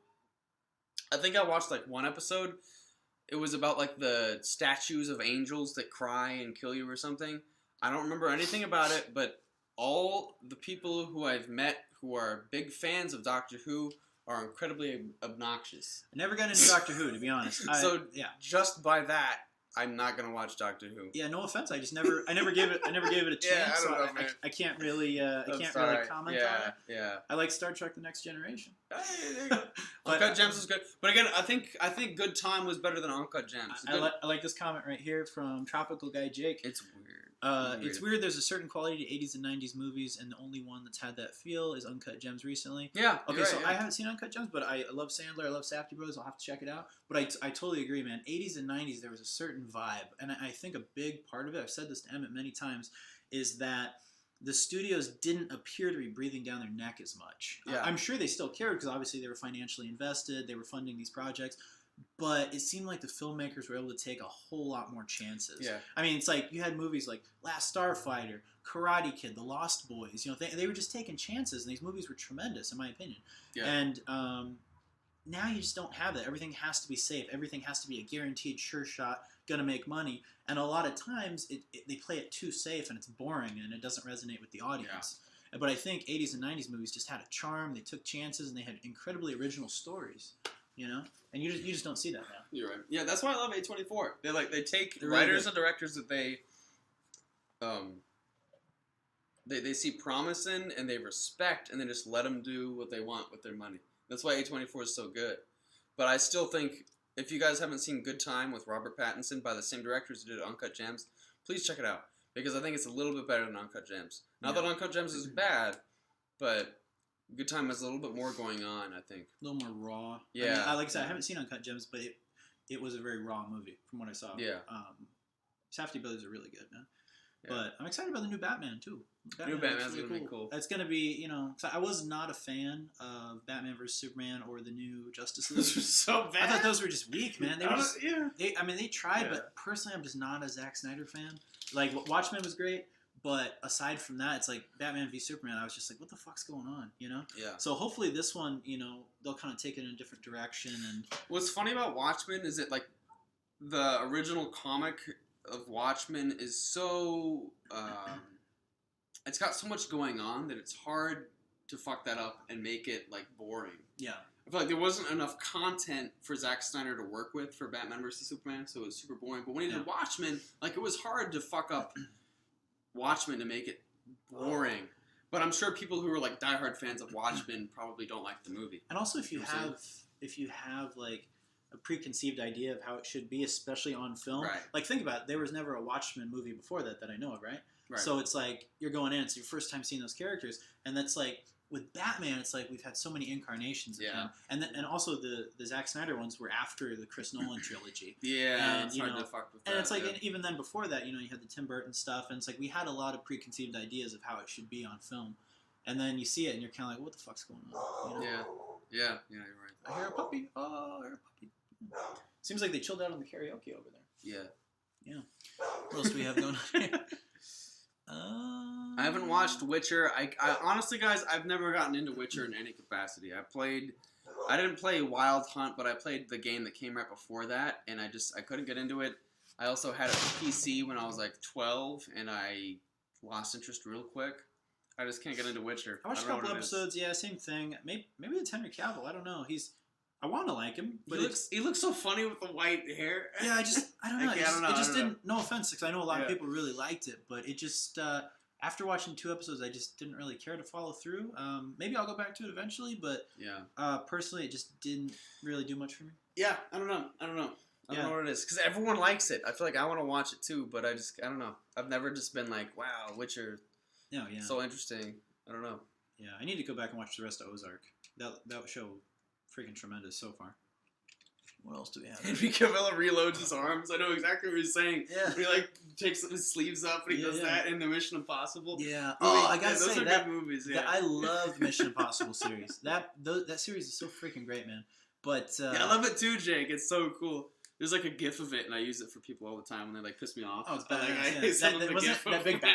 I think I watched like one episode. It was about like the statues of angels that cry and kill you or something. I don't remember anything about it, but all the people who I've met who are big fans of Doctor Who are incredibly obnoxious. I never got into Doctor Who, to be honest. Yeah, Just by that, I'm not gonna watch Doctor Who. yeah. No offense, I never gave it a chance. Yeah, I so don't know, man. I can't really, I I'm can't sorry. really comment on it. Yeah. I like Star Trek: The Next Generation. Hey, there you go. But, Uncut Gems is good, but again, I think Good Time was better than Uncut Gems. I like this comment right here from Tropical Guy Jake. It's weird. It's weird. There's a certain quality to 80s and 90s movies, and the only one that's had that feel is Uncut Gems recently. Yeah. Okay, you're so right, I yeah. haven't seen Uncut Gems, but I love Sandler. I love Safdie Brothers. I'll have to check it out. But I totally agree, man. 80s and 90s, there was a certain vibe. And I think a big part of it, I've said this to Emmett many times, is that the studios didn't appear to be breathing down their neck as much. Yeah. I'm sure they still cared because obviously they were financially invested. They were funding these projects. But it seemed like the filmmakers were able to take a whole lot more chances. Yeah. I mean, it's like you had movies like Last Starfighter, Karate Kid, The Lost Boys. You know, they were just taking chances, and these movies were tremendous, in my opinion. Yeah. And now you just don't have that. Everything has to be safe. Everything has to be a guaranteed sure shot, gonna make money. And a lot of times they play it too safe, and it's boring, and it doesn't resonate with the audience. But I think 80s and 90s movies just had a charm. They took chances, and they had incredibly original stories. You know, and you just don't see that now. You're right. Yeah, that's why I love A24. They take They're really writers good. and directors that they see promise in and they respect, and they just let them do what they want with their money. That's why A24 is so good. But I still think if you guys haven't seen Good Time with Robert Pattinson by the same directors who did Uncut Gems, please check it out because I think it's a little bit better than Uncut Gems. Not Yeah. that Uncut Gems is bad, but Good Time has a little bit more going on, I think. A little more raw. Yeah. I mean, like I said, I haven't seen Uncut Gems, but it was a very raw movie from what I saw. Yeah. Safdie Brothers are really good, man. Yeah. But I'm excited about the new Batman too. New looks Batman's gonna be cool. That's gonna be, you know, 'cause I was not a fan of Batman vs Superman or the new Justice This League. was so bad. I thought those were just weak, man. They were just, yeah. they tried, Yeah. but personally, I'm just not a Zack Snyder fan. Like Watchmen was great, but aside from that, it's like Batman v Superman. I was just like, what the fuck's going on, you know? Yeah. So hopefully this one, you know, they'll kind of take it in a different direction. And What's funny about Watchmen is that like the original comic of Watchmen is so it's got so much going on that it's hard to fuck that up and make it like boring. yeah, I feel like there wasn't enough content for Zack Snyder to work with for Batman vs Superman, so it was super boring. But when he did Watchmen, like it was hard to fuck up Watchmen to make it boring. But I'm sure people who are like diehard fans of Watchmen probably don't like the movie. and also if you You know what I'm have like a preconceived idea of how it should be, especially on film. Right. Like think about it, there was never a Watchmen movie before that I know of, right? Right. So it's like you're going in, it's your first time seeing those characters, and that's like with Batman, it's like we've had so many incarnations of him, and also the Zack Snyder ones were after the Chris Nolan trilogy. Yeah, And, it's you hard know, to fuck with that. And it's like, yeah. and even then before that, you know, you had the Tim Burton stuff, and it's like we had a lot of preconceived ideas of how it should be on film, and then you see it, and you're kind of like, what the fuck's going on? You know? Yeah, you're right. I hear a puppy. Oh, I hear a puppy. Seems like they chilled out on the karaoke over there. Yeah. What else do we have going on here? I haven't watched Witcher. I honestly, guys, I've never gotten into Witcher in any capacity. I didn't play Wild Hunt, but I played the game that came right before that, and I couldn't get into it. I also had a PC when I was like 12, and I lost interest real quick. I just can't get into Witcher. I watched a couple episodes. Yeah, same thing. Maybe it's Henry Cavill. I don't know. I want to like him, but He looks so funny with the white hair. Yeah, I don't know. I don't know. It just didn't. No offense, because I know a lot of people really liked it, but it just after watching 2 episodes, I just didn't really care to follow through. Maybe I'll go back to it eventually, but personally, it just didn't really do much for me. Yeah, I don't know. I don't know what it is because everyone likes it. I feel like I want to watch it too, but I don't know. I've never just been like, wow, Witcher. No, yeah. So interesting. I don't know. Yeah, I need to go back and watch the rest of Ozark. That show, freaking tremendous so far. What else do we have? Henry Cavill reloads his arms. I know exactly what he's saying. Yeah. He like takes his sleeves up and he does that in the Mission Impossible. Yeah. Oh, I gotta those say are that good movies. Yeah. I love the Mission Impossible series. That series is so freaking great, man. But I love it too, Jake. It's so cool. There's like a GIF of it, and I use it for people all the time when they like piss me off. Oh, it's badass.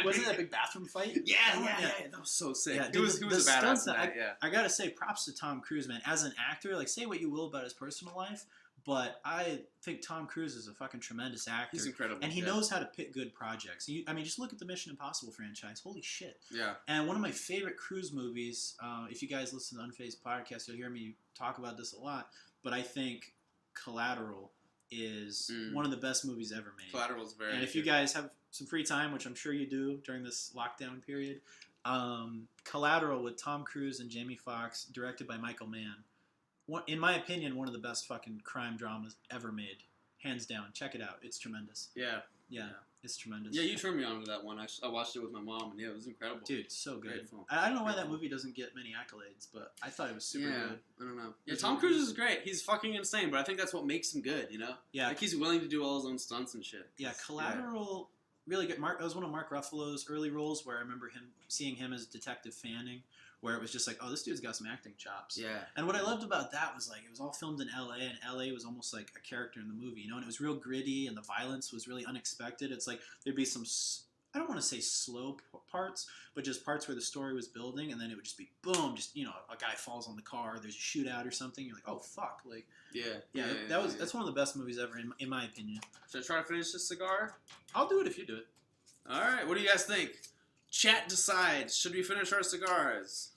Wasn't that big bathroom fight? Yeah. That was so sick. Yeah, he was a badass in that. I gotta say, props to Tom Cruise, man. As an actor, like say what you will about his personal life, but I think Tom Cruise is a fucking tremendous actor. He's incredible, and he knows how to pick good projects. Just look at the Mission Impossible franchise. Holy shit! Yeah. And one of my favorite Cruise movies. If you guys listen to Unfazed podcast, you'll hear me talk about this a lot. But I think Collateral is one of the best movies ever made. Collateral's very. And if you guys have some free time, which I'm sure you do during this lockdown period, Collateral with Tom Cruise and Jamie Foxx, directed by Michael Mann. In my opinion, one of the best fucking crime dramas ever made, hands down. Check it out; it's tremendous. Yeah, it's tremendous. Yeah, you turned me on to that one. I watched it with my mom, and it was incredible. Dude, it's so good. Great film. I don't know why that movie doesn't get many accolades, but I thought it was super good. I don't know. Yeah, Tom Cruise is great. He's fucking insane, but I think that's what makes him good, you know? Yeah. Like, he's willing to do all his own stunts and shit. Yeah, Collateral, really good. That was one of Mark Ruffalo's early roles where I remember seeing him as Detective Fanning, where it was just like, oh, this dude's got some acting chops. Yeah. And what I loved about that was like it was all filmed in LA, and LA was almost like a character in the movie, you know, and it was real gritty, and the violence was really unexpected. It's like there'd be some, I don't want to say slow parts, but just parts where the story was building, and then it would just be boom, just, you know, a guy falls on the car, there's a shootout or something, you're like, oh fuck, like that's one of the best movies ever in my opinion. Should I try to finish this cigar? I'll do it if you do it. All right, what do you guys think? Chat decides. Should we finish our cigars?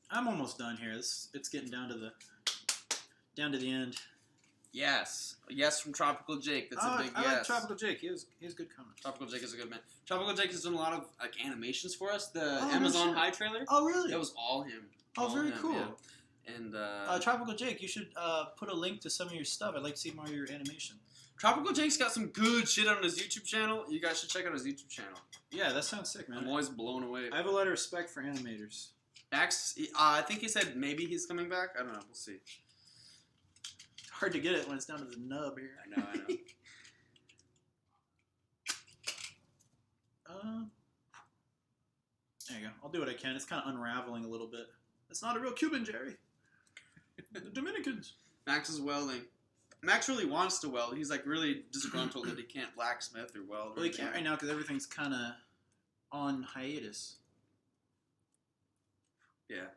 I'm almost done here. It's getting down to the end. Yes. Yes from Tropical Jake. That's a big yes. I like Tropical Jake. He has good comments. Tropical Jake is a good man. Tropical Jake has done a lot of like animations for us. The Amazon High trailer. Oh, really? That was all him. Oh, very cool. Yeah. And Tropical Jake, you should put a link to some of your stuff. I'd like to see more of your animation. Tropical Jake's got some good shit on his YouTube channel. You guys should check out his YouTube channel. Yeah, that sounds sick, man. I'm always blown away. I have a lot of respect for animators. Max, I think he said maybe he's coming back. I don't know. We'll see. It's hard to get it when it's down to the nub here. I know. There you go. I'll do what I can. It's kind of unraveling a little bit. It's not a real Cuban, Jerry. The Dominicans. Max is welding. Max really wants to weld. He's like really disgruntled that he can't blacksmith or weld. Well, he can't right now because everything's kind of on hiatus. Yeah.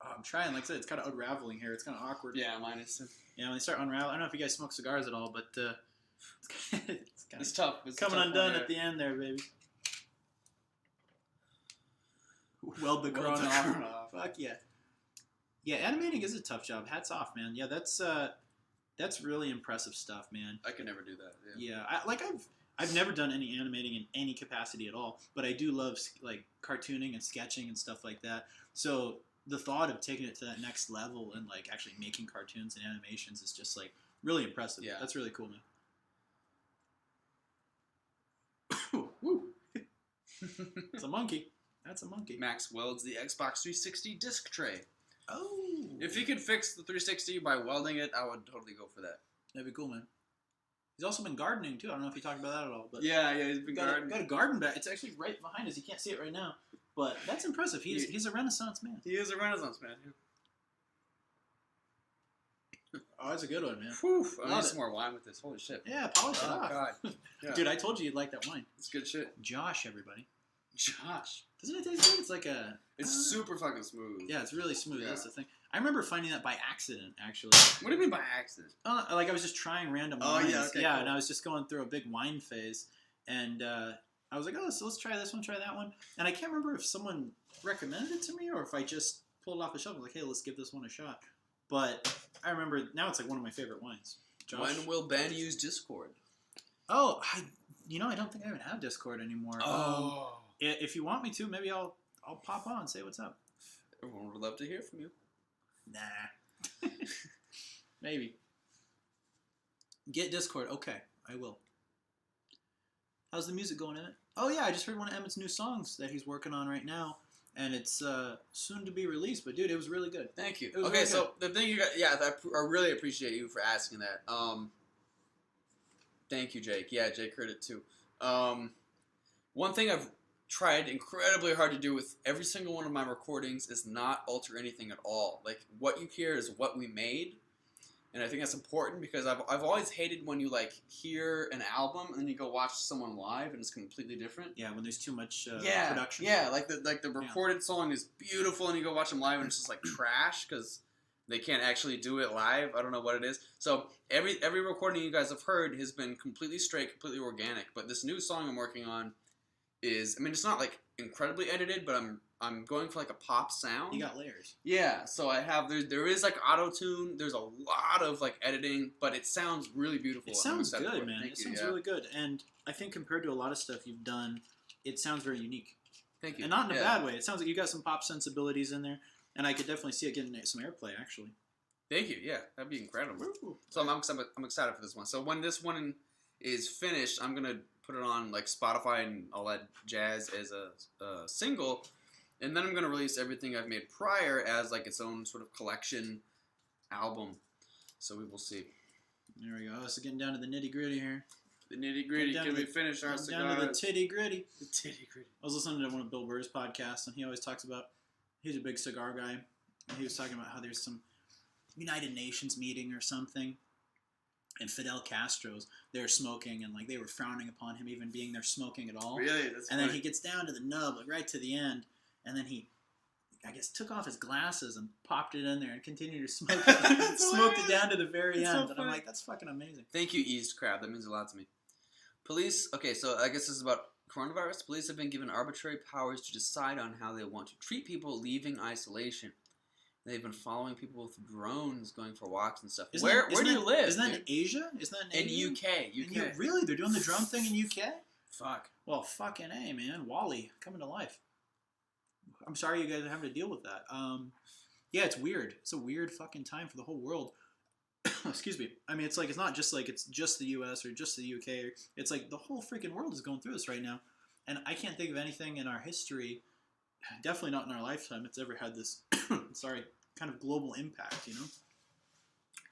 Oh, I'm trying. Like I said, it's kind of unraveling here. It's kind of awkward. Yeah, mine is. Yeah, when they start unraveling, I don't know if you guys smoke cigars at all, but it's tough. It's coming tough undone at the end there, baby. Weld the crown off. Fuck yeah. Yeah, animating is a tough job. Hats off, man. Yeah, that's really impressive stuff, man. I could never do that. Yeah, I've never done any animating in any capacity at all, but I do love like cartooning and sketching and stuff like that. So the thought of taking it to that next level and like actually making cartoons and animations is just like really impressive. Yeah, that's really cool, man. Woo. It's a monkey. That's a monkey. Max welds the Xbox 360 disc tray. Oh. If he could fix the 360 by welding it, I would totally go for that. That'd be cool, man. He's also been gardening too. I don't know if you talked about that at all, but yeah, he's been gardening. Got a garden bed. It's actually right behind us. You can't see it right now, but that's impressive. He's a Renaissance man. He is a Renaissance man. Oh, that's a good one, man. Whew, I Love need it. some more wine with this. Holy shit. Yeah, polish it Oh, off. God. Yeah. Dude, I told you you'd like that wine. It's good shit. Josh, everybody. Josh. Doesn't it taste good? It's like a... It's super fucking smooth. Yeah, it's really smooth. Yeah. That's the thing. I remember finding that by accident, actually. What do you mean by accident? Like I was just trying random Oh, wines. yeah, okay, yeah, cool. and I was just going through a big wine phase, and I was like, oh, so let's try this one, try that one, and I can't remember if someone recommended it to me or if I just pulled it off the shelf and was like, hey, let's give this one a shot. But I remember now it's like one of my favorite wines. Josh? When will Ben use Discord? Oh, I don't think I even have Discord anymore. If you want me to, maybe I'll pop on and say what's up. Everyone would love to hear from you. Nah. Maybe. Get Discord. Okay, I will. How's the music going, Emmett? Oh, yeah, I just heard one of Emmett's new songs that he's working on right now, and it's soon to be released. But, dude, it was really good. Thank you. It was Okay, really so the thing you got, I really appreciate you for asking that. Thank you, Jake. Yeah, Jake heard it too. One thing I've tried incredibly hard to do with every single one of my recordings is not alter anything at all. Like, what you hear is what we made, and I think that's important because I've always hated when you like hear an album and then you go watch someone live and it's completely different. Yeah, when there's too much production. Yeah, like the recorded song is beautiful and you go watch them live and it's just like trash because they can't actually do it live. I don't know what it is. So every recording you guys have heard has been completely straight, completely organic. But this new song I'm working on is, I mean, it's not like incredibly edited, but I'm going for like a pop sound. You got layers. Yeah, so I have there is like auto tune. There's a lot of like editing, but it sounds really beautiful. It I'm sounds excited for good, it. man. Thank It you, sounds yeah. really good, and I think compared to a lot of stuff you've done, it sounds very unique. Thank you. And not in a Yeah. bad way. It sounds like you got some pop sensibilities in there, and I could definitely see it getting some airplay, actually. Thank you. Yeah, that'd be incredible. So I'm excited for this one. So when this one is finished, I'm gonna put it on like Spotify and all that jazz as a single, and then I'm gonna release everything I've made prior as like its own sort of collection album. So we will see. There we go. This is getting down to the nitty gritty here. The nitty gritty. Down Can to we the- finish our Down cigars? to the titty gritty. The titty gritty. I was listening to one of Bill Burr's podcasts, and he always talks about, he's a big cigar guy, and he was talking about how there's some United Nations meeting or something, and Fidel Castro's there smoking, and like they were frowning upon him even being there smoking at all. Really? That's And then funny. he gets down to the nub, like right to the end, and then he, I guess, took off his glasses and popped it in there and continued to smoke it, That's smoked it hilarious. down to the very It's end. so And I'm funny. like, that's fucking amazing. Thank you, East Crab. That means a lot to me. Police, okay, so I guess this is about coronavirus. Police have been given arbitrary powers to decide on how they want to treat people leaving isolation. They've been following people with drones, going for walks and stuff. Where do you live? Isn't that in dude? Asia? Isn't that in In Asia? UK. Really? They're doing the drone thing in UK? Fuck. Well, fucking A, man. Wally, coming to life. I'm sorry you guys are having to deal with that. Yeah, it's weird. It's a weird fucking time for the whole world. Excuse me. I mean, it's like, it's not just like it's just the US or just the UK. It's like the whole freaking world is going through this right now. And I can't think of anything in our history, definitely not in our lifetime, it's ever had this, sorry, kind of global impact, you know?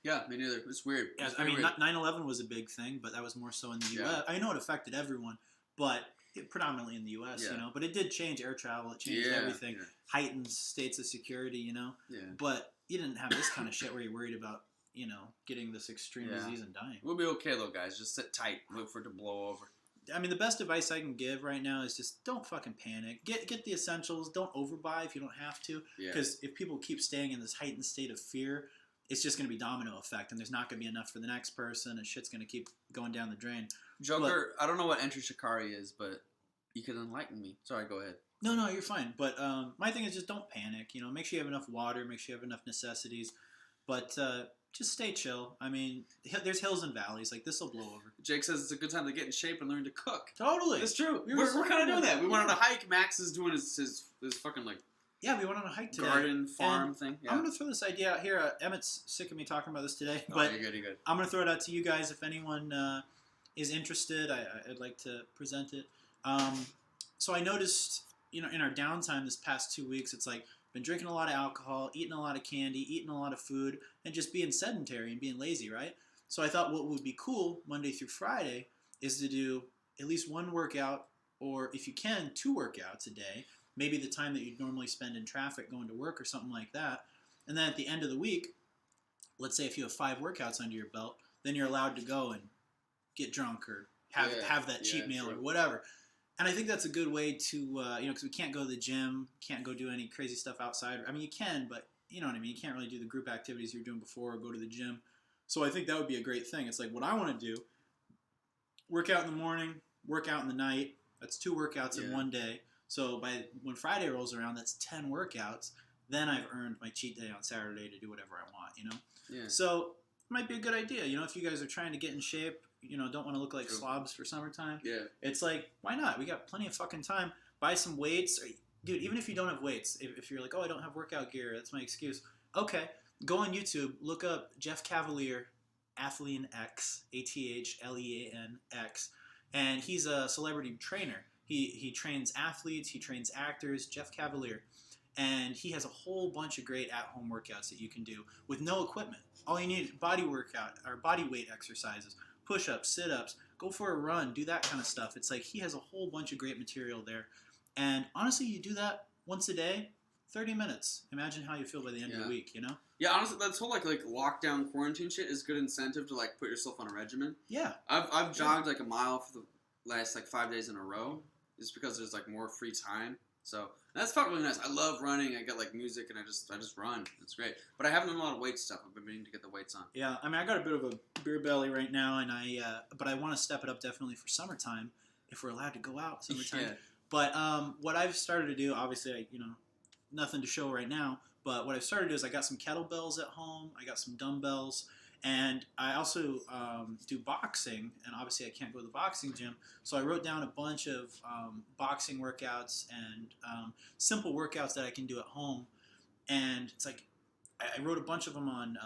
Yeah, me neither. It's weird. Yeah, It's I very mean, weird. 9/11 was a big thing, but that was more so in the Yeah. U.S. I know it affected everyone, but predominantly in the U.S., Yeah. you know? But it did change air travel. It changed Yeah, everything. yeah. Heightened states of security, you know? Yeah. But you didn't have this kind of shit where you're worried about, you know, getting this extreme Yeah. disease and dying. We'll be okay though, guys. Just sit tight. Wait for it to blow over. I mean, the best advice I can give right now is just don't fucking panic. Get the essentials. Don't overbuy if you don't have to. Yeah. Because if people keep staying in this heightened state of fear, it's just going to be domino effect, and there's not going to be enough for the next person, and shit's going to keep going down the drain. Joker, I don't know what Enter Shikari is, but you can enlighten me. Sorry, go ahead. No, you're fine. But my thing is just don't panic. You know, make sure you have enough water. Make sure you have enough necessities. But just stay chill. I mean, there's hills and valleys. Like, this will blow over. Jake says it's a good time to get in shape and learn to cook. Totally. It's true. We were We're kind of doing that. We went on a about hike. Max is doing his fucking like Yeah, we went on a hike today. garden farm And thing. Yeah. I'm going to throw this idea out here. Emmett's sick of me talking about this today. Oh, But you're good. You're good. I'm going to throw it out to you guys if anyone is interested. I'd like to present it. So I noticed, you know, in our downtime this past 2 weeks, it's like been drinking a lot of alcohol, eating a lot of candy, eating a lot of food, and just being sedentary and being lazy, right? So I thought what would be cool Monday through Friday is to do at least one workout, or if you can, 2 workouts a day. Maybe the time that you'd normally spend in traffic going to work or something like that. And then at the end of the week, let's say if you have 5 workouts under your belt, then you're allowed to go and get drunk or have that cheat meal true. or whatever. And I think that's a good way to, because we can't go to the gym, can't go do any crazy stuff outside. I mean, you can, but you know what I mean? You can't really do the group activities you were doing before or go to the gym. So I think that would be a great thing. It's like what I want to do, work out in the morning, work out in the night. That's 2 workouts in one day. So when Friday rolls around, that's 10 workouts. Then I've earned my cheat day on Saturday to do whatever I want, Yeah. So it might be a good idea, if you guys are trying to get in shape, don't want to look like slobs for summertime. Yeah. It's like, why not? We got plenty of fucking time. Buy some weights. Dude, even if you don't have weights, if you're like, oh, I don't have workout gear, that's my excuse. Okay, go on YouTube, look up Jeff Cavalier, Athlean X, ATHLEANX, and he's a celebrity trainer. He trains athletes, he trains actors, Jeff Cavalier. And he has a whole bunch of great at-home workouts that you can do with no equipment. All you need is body workout or body weight exercises, push-ups, sit-ups, go for a run, do that kind of stuff. It's like he has a whole bunch of great material there. And honestly, you do that once a day, 30 minutes. Imagine how you feel by the end of the week, Yeah, honestly, that's whole like lockdown quarantine shit is good incentive to like put yourself on a regimen. Yeah. I've jogged like a mile for the last like 5 days in a row, just because there's like more free time. So that's felt really nice. I love running. I get like music and I just run. It's great. But I haven't done a lot of weight stuff. I've been meaning to get the weights on. Yeah, I mean, I got a bit of a beer belly right now, and but I want to step it up definitely for summertime if we're allowed to go out summertime. Yeah. But what I've started to do, obviously, nothing to show right now. But what I've started to do is I got some kettlebells at home. I got some dumbbells. And I also do boxing, and obviously I can't go to the boxing gym, so I wrote down a bunch of boxing workouts and simple workouts that I can do at home. And it's like I wrote a bunch of them on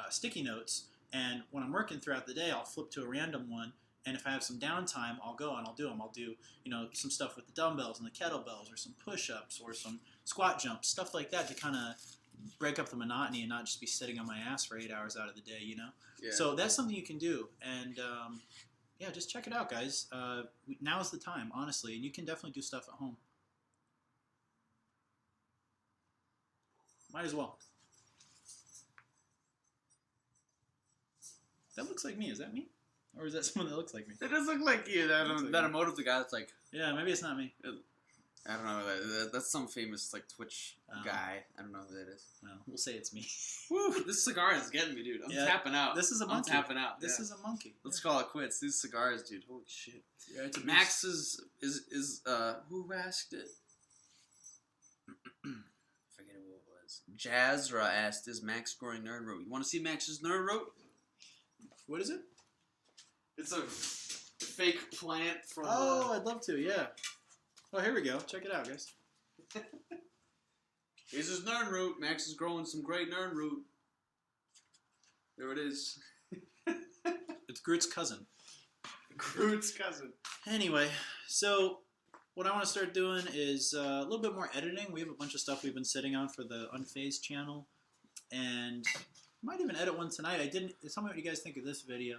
sticky notes, and when I'm working throughout the day, I'll flip to a random one, and if I have some downtime, I'll go and I'll do them. I'll do some stuff with the dumbbells and the kettlebells, or some push-ups, or some squat jumps, stuff like that to kind of break up the monotony and not just be sitting on my ass for 8 hours out of the day, Yeah. So that's something you can do, and just check it out, guys. Now's the time, honestly, and you can definitely do stuff at home. Might as well. That looks like me. Is that me? Or is that someone that looks like me? It does look like you. That Looks like that you. emote the guy that's like, Yeah, maybe it's not me. I don't know. That's some famous like Twitch guy. I don't know who that is. Well, we'll say it's me. Woo! This cigar is getting me, dude. I'm tapping out. This is a monkey. I'm tapping out. This is a monkey. Let's call it quits. These cigars, dude. Holy shit. Yeah, it's a Max is who asked it? I forget who it was. Jazra asked, "Is Max growing nerd root? You want to see Max's nerd root? What is it? It's a fake plant from. Oh, I'd love to. Yeah. Oh, here we go. Check it out, guys. Here's his nerd root. Max is growing some great nerd root. There it is. It's Groot's cousin. Groot's cousin. Anyway, so what I want to start doing is a little bit more editing. We have a bunch of stuff we've been sitting on for the Unfazed channel, and I might even edit one tonight. Tell me what you guys think of this video.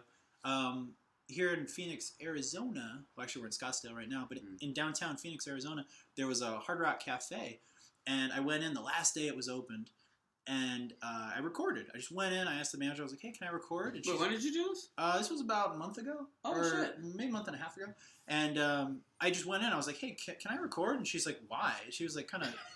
Here in Phoenix, Arizona, well, actually we're in Scottsdale right now, but in downtown Phoenix, Arizona, there was a Hard Rock Cafe, and I went in the last day it was opened, and I recorded. I just went in, I asked the manager, I was like, hey, can I record? And Wait, when did you do this? This was about a month ago. Oh, or shit. maybe a month and a half ago. And I just went in, I was like, hey, can I record? And she's like, why? She was like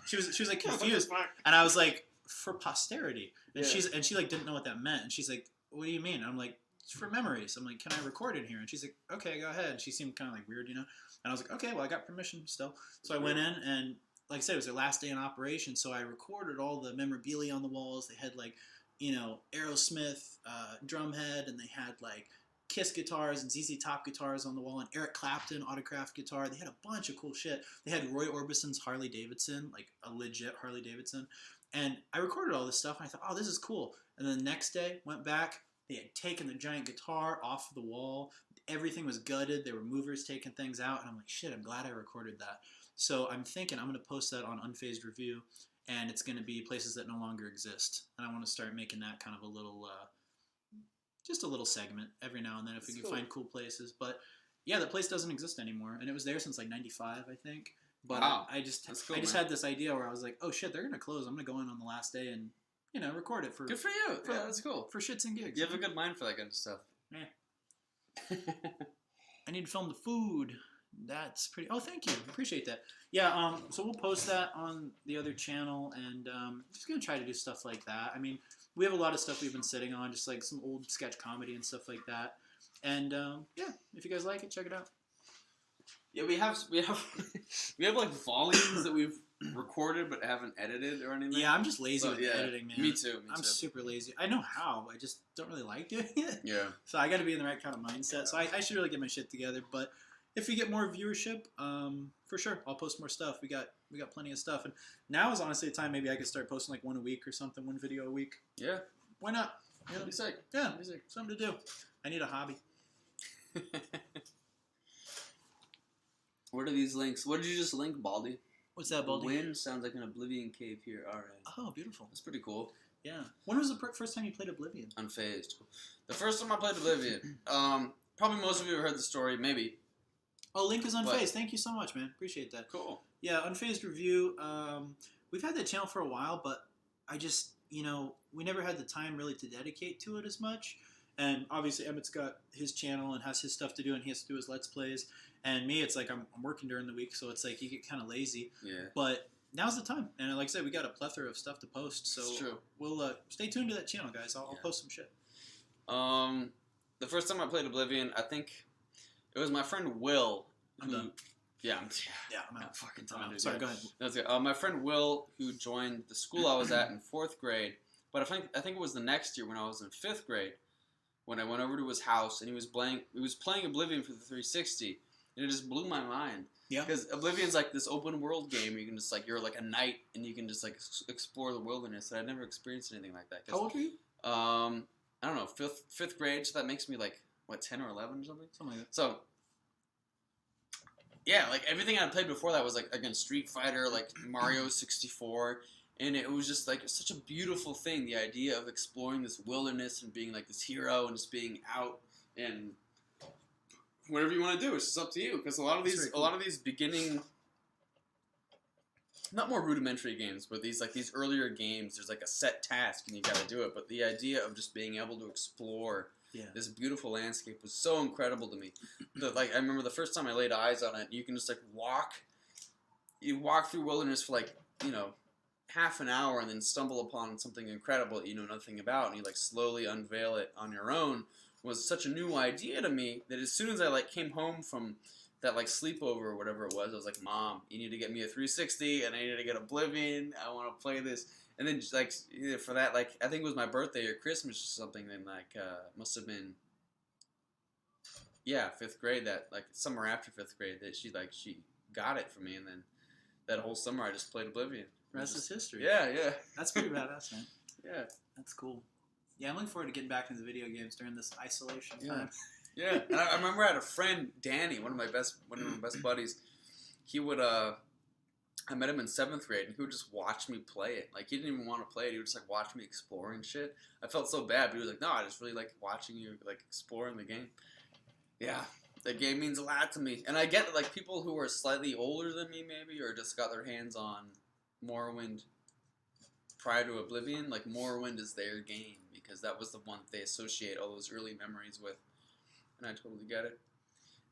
she was like confused. And I was like, for posterity. And she like didn't know what that meant. And she's like, what do you mean? And I'm like, it's for memories. I'm like, can I record in here? And she's like, okay, go ahead. And she seemed kind of like weird, And I was like, okay, well, I got permission still. So I went in, and like I said, it was their last day in operation. So I recorded all the memorabilia on the walls. They had like, Aerosmith drumhead, and they had like Kiss guitars and ZZ Top guitars on the wall, and Eric Clapton autographed guitar. They had a bunch of cool shit. They had Roy Orbison's Harley Davidson, like a legit Harley Davidson. And I recorded all this stuff, and I thought, oh, this is cool. And then the next day, went back. They had taken the giant guitar off the wall. Everything was gutted. There were movers taking things out. And I'm like, shit, I'm glad I recorded that. So I'm thinking I'm going to post that on Unfazed Review. And it's going to be places that no longer exist. And I want to start making that kind of a little, just a little segment every now and then if we can find cool places. But yeah, the place doesn't exist anymore. And it was there since like 95, I think. But wow. I just That's cool, I just man. had this idea where I was like, oh shit, they're going to close. I'm going to go in on the last day and record it for Good for you. Yeah, that's cool. for shits and gigs. You have a good mind for that kind of stuff. I need to film the food. That's pretty. Oh, thank you. Appreciate that. Yeah. So we'll post that on the other channel, and just gonna try to do stuff like that. I mean, we have a lot of stuff we've been sitting on, just like some old sketch comedy and stuff like that. And yeah, if you guys like it, check it out. Yeah, we have like volumes that we've recorded but haven't edited or anything. Yeah, I'm just lazy So, with yeah, the editing, man. Me too. I'm super lazy. I know how. I just don't really like doing it. Yeah. So I got to be in the right kind of mindset. So I should really get my shit together. But if we get more viewership, for sure, I'll post more stuff. We got plenty of stuff. And now is honestly the time maybe I could start posting like one a week or something, one video a week. Yeah. Why not? That'd be sick. Yeah, That'd be sick. something to do. I need a hobby. What are these links? What did you just link, Baldy? What's that, Baldy? Wind sounds like an Oblivion cave here. All right. Oh, beautiful. That's pretty cool. Yeah. When was the first time you played Oblivion? Unfazed. The first time I played Oblivion, probably most of you have heard the story, maybe. Oh, Link is Unfazed. But- Thank you so much, man. Appreciate that. Cool. Yeah, Unfazed Review. We've had that channel for a while, but I just, we never had the time really to dedicate to it as much. And obviously, Emmett's got his channel and has his stuff to do, and he has to do his Let's Plays. And me, it's like I'm working during the week, so it's like you get kind of lazy. Yeah. But now's the time. And like I said, we got a plethora of stuff to post. So It's true. we'll stay tuned to that channel, guys. I'll post some shit. The first time I played Oblivion, I think it was my friend Will. I'm done. Yeah, Yeah, I'm I'm out. fucking I'm done. out. Sorry, go ahead. That's good. My friend Will, who joined the school I was at in 4th grade, but I think it was the next year when I was in 5th grade, when I went over to his house and he was playing Oblivion for the 360, and it just blew my mind. Yeah. Because Oblivion's like this open world game. You can just like you're like a knight and you can just like explore the wilderness. And I'd never experienced anything like that. 'Cause, How old are you? I don't know, fifth grade. So that makes me like what 10 or 11 or something. Something like that. So yeah, like everything I played before that was like again Street Fighter, like Mario 64, and it was just like such a beautiful thing. The idea of exploring this wilderness and being like this hero and just being out and whatever you want to do, it's just up to you. Because a lot of these beginning, not more rudimentary games, but these earlier games, there's like a set task and you got to do it. But the idea of just being able to explore this beautiful landscape was so incredible to me. I remember the first time I laid eyes on it, you can just like walk through wilderness for like half an hour and then stumble upon something incredible that you know nothing about, and you like slowly unveil it on your own. Was such a new idea to me that as soon as I like came home from that like sleepover or whatever it was, I was like, Mom, you need to get me a 360 and I need to get Oblivion. I want to play this. And then like for that, like I think it was my birthday or Christmas or something. Then like must have been 5th grade. That like summer after 5th grade that she got it for me, and then that whole summer I just played Oblivion. Rest is history. Yeah. That's pretty badass, man. Yeah. That's cool. Yeah, I'm looking forward to getting back into the video games during this isolation time. Yeah, and I remember I had a friend, Danny, one of my best buddies. He would, I met him in 7th grade, and he would just watch me play it. Like, he didn't even want to play it. He would just, like, watch me exploring shit. I felt so bad, but he was like, no, I just really like watching you, like, exploring the game. Yeah, the game means a lot to me. And I get, like, people who are slightly older than me, maybe, or just got their hands on Morrowind prior to Oblivion. Like, Morrowind is their game, because that was the one that they associate all those early memories with. And I totally get it.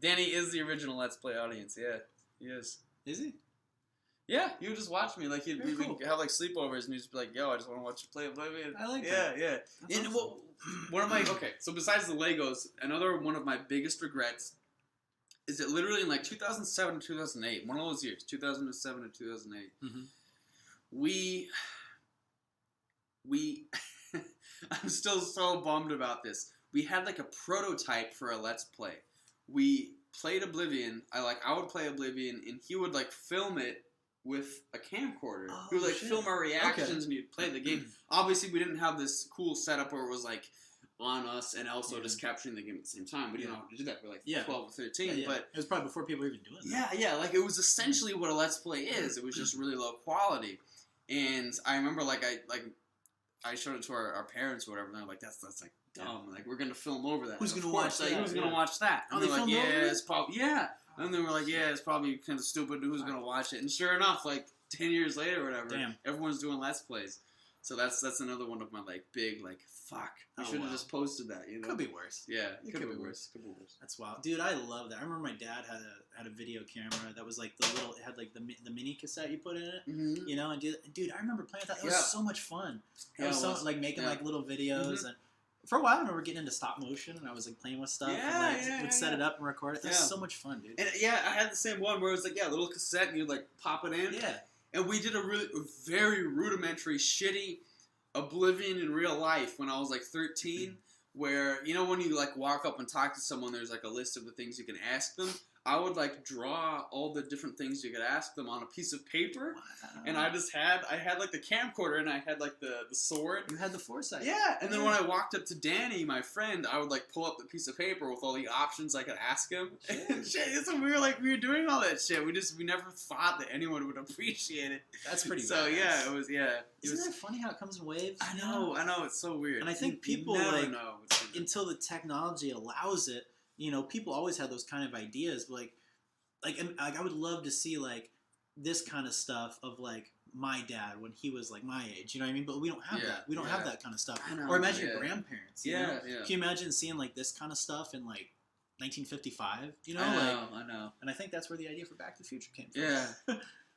Danny is the original Let's Play audience, yeah. He is. Is he? Yeah, he would just watch me. Like, we'd cool. have, like, sleepovers, and he'd just be like, yo, I just want to watch you play Oblivion. I like that. Yeah. That's And awesome. one of my, okay, so besides the Legos, another one of my biggest regrets is that literally in, like, 2007 to 2008, one of those years, 2007 to 2008, we I'm still so bummed about this. We had like a prototype for a Let's Play. We played Oblivion. I would play Oblivion, and he would like film it with a camcorder. Oh, He would like shit. film our reactions, Okay. and he'd play the game. Obviously, we didn't have this cool setup where it was like on us and also just capturing the game at the same time. We didn't know how to do that. We're like 12 or 13, but it was probably before people were even doing that. yeah, like it was essentially what a Let's Play is. It was just really low quality. And I remember I showed it to our parents or whatever, and they're like, that's like dumb. Like, we're gonna film over that. Who's Of gonna course, watch like, that? Who's gonna watch that? Oh, And they they're like, filmed over it? it's probably And then we're like, it's probably kind of stupid. Who's gonna watch it? And sure enough, like 10 years later or whatever, Damn. everyone's doing Let's Plays. So that's another one of my like big like fuck. I Oh, should have wow. just posted that. You know. Could be worse. Yeah, It could could be be worse. Could be worse. That's wild, dude. I love that. I remember my dad had a video camera that was like the little. It had like the mini cassette you put in it. Mm-hmm. You know, and dude, I remember playing with that. It was Yeah. so much fun. It Yeah, was it so was. like making Yeah. like little videos Mhm. and. For a while, I remember getting into stop motion, and I was like playing with stuff, Yeah, and like yeah, would yeah, set yeah. it up and record it. That was Yeah. so much fun, dude. And yeah, I had the same one where it was like a little cassette and you like pop it in. Yeah, And we did a very rudimentary, shitty Oblivion in real life when I was like 13, where, you know, when you like walk up and talk to someone, there's like a list of the things you can ask them. I would like draw all the different things you could ask them on a piece of paper. wow. And I had like the camcorder and I had like the sword. You had the foresight. Yeah, and then when I walked up to Danny, my friend, I would like pull up the piece of paper with all the options I could ask him. And shit, so we were doing all that shit. We never thought that anyone would appreciate it. That's pretty. So badass. yeah, it was Isn't was, that funny how it comes in waves? I you know, it's so weird. And I think You people, never like, know. Until the technology allows it, you know, people always had those kind of ideas, but and I would love to see like this kind of stuff of like my dad when he was like my age, you know what I mean? But we don't have Yeah, that. We don't yeah. have that kind of stuff. I know, Or imagine yeah. your grandparents. You Yeah, know? yeah. Can you imagine seeing like this kind of stuff in like 1955? You know, I know. and I think that's where the idea for Back to the Future came from. Yeah.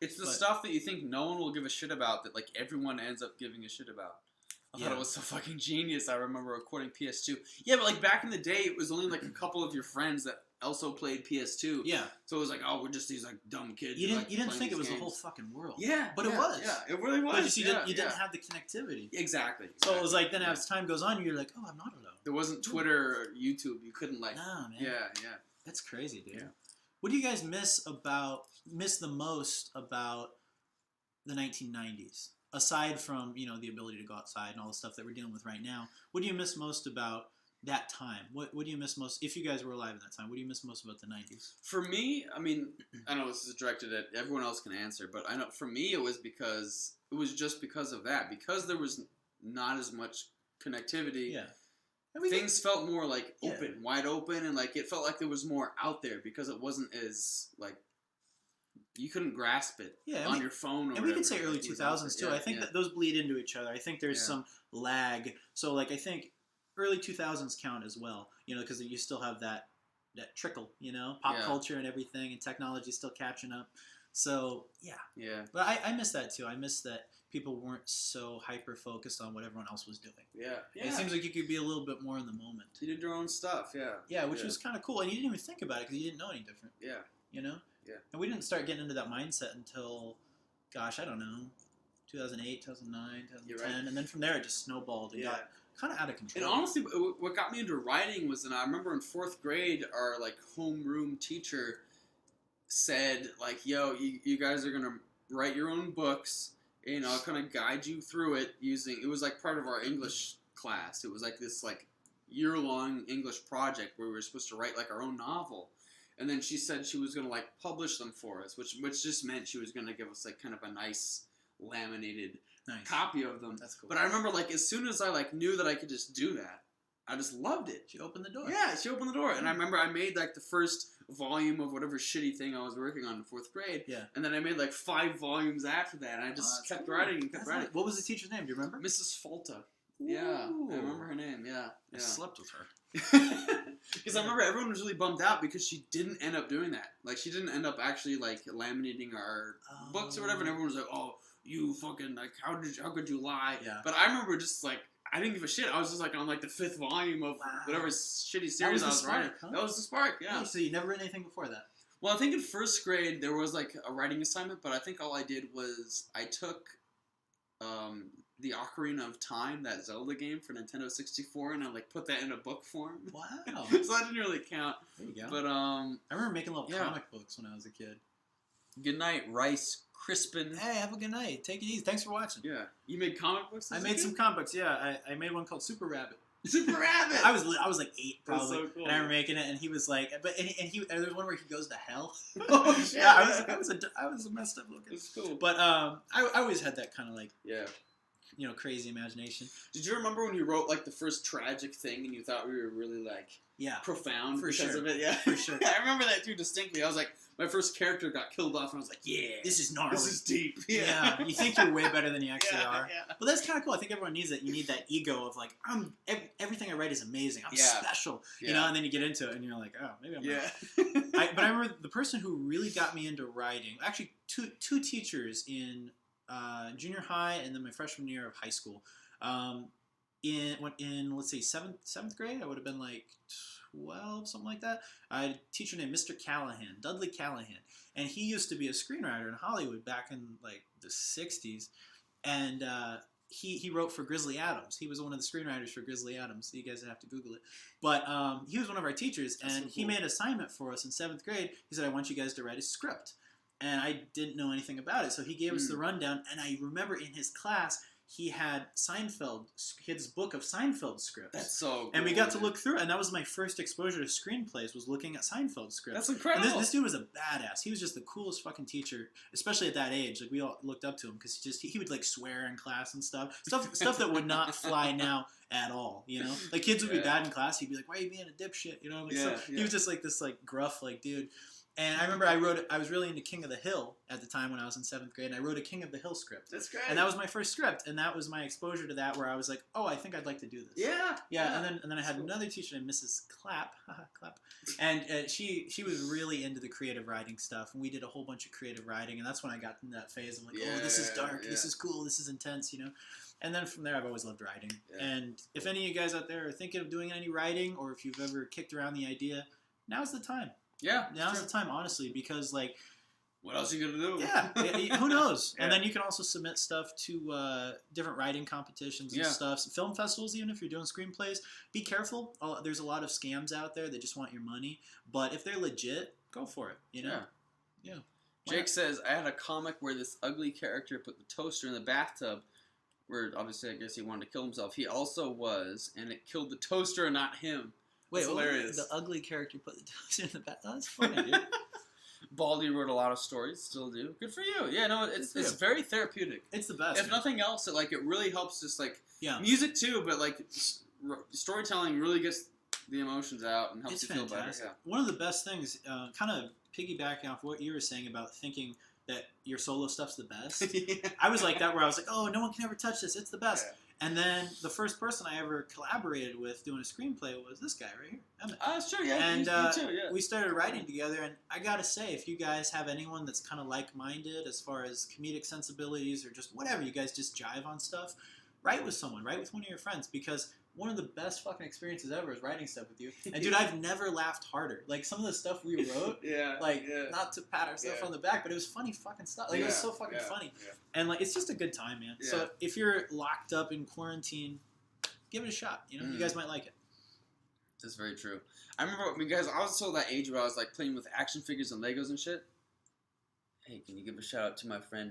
It's the But- stuff that you think no one will give a shit about that like everyone ends up giving a shit about. I thought Yeah. it was so fucking genius. I remember recording PS2. Yeah, but like back in the day, it was only like a couple of your friends that also played PS2. Yeah. So it was like, oh, we're just these like dumb kids. You who, didn't like, you didn't playing think it these was the games. whole fucking world. Yeah, But it yeah, was. Yeah, it really was. But you didn't yeah. have the connectivity. Exactly. So it was like then Yeah. as time goes on, you're like, oh, I'm not alone. There wasn't Twitter or YouTube. You couldn't like. Nah, man. Yeah. That's crazy, dude. Yeah. What do you guys miss the most about the 1990s? Aside from, you know, the ability to go outside and all the stuff that we're dealing with right now, what do you miss most about that time? What do you miss most, if you guys were alive at that time, what do you miss most about the 90s? For me, I mean, I know this is directed at everyone else can answer, but I know for me it was just because of that, because there was not as much connectivity. Yeah. And we Things felt more like Yeah. wide open, and like it felt like there was more out there because it wasn't as like you couldn't grasp it Yeah, and on we- your phone. Or and we can whatever. say early It was out 2000s there. too. Yeah, I think yeah. that those bleed into each other. I think there's Yeah. some lag. So like I think early 2000s count as well, you know, because you still have that trickle, you know, pop Yeah. culture and everything, and technology still catching up. So yeah, Yeah, but I miss that too. I miss that people weren't so hyper focused on what everyone else was doing. yeah. It seems like you could be a little bit more in the moment. You did your own stuff. Yeah. Yeah, which Yeah. was kind of cool, and you didn't even think about it because you didn't know any different. Yeah. You know. Yeah. And we didn't start getting into that mindset until, gosh, I don't know, 2008, 2009, 2010, You're right. and then from there it just snowballed and Yeah. got kind of out of control. And honestly, what got me into writing was that I remember in 4th grade, our like homeroom teacher said like, "Yo, you guys are gonna write your own books, and I'll kind of guide you through it using." It was like part of our English class. It was like this like year-long English project where we were supposed to write like our own novel. And then she said she was gonna like publish them for us, which just meant she was gonna give us like kind of a nice laminated Nice. copy of them. That's cool. But I remember, like, as soon as I, like, knew that I could just do that, I just loved it. She opened the door. Yeah, she opened the door. And I remember I made, like, the first volume of whatever shitty thing I was working on in 4th grade. Yeah. And then I made, like, 5 volumes after that. And I just that's kept cool. writing and kept That's writing. nice. What was the teacher's name? Do you remember? Mrs. Folta. Yeah. Ooh. I remember her name. Yeah. I slept with her. Because I remember everyone was really bummed out because she didn't end up doing that. Like, she didn't end up actually, like, laminating our books or whatever. And everyone was like, oh, you fucking, like, how could you lie? Yeah. But I remember just, like, I didn't give a shit. I was just, like, on, like, the 5th volume of Wow. whatever shitty That series was I the was writing. spark, huh? That was the spark, yeah. Hey, so you never read anything before that? Well, I think in 1st grade there was, like, a writing assignment, but I think all I did was I took the Ocarina of Time, that Zelda game for Nintendo 64, and I, like, put that in a book form. Wow. So that didn't really count. There you go. But, I remember making little yeah. comic books when I was a kid. good night, Rice Crispin. Hey, have a good night. Take it easy. Thanks for watching. Yeah. You made comic books? I as a made kid? some comic books. Yeah, I made one called Super Rabbit. Super Rabbit! I was like 8 That's probably, so cool. and I remember making it, and he was like, and there's one where he goes to hell. Oh, shit. Yeah, I was a messed up looking. It's cool. But I always had that kind of like Yeah. crazy imagination. Did you remember when you wrote like the first tragic thing and you thought we were really like Yeah, profound For because sure. of it? Yeah, For sure. I remember that too distinctly. I was like, my first character got killed off, and I was like, yeah, this is gnarly. this is deep. Yeah, you think you're way better than you actually are. Yeah. But that's kind of cool. I think everyone needs that. You need that ego of like, everything I write is amazing. I'm Yeah. special, Yeah. And then you get into it, and you're like, oh, maybe I'm not. Yeah. But I remember the person who really got me into writing. Actually, two teachers in junior high and then my freshman year of high school. In let's say seventh grade, I would have been like 12, something like that. I had a teacher named Mr. Callahan, Dudley Callahan, and he used to be a screenwriter in Hollywood back in like the 60s, and he wrote for Grizzly Adams. He was one of the screenwriters for Grizzly Adams. You guys have to Google it. But he was one of our teachers, and That's so he cool. made an assignment for us in 7th grade. He said, I want you guys to write a script. And I didn't know anything about it, so he gave us the rundown, and I remember in his class, he had his book of Seinfeld scripts. That's so cool. And we got to look through it, and that was my first exposure to screenplays, was looking at Seinfeld scripts. That's And incredible. this dude was a badass. He was just the coolest fucking teacher, especially at that age. Like, we all looked up to him because he would like swear in class and stuff that would not fly now at all. Like kids would be Yeah. bad in class. He'd be like, "Why are you being a dipshit?" Like, Yeah, He yeah. was just like this like gruff like dude. And I remember I was really into King of the Hill at the time when I was in 7th grade, and I wrote a King of the Hill script. That's great. And that was my first script, and that was my exposure to that, where I was like, "Oh, I think I'd like to do this." yeah. Yeah, and then I had another teacher named Mrs. Clapp, and she was really into the creative writing stuff, and we did a whole bunch of creative writing, and that's when I got in that phase of like, oh, this is dark, this Yeah. is cool, this is intense, And then from there, I've always loved writing. Yeah. And if any of you guys out there are thinking of doing any writing, or if you've ever kicked around the idea, now's the time. Yeah. Now's true. the time, honestly, because like, What else are you gonna do? yeah, who knows? Yeah. And then you can also submit stuff to different writing competitions and Yeah. stuff. Film festivals, even if you're doing screenplays, be careful. There's a lot of scams out there that just want your money. But if they're legit, go for it. Yeah. Yeah. Jake says, I had a comic where this ugly character put the toaster in the bathtub, where obviously I guess he wanted to kill himself. He also was, and it killed the toaster and not him. Wait, That's what was it? hilarious. The ugly character put the toaster in the bath. Oh, that's funny, dude. Baldy wrote a lot of stories, still do. Good for you. Yeah, no, it's Good for you. very therapeutic. It's the best. If man. nothing else, it really helps just like Yeah. music too, but like storytelling really gets the emotions out and helps It's you feel fantastic. better. One of the best things, kind of piggybacking off what you were saying about thinking that your solo stuff's the best. Yeah. I was like that, where I was like, oh, no one can ever touch this. It's the best. Yeah. And then the first person I ever collaborated with doing a screenplay was this guy right here, Emmett. That's true, yeah. And you too, yeah. we started writing together, and I gotta say, if you guys have anyone that's kind of like-minded as far as comedic sensibilities or just whatever, you guys just jive on stuff, write with someone, write with one of your friends, because one of the best fucking experiences ever is writing stuff with you. And dude, I've never laughed harder. Like some of the stuff we wrote, Yeah. like yeah. not to pat ourselves Yeah. on the back, but it was funny fucking stuff. Like it was so fucking yeah, funny. Yeah. And like it's just a good time, man. Yeah. So if you're locked up in quarantine, give it a shot. You Mm. guys might like it. That's very true. I remember because I was still that age where I was like playing with action figures and Legos and shit. Hey, can you give a shout out to my friend?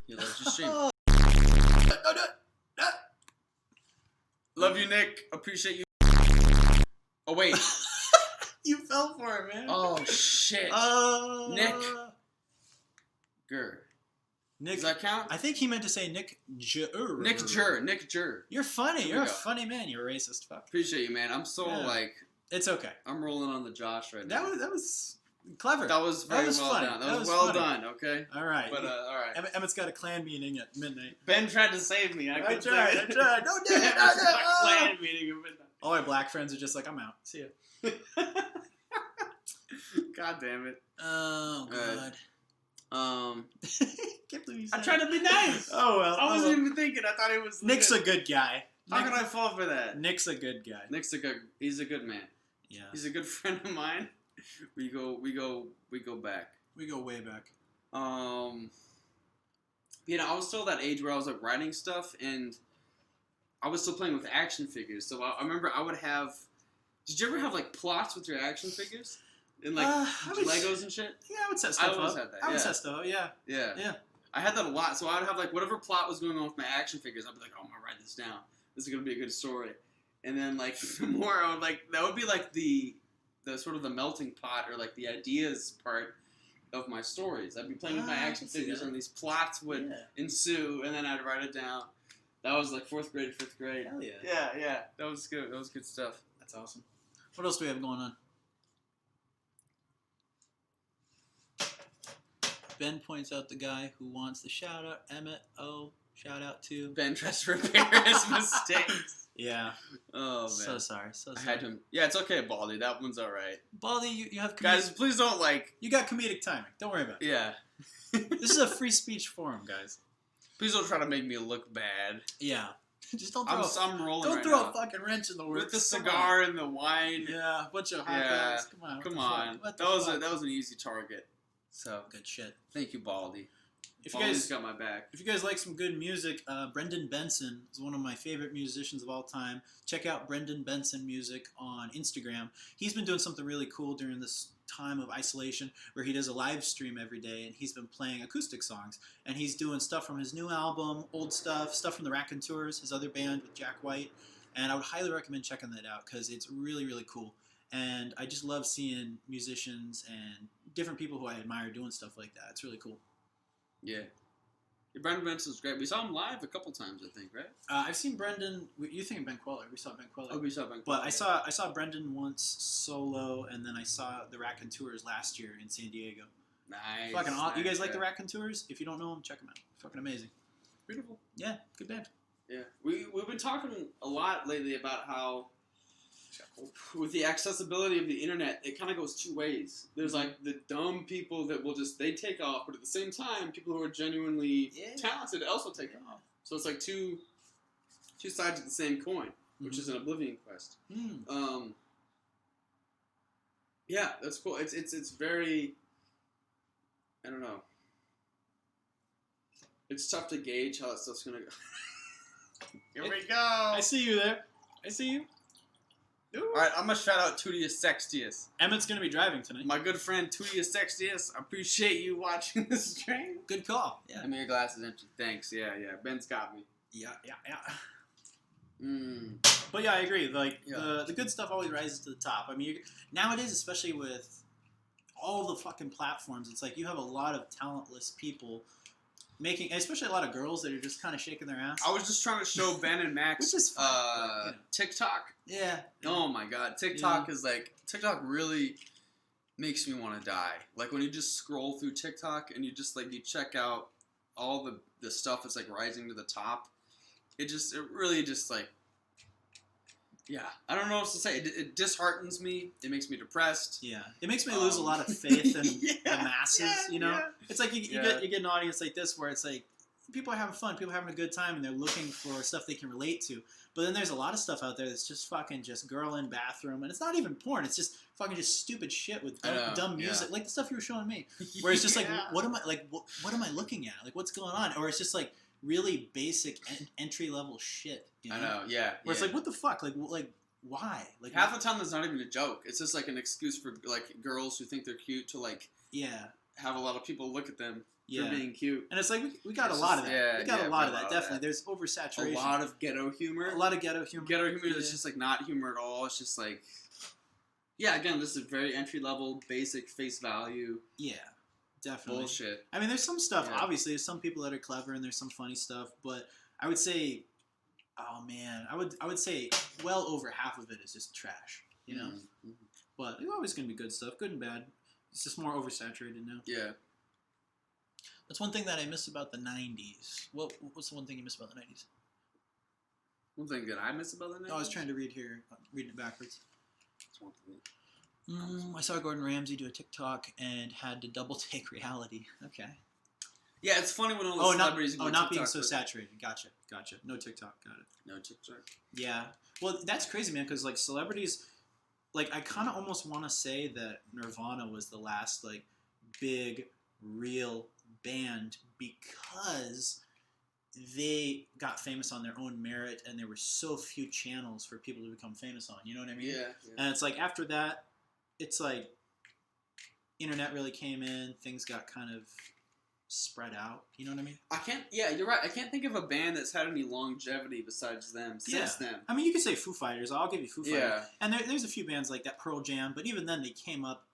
He loves your stream. Oh, Love you, Nick. Appreciate you. Oh wait. you fell for it, man. Oh shit. Nick. Gur. Nick. Does that count? I think he meant to say Nick Jur. Nick Jur. Nick Jur. You're funny. Here we You're a go. funny man. You're a racist fuck. Appreciate you, man. I'm so Yeah. like It's okay. I'm rolling on the Josh right now. That was clever. That was very was well funny. done. That That was was well funny. done. Okay. All right. But all right. Emmett's got a clan meeting at midnight. Ben tried to save me. I couldn't tried. save it. Don't do it. Ben Don't do it. was clan meeting at midnight. All our black friends are just like, I'm out. See ya. God damn it. Oh, Alright. God. Can't believe you I said tried that. to be nice. Oh, well. I wasn't even thinking. I thought it was. Nick's a legit. good guy. How could I fall for that? Nick's a good guy. Nick's a good. He's a good man. Yeah. He's a good friend of mine. We go back. We go way back. I was still that age where I was like writing stuff, and I was still playing with action figures. So I remember I would have. Did you ever have like plots with your action figures? And like I would- Legos and shit? Yeah, I would set stuff always up. had that, I would yeah. set stuff up, yeah. Yeah. Yeah. I had that a lot. So I would have like whatever plot was going on with my action figures, I'd be like, oh, I'm gonna write this down. This is gonna be a good story. And then like the more I would like that would be like the sort of the melting pot or like the ideas part of my stories. I'd be playing with my Ah, I action can see figures that. and these plots would Yeah. ensue and then I'd write it down. That was like 4th grade, 5th grade. Hell yeah. Yeah. That was good. That was good stuff. That's awesome. What else do we have going on? Ben points out the guy who wants the shout out. Emmett, shout out to Ben tries to repair his mistakes. Yeah. Oh man. So sorry. So I sorry. had him. Yeah, it's okay, Baldy. That one's all right. Baldy, you have Guys, please don't you got comedic timing. Don't worry about it. Yeah. This is a free speech forum, guys. Please don't try to make me look bad. Yeah. Just don't throw. I'm rolling. Don't right throw now. a fucking wrench in the works. With the Come cigar and the wine. on. Yeah, a bunch of hot Yeah. dogs. Come on. what Come the on. fuck? What the That fuck? was an easy target. So Good shit. thank you, Baldy. If you Baldy's guys got my back. If you guys like some good music, Brendan Benson is one of my favorite musicians of all time. Check out Brendan Benson Music on Instagram. He's been doing something really cool during this time of isolation where he does a live stream every day, and he's been playing acoustic songs. And he's doing stuff from his new album, old stuff from the Raconteurs, his other band with Jack White. And I would highly recommend checking that out because it's really, really cool. And I just love seeing musicians and different people who I admire doing stuff like that. It's really cool. Yeah. Brendan Benson's great. We saw him live a couple times, I think, right? I've seen Brendan. You think of Ben Queller? We saw Ben Queller. Oh, we saw Ben. But I saw Brendan once solo, and then I saw the Raconteurs last year in San Diego. Nice. Fucking awesome. You guys like yeah. the Raconteurs? If you don't know them, check them out. Fucking amazing. Beautiful. Yeah, good band. Yeah. We've been talking a lot lately about how with the accessibility of the internet, it kind of goes two ways. There's like the dumb people that will they take off, but at the same time, people who are genuinely talented also take off. So it's like two sides of the same coin, which is an Oblivion quest. Mm. Yeah, that's cool. It's very, I don't know. It's tough to gauge how that stuff's gonna go. Here we go. I see you there. I see you. All right, I'm gonna shout out Tutius Sextius. Emmett's gonna be driving tonight. My good friend Tutius Sextius. I appreciate you watching this stream. Good call. Yeah. I mean, your glass is empty. Thanks. Yeah. Ben's got me. Yeah. Mm. But yeah, I agree. Like Yeah. the good stuff always rises to the top. I mean, nowadays, especially with all the fucking platforms, it's like you have a lot of talentless people making, especially a lot of girls that are just kind of shaking their ass. I was just trying to show Ben and Max Which is fine, but, you know. TikTok. Yeah. Oh my God, TikTok is like TikTok really makes me want to die. Like when you just scroll through TikTok and you just like you check out all the stuff that's like rising to the top. It really just like, yeah, I don't know what else to say. It disheartens me. It makes me depressed. Yeah, it makes me lose a lot of faith in Yeah, the masses. You know, yeah. it's like you Yeah. get an audience like this where it's like people are having fun, people are having a good time, and they're looking for stuff they can relate to. But then there's a lot of stuff out there that's just fucking just girl in bathroom, and it's not even porn. It's just fucking just stupid shit with dumb music, like the stuff you were showing me, where it's just like, what am I like? What am I looking at? Like, what's going on? Or it's just like really basic entry level shit. You know? I know, yeah. Where it's like, what the fuck? Like why? Like half the time, that's not even a joke. It's just like an excuse for like girls who think they're cute to like have a lot of people look at them for being cute. And it's like we got It's a lot just- of that. yeah, We got yeah, a lot we of got that. a lot of Definitely, there's oversaturation. A lot of ghetto humor. A lot of ghetto humor. Ghetto humor is Yeah. just like not humor at all. It's just like, yeah, again, this is very entry level, basic face value Yeah, definitely. bullshit. I mean, there's some stuff. Yeah. Obviously, there's some people that are clever and there's some funny stuff. But I would say, oh man, I would say well over half of it is just trash. You know. Mhm. But there's always gonna be good stuff, good and bad. It's just more oversaturated now. Yeah. That's one thing that I miss about the '90s. What's the one thing you miss about the '90s? One thing that I miss about the night. Oh, I was trying to read here, reading it backwards. That's one thing. I saw Gordon Ramsay do a TikTok and had to double take reality. Okay. Yeah, it's funny when all the Oh, celebrities not being TikTok, so but saturated. Gotcha. No TikTok. Got it. No TikTok. Yeah. Well, that's crazy, man. Because like celebrities, like I kind of almost want to say that Nirvana was the last like big real band because they got famous on their own merit, and there were so few channels for people to become famous on. You know what I mean? Yeah. And it's like after that, it's like internet really came in. Things got kind of spread out. You know what I mean? I can't. Yeah, you're right. I can't think of a band that's had any longevity besides them. Since them. I mean, you could say Foo Fighters. I'll give you Foo Fighters. Yeah. And there's a few bands like that, Pearl Jam, but even then they came up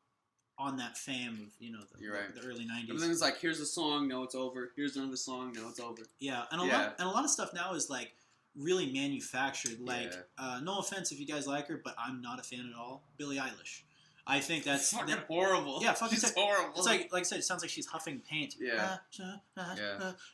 on that fame of, you know, You're right. the early 90s. Everything's like, here's a song, no, it's over. Here's another song, no, it's over. Yeah, and a lot of stuff now is like really manufactured. Like, Yeah. no offense if you guys like her, but I'm not a fan at all. Billie Eilish. I think that's fucking horrible. Yeah, fucking She's horrible. It's like I said, it sounds like she's huffing paint. Yeah.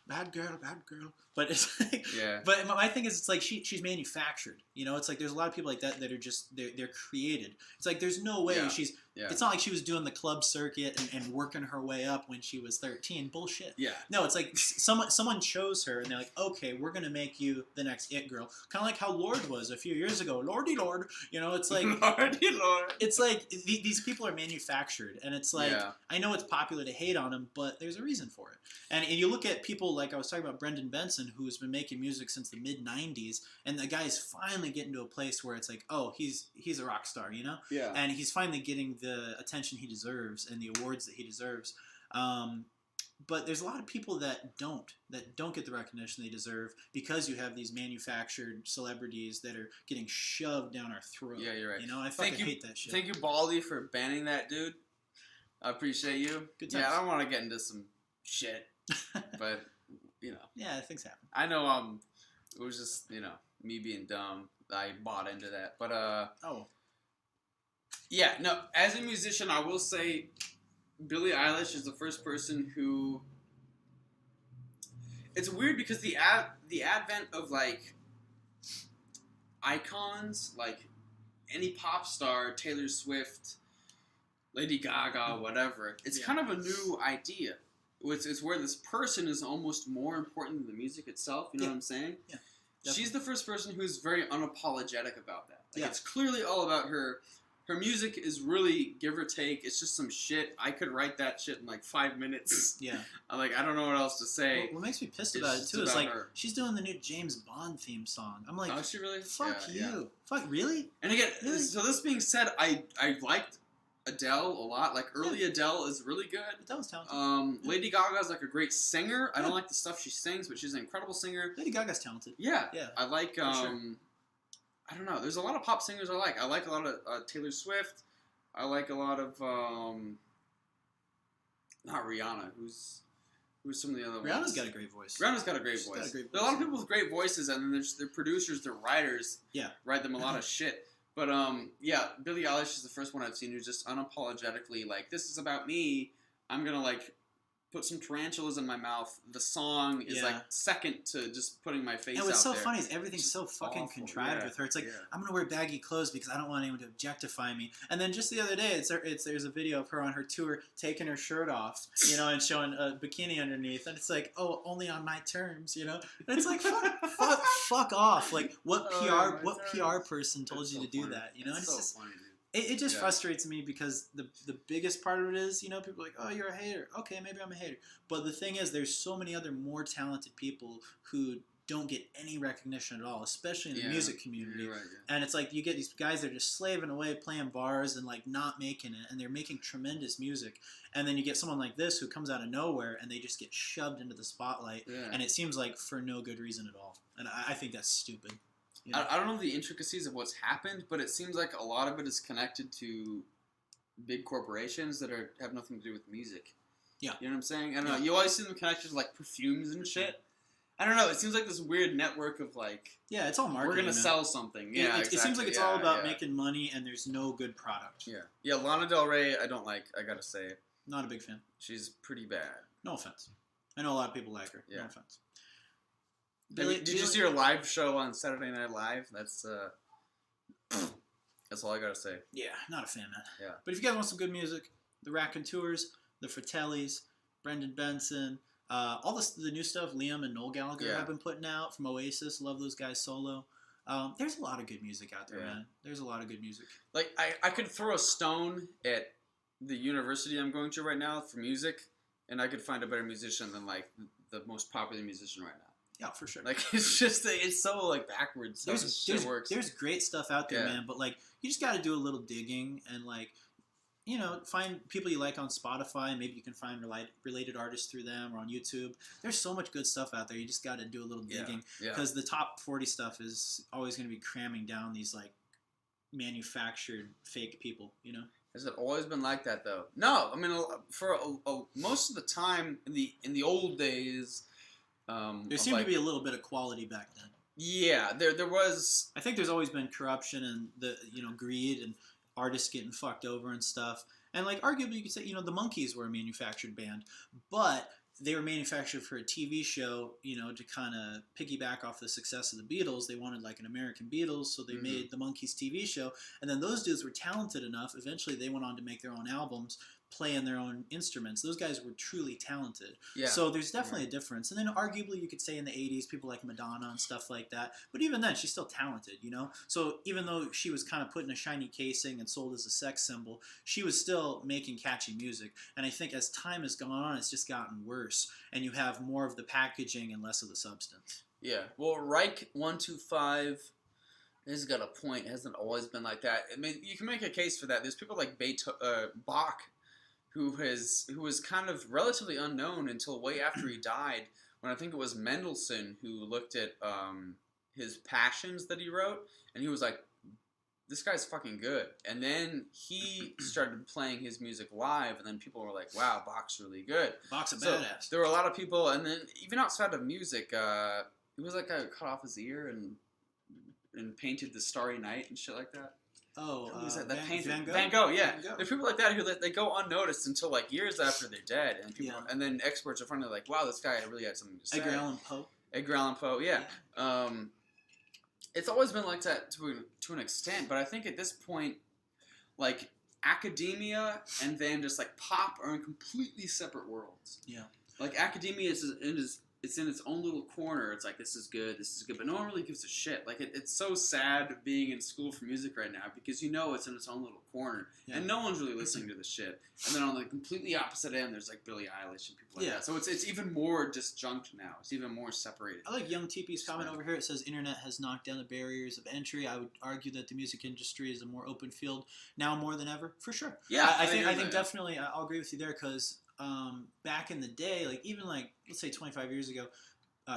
Bad girl, bad girl. But it's like, Yeah. but my thing is, it's like she's manufactured. You know, it's like there's a lot of people like that are just they're created. It's like there's no way Yeah. she's. Yeah. It's not like she was doing the club circuit and working her way up when she was 13. Bullshit. Yeah. No, it's like someone chose her and they're like, okay, we're gonna make you the next it girl. Kind of like how Lord was a few years ago. Lordy Lord. You know, it's like. Lordy Lord. It's like these people are manufactured, and it's like Yeah. I know it's popular to hate on them, but there's a reason for it. And you look at people like I was talking about Brendan Benson, who's been making music since the mid '90s, and the guy's finally getting to a place where it's like, oh, he's a rock star, you know, Yeah. and he's finally getting the attention he deserves and the awards that he deserves. But there's a lot of people that don't get the recognition they deserve because you have these manufactured celebrities that are getting shoved down our throat. Yeah, you're right. You know, I fucking hate that shit. Thank you, Baldy, for banning that dude. I appreciate you. Good Yeah, times. I don't want to get into some shit, but you know, Yeah, things happen. I know. It was just me being dumb. I bought into that, but Oh, yeah, no. As a musician, I will say, Billie Eilish is the first person who. It's weird because the advent of like icons, like any pop star, Taylor Swift, Lady Gaga, whatever. It's Yeah. kind of a new idea. It's where this person is almost more important than the music itself. You know Yeah. what I'm saying? Yeah, She's the first person who's very unapologetic about that. Like, Yeah. it's clearly all about her. Her music is really give or take. It's just some shit. I could write that shit in like 5 minutes. yeah. I'm like, I don't know what else to say. What makes me pissed It's about it just too is about like her. she's doing the new James Bond theme song. I'm like, Oh, is she really? fuck Yeah, you. yeah. Fuck, really? And again, Really? so this being said, I liked Adele a lot. Like early Adele is really good. That was talented. Lady Gaga's like a great singer. I don't Yeah. like the stuff she sings, but she's an incredible singer. Lady Gaga's talented. Yeah, Yeah, I like. sure. I don't know. There's a lot of pop singers I like. I like a lot of Taylor Swift. I like a lot of not Rihanna. Who's some of the other ones? Rihanna's got a great voice. Rihanna's got a great She's got voice. a great There are a lot of voice. people with great voices, and then there's their producers, their writers. Yeah. Write them a lot of shit. But yeah, Billie Eilish is the first one I've seen who's just unapologetically like, this is about me. I'm gonna like put some tarantulas in my mouth. The song is Yeah. like second to just putting my face And out what's so there. funny is everything's It's so fucking awful. contrived Yeah. with her. It's like, Yeah. I'm gonna wear baggy clothes because I don't want anyone to objectify me. And then just the other day, there's a video of her on her tour taking her shirt off, you know, and showing a bikini underneath, and it's like, oh, only on my terms, you know. And it's like, fuck off. Like, what Oh, PR my what terms. PR person told It's you so to do funny. that? You know, It's and so it's just. funny, dude. It just Yeah. frustrates me because the biggest part of it is, you know, people are like, oh, you're a hater. Okay, maybe I'm a hater. But the thing is, there's so many other more talented people who don't get any recognition at all, especially in the Yeah. music community. You're right, yeah. And it's like you get these guys that are just slaving away playing bars and like not making it, and they're making tremendous music. And then you get someone like this who comes out of nowhere and they just get shoved into the spotlight, Yeah. and it seems like for no good reason at all. And I think that's stupid. You know? I don't know the intricacies of what's happened, but it seems like a lot of it is connected to big corporations that have nothing to do with music. Yeah. You know what I'm saying? I don't Yeah. know. You always see them connected to like perfumes and shit. I don't know. It seems like this weird network of like, Yeah, it's all marketing. we're gonna man. sell something. It- Yeah, it seems like exactly. it's Yeah, all about yeah. making money, and there's no good product. Yeah, yeah. Lana Del Rey, I don't like. I gotta say, Not a big fan. she's pretty bad. No offense. I know a lot of people like her. Yeah. No offense. Did you see her live show on Saturday Night Live? That's all I gotta say. Yeah, not a fan, man. Yeah. But if you guys want some good music, the Raconteurs, the Fratellis, Brendan Benson, all the new stuff Liam and Noel Gallagher Yeah. have been putting out from Oasis. Love those guys solo. There's a lot of good music out there, Yeah. man. There's a lot of good music. Like I could throw a stone at the university I'm going to right now for music, and I could find a better musician than like the most popular musician right now. Yeah, for sure. Like it's just it's so like backwards. How this shit works. There's great stuff out there, Yeah. man. But like, you just got to do a little digging and like, you know, find people you like on Spotify. Maybe you can find related artists through them or on YouTube. There's so much good stuff out there. You just got to do a little digging Yeah. because the top 40 stuff is always going to be cramming down these like manufactured fake people. You know. Has it always been like that though? No, I mean for most of the time in the old days. There seemed to be a little bit of quality back then. Yeah, there was. I think there's always been corruption and the greed and artists getting fucked over and stuff. And like arguably you could say the Monkees were a manufactured band, but they were manufactured for a TV show, to kind of piggyback off the success of the Beatles. They wanted like an American Beatles, so they made the Monkees TV show. And then those dudes were talented enough. Eventually, they went on to make their own albums, playing their own instruments. Those guys were truly talented. Yeah. So there's definitely a difference. And then arguably you could say in the 80s, people like Madonna and stuff like that. But even then, she's still talented, So even though she was kind of put in a shiny casing and sold as a sex symbol, she was still making catchy music. And I think as time has gone on, it's just gotten worse. And you have more of the packaging and less of the substance. Yeah. Well, Reich 125 has got a point. It hasn't always been like that. I mean, you can make a case for that. There's people like Bach, who was kind of relatively unknown until way after he died, when I think it was Mendelssohn who looked at his passions that he wrote, and he was like, this guy's fucking good. And then he started playing his music live, and then people were like, wow, Bach's really good. Bach's a badass. There were a lot of people, and then even outside of music, it was like a guy who cut off his ear and painted the Starry Night and shit like that. Oh, Van Gogh. Van Gogh. Yeah. There's people like that who they go unnoticed until like years after they're dead, and people, and then experts are finally like, "Wow, this guy really had something to say." Edgar Allan Poe. Yeah. It's always been like that to an extent, but I think at this point, like academia and then just like pop are in completely separate worlds. Yeah. Like academia it's in its own little corner. It's like, this is good, but no one really gives a shit. Like, it's so sad being in school for music right now because it's in its own little corner. Yeah. And no one's really listening to the shit. And then on the completely opposite end, there's like Billie Eilish and people like that. So it's even more disjunct now. It's even more separated. I like Young TP's comment over here. It says, internet has knocked down the barriers of entry. I would argue that the music industry is a more open field now more than ever, for sure. Yeah, I think definitely I'll agree with you there because back in the day, like even like let's say 25 years ago,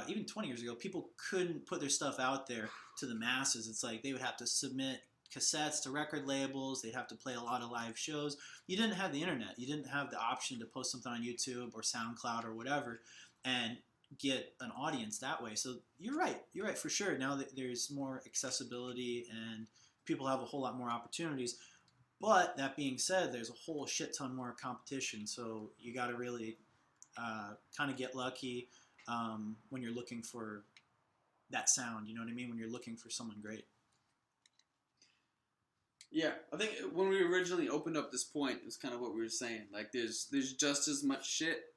even 20 years ago, people couldn't put their stuff out there to the masses. It's like they would have to submit cassettes to record labels. They'd have to play a lot of live shows. You didn't have the internet. You didn't have the option to post something on YouTube or SoundCloud or whatever and get an audience that way. So you're right for sure. Now that there's more accessibility and people have a whole lot more opportunities. But that being said, there's a whole shit ton more competition, so you got to really kind of get lucky when you're looking for that sound. You know what I mean? When you're looking for someone great. Yeah, I think when we originally opened up this point, it was kind of what we were saying. Like, there's just as much shit,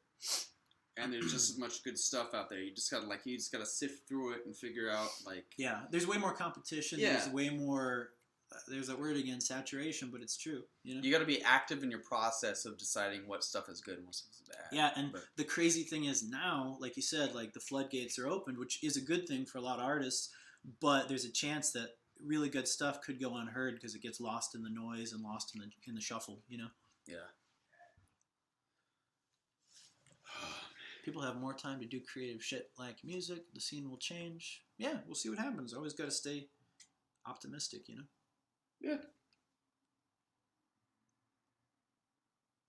and there's just as much good stuff out there. You just gotta sift through it and figure out Yeah, there's way more competition. Yeah. There's way more. There's that word again, saturation, but it's true. You got to be active in your process of deciding what stuff is good and what stuff is bad. Yeah, and the crazy thing is now, like you said, like the floodgates are opened, which is a good thing for a lot of artists. But there's a chance that really good stuff could go unheard because it gets lost in the noise and lost in the shuffle. Yeah. People have more time to do creative shit like music. The scene will change. Yeah, we'll see what happens. Always got to stay optimistic. Yeah.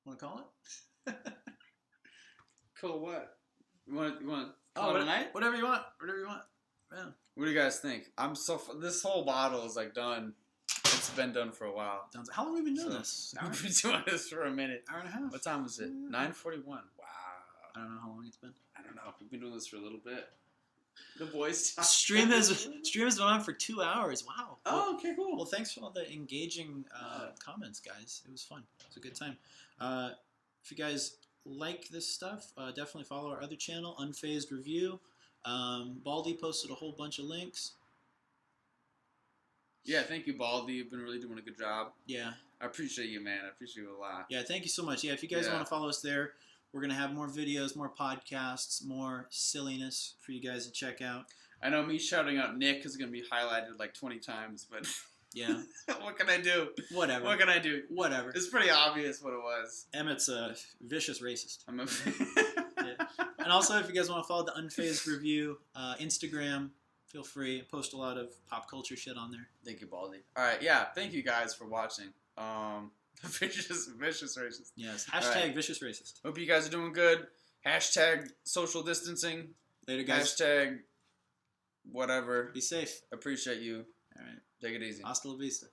Want to call it? Call what? You want call it a night? Whatever you want. Yeah. What do you guys think? This whole bottle is done. It's been done for a while. How long have we been doing this? We've been doing this for a minute. Hour and a half. What time is it? 9:41. Wow. I don't know how long it's been. I don't know. We've been doing this for a little bit. The boys talk. Stream has been on for 2 hours. Wow. Oh, okay, cool. Well, thanks for all the engaging comments, guys. It was fun. It was a good time. If you guys like this stuff, definitely follow our other channel, Unfazed Review. Baldy posted a whole bunch of links. Yeah, thank you, Baldy. You've been really doing a good job. Yeah. I appreciate you, man. I appreciate you a lot. Yeah, thank you so much. Yeah, if you guys want to follow us there, we're going to have more videos, more podcasts, more silliness for you guys to check out. I know me shouting out Nick is going to be highlighted 20 times, but yeah. What can I do? Whatever. What can I do? Whatever. It's pretty obvious what it was. Emmett's a vicious racist. Yeah. And also, if you guys want to follow the Unfazed Review Instagram, feel free. Post a lot of pop culture shit on there. Thank you, Baldy. All right, yeah. Thank you guys for watching. Vicious racist. Yes. Hashtag vicious racist. Hope you guys are doing good. Hashtag social distancing. Later, guys. Hashtag whatever. Be safe. Appreciate you. All right. Take it easy. Hasta la vista.